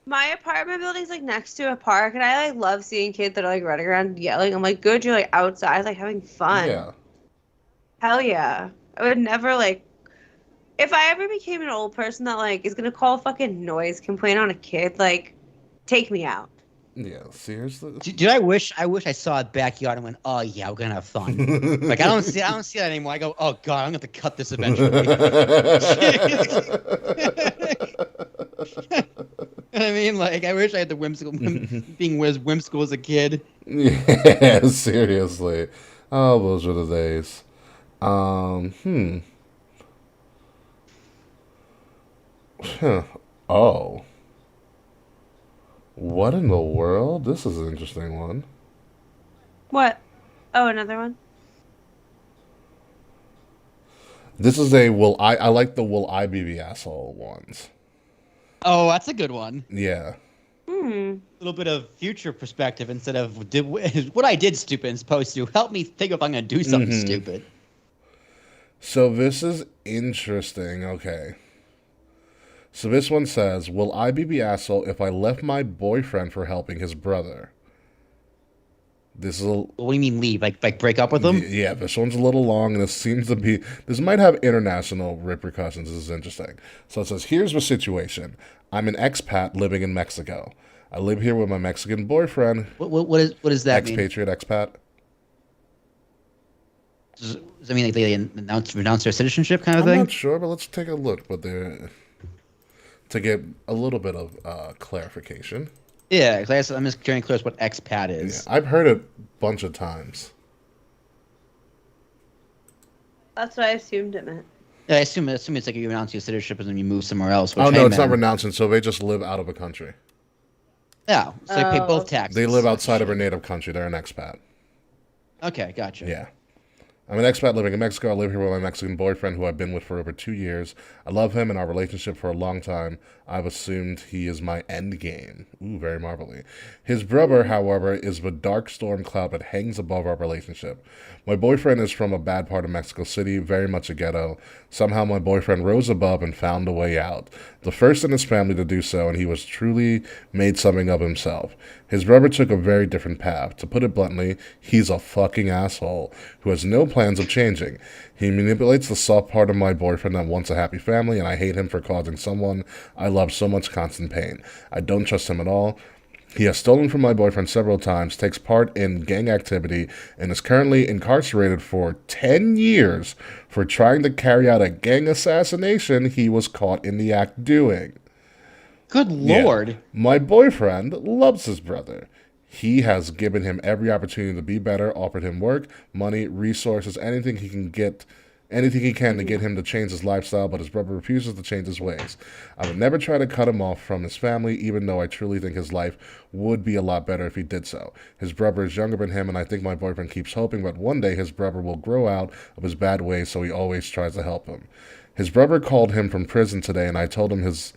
My apartment building's like next to a park, and I like love seeing kids that are like running around yelling. I'm like, good, you're like outside, like having fun. Yeah. Hell yeah. I would never like, if I ever became an old person that like is gonna call a fucking noise complaint on a kid, like, take me out. Yeah, seriously. Dude, I wish I saw a backyard and went, oh yeah, we're gonna have fun. Like I don't see that anymore. I go, oh god, I'm gonna have to cut this eventually. I mean, like I wish I had the being whimsical as a kid. Yeah, seriously. Oh, those were the days. Oh. What in the world? This is an interesting one. What? Oh, another one? This is I like the will I be the asshole ones. Oh, that's a good one. Yeah. A little bit of future perspective instead of what I did stupid is supposed to help me think if I'm going to do something stupid. So this is interesting. Okay. So this one says, will I be the asshole if I left my boyfriend for helping his brother? This is a What do you mean leave? Like break up with them? yeah. This one's a little long, and this might have international repercussions. This is interesting. So it says, here's the situation. I'm an expat living in Mexico. I live here with my Mexican boyfriend. What does that mean? Expatriate, expat. Does that mean like they renounce their citizenship kind of I'm thing? not sure, but let's take a look. But to get a little bit of clarification. Yeah, because I'm just getting clear what expat is. Yeah, I've heard it a bunch of times. That's what I assumed it meant. Yeah, I assume it's like you renounce your citizenship and then you move somewhere else. Which, Oh no, hey, it's not man. renouncing. So they just live out of a country. Yeah, so they pay Oh, both okay. taxes. They live outside of their native country. They're an expat. Okay, gotcha. Yeah. I'm an expat living in Mexico. I live here with my Mexican boyfriend, who I've been with for over 2 years. I love him and our relationship for a long time. I've assumed he is my end game. Ooh, very marvelly. His brother, however, is the dark storm cloud that hangs above our relationship. My boyfriend is from a bad part of Mexico City, very much a ghetto. Somehow my boyfriend rose above and found a way out. The first in his family to do so, and he was truly made something of himself. His brother took a very different path. To put it bluntly, he's a fucking asshole who has no plans of changing. He manipulates the soft part of my boyfriend that wants a happy family, and I hate him for causing someone I love so much constant pain. I don't trust him at all. He has stolen from my boyfriend several times, takes part in gang activity, and is currently incarcerated for 10 years for trying to carry out a gang assassination he was caught in the act doing. Good Yeah. lord. My boyfriend loves his brother. He has given him every opportunity to be better, offered him work, money, resources, anything he can to get him to change his lifestyle, but his brother refuses to change his ways. I would never try to cut him off from his family, even though I truly think his life would be a lot better if he did so. His brother is younger than him, and I think my boyfriend keeps hoping that one day his brother will grow out of his bad ways, so he always tries to help him. His brother called him from prison today, and I told him his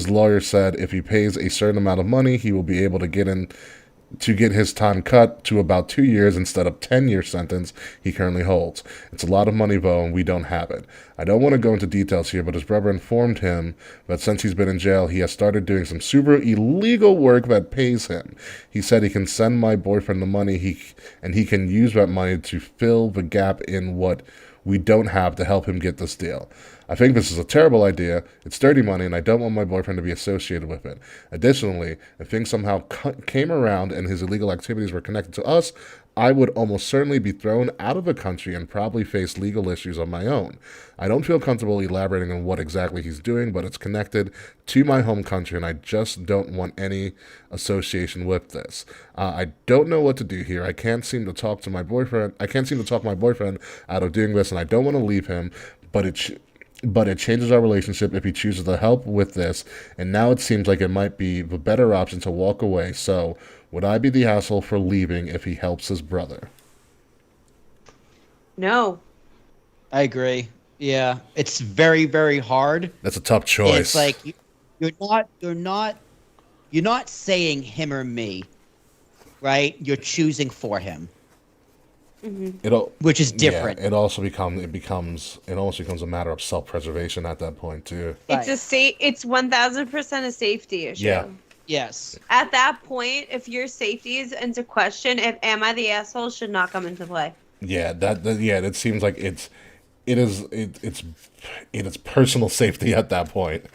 lawyer said if he pays a certain amount of money, he will be able to get his time cut to about 2 years instead of 10-year sentence he currently holds. It's a lot of money, though, and we don't have it. I don't want to go into details here, but his brother informed him that since he's been in jail, he has started doing some super illegal work that pays him. He said he can send my boyfriend the money, and he can use that money to fill the gap in what we don't have to help him get this deal. I think this is a terrible idea. It's dirty money, and I don't want my boyfriend to be associated with it. Additionally, if things somehow came around and his illegal activities were connected to us, I would almost certainly be thrown out of the country and probably face legal issues of my own. I don't feel comfortable elaborating on what exactly he's doing, but it's connected to my home country, and I just don't want any association with this. I don't know what to do here. I can't seem to talk my boyfriend out of doing this, and I don't want to leave him, but it changes our relationship if he chooses to help with this, and now it seems like it might be the better option to walk away. So, would I be the asshole for leaving if he helps his brother? No. I agree. Yeah, it's very, very hard. That's a tough choice. It's like you're not saying him or me, right? You're choosing for him, which is different. Yeah, it almost becomes a matter of self-preservation at that point too. It's it's 1000% a safety issue. Yeah. Yes. At that point, if your safety is into question, if am I the asshole should not come into play. Yeah, it seems like it is personal safety at that point.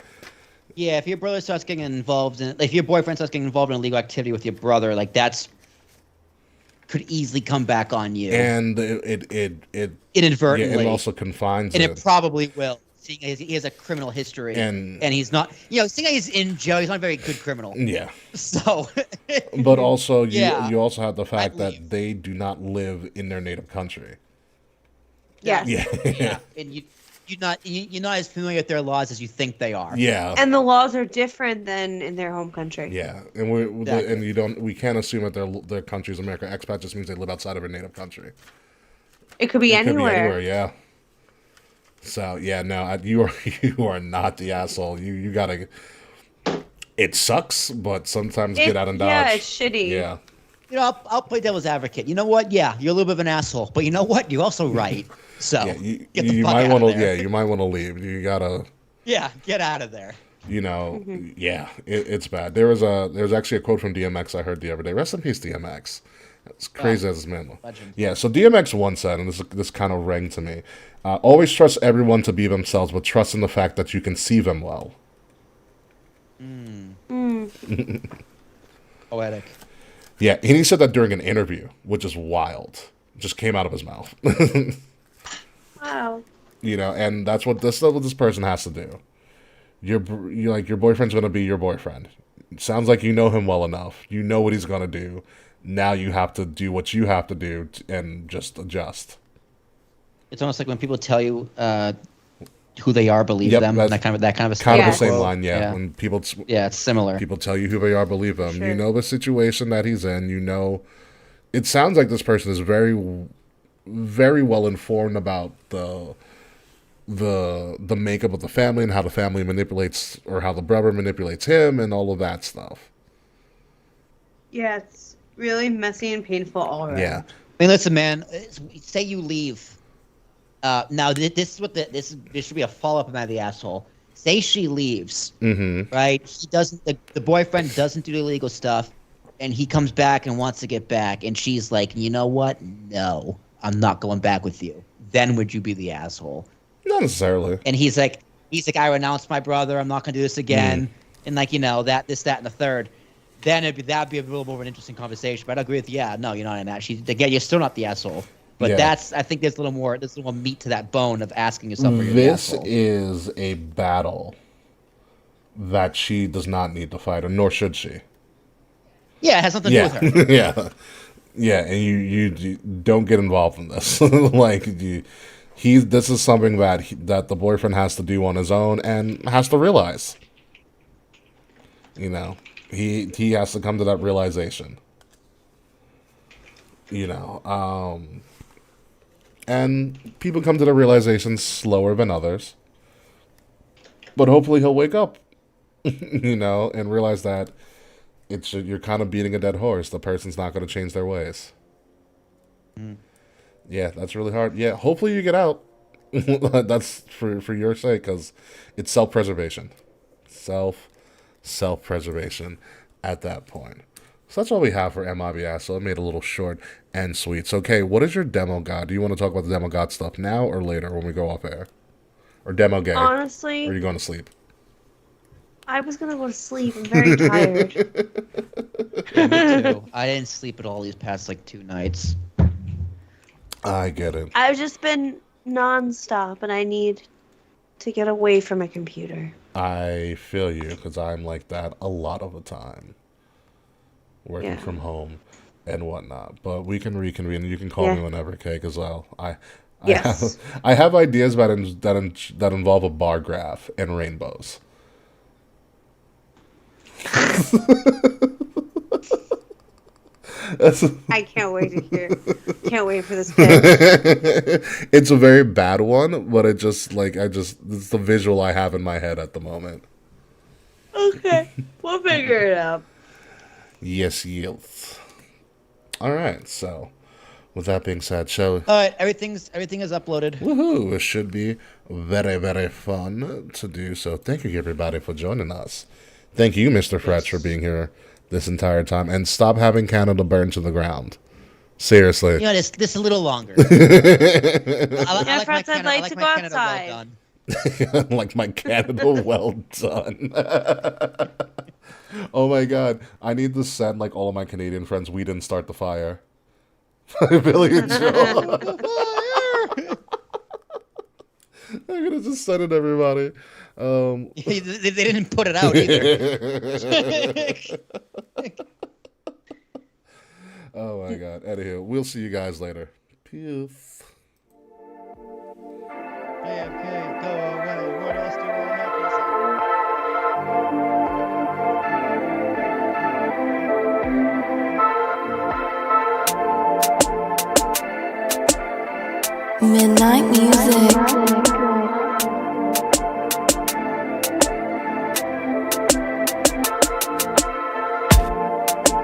Yeah, if your brother starts getting involved if your boyfriend starts getting involved in illegal activity with your brother, like that's could easily come back on you. And it inadvertently. Yeah, it also confines and it. it probably will. Seeing as he has a criminal history, And he's not, seeing as he's in jail, he's not a very good criminal. Yeah. So, But also, Yeah. you also have the fact I that believe. they do not live in their native country. Yes. Yeah. and you're not as familiar with their laws as you think they are. Yeah. And the laws are different than in their home country. Yeah, and Exactly. we can't assume that their country is America. Expat just means they live outside of their native country. It could be It could anywhere. be anywhere, yeah. So yeah, no, you are not the asshole. You gotta. It sucks, but sometimes get out and dodge. Yeah, it's shitty. Yeah, I'll play devil's advocate. You know what? Yeah, you're a little bit of an asshole, but you know what? You're also right. So yeah. get the You fuck might out of want to. there. Yeah, you might want to leave. You gotta. Yeah, get out of there. Yeah, it's bad. There's actually a quote from DMX I heard the other day. Rest in peace, DMX. It's crazy as this man. Legend. Yeah, so DMX once said, and this kind of rang to me, always trust everyone to be themselves, but trust in the fact that you can see them well. Poetic. Yeah, and he said that during an interview, which is wild. It just came out of his mouth. Wow. You know, and that's what this person has to do. Your boyfriend's gonna be your boyfriend. It sounds like you know him well enough. You know what he's gonna do. Now you have to do what you have to do and just adjust. It's almost like when people tell you who they are, believe Yep, them. that's That kind of a Kind of Yeah. the same quote. line, yeah. When people it's similar. people tell you who they are, believe them. Sure. You know the situation that he's in. You know, it sounds like this person is very, very well informed about the makeup of the family and how the family manipulates, or how the brother manipulates him, and all of that stuff. Yeah, it's really messy and painful all around. Yeah. I mean, listen, man. Say you leave. Now this should be a follow up about the asshole. Say she leaves, right? He doesn't. The boyfriend doesn't do the illegal stuff, and he comes back and wants to get back, and she's like, you know what? No, I'm not going back with you. Then would you be the asshole? Not necessarily. And he's like, I renounced my brother. I'm not gonna do this again. And like, that, and the third. Then that'd be a little more of an interesting conversation. But I'd agree with no, you're not in that. Again, you're still not the asshole. But Yeah. I think there's a little more meat to that bone of asking yourself whether you're the This asshole. is a battle that she does not need to fight, or nor should she. Yeah, it has nothing to do with her. Yeah, yeah, and you don't get involved in this. Like this is something that the boyfriend has to do on his own and has to realize. You know, he has to come to that realization. You know, and people come to the realization slower than others. But hopefully he'll wake up, you know, and realize that you're kind of beating a dead horse. The person's not going to change their ways. Yeah, that's really hard. Yeah, hopefully you get out. That's for your sake, because it's self-preservation. Self-preservation at that point. So that's all we have for MIBS. So I made it a little short and sweet. So, okay, what is your demo god? Do you want to talk about the demo god stuff now or later when we go off air? Or demo gay? Honestly, Or are you going to sleep? I was gonna go to sleep. I'm very tired. Yeah, me too. I didn't sleep at all these past 2 nights. I get it. I've just been nonstop, and I need to get away from a computer. I feel you, because I'm like that a lot of the time. Working Yeah. from home and whatnot. But we can reconvene. You can call me whenever, okay? Because Yes. I have ideas that involve a bar graph and rainbows. I can't wait to hear. Can't wait for this pitch. It's a very bad one, but it's the visual I have in my head at the moment. Okay, we'll figure it out. Yes. All right, so with that being said, All right, everything is uploaded. woohoo, it should be very, very fun to do. So thank you, everybody, for joining us. Thank you, Mr. Fretch, for being here this entire time. And stop having Canada burn to the ground. Seriously. This a little longer. Yeah, Fretch, I'd like to go Canada outside. well done. Like my Canada well done. Oh my god. I need to send all of my Canadian friends We Didn't Start the Fire. Billy and Joe. I'm gonna just send it to everybody. they didn't put it out either. Oh my god. Anywho, we'll see you guys later. Peace. Okay, go away. What else do you want to have to say? Midnight music.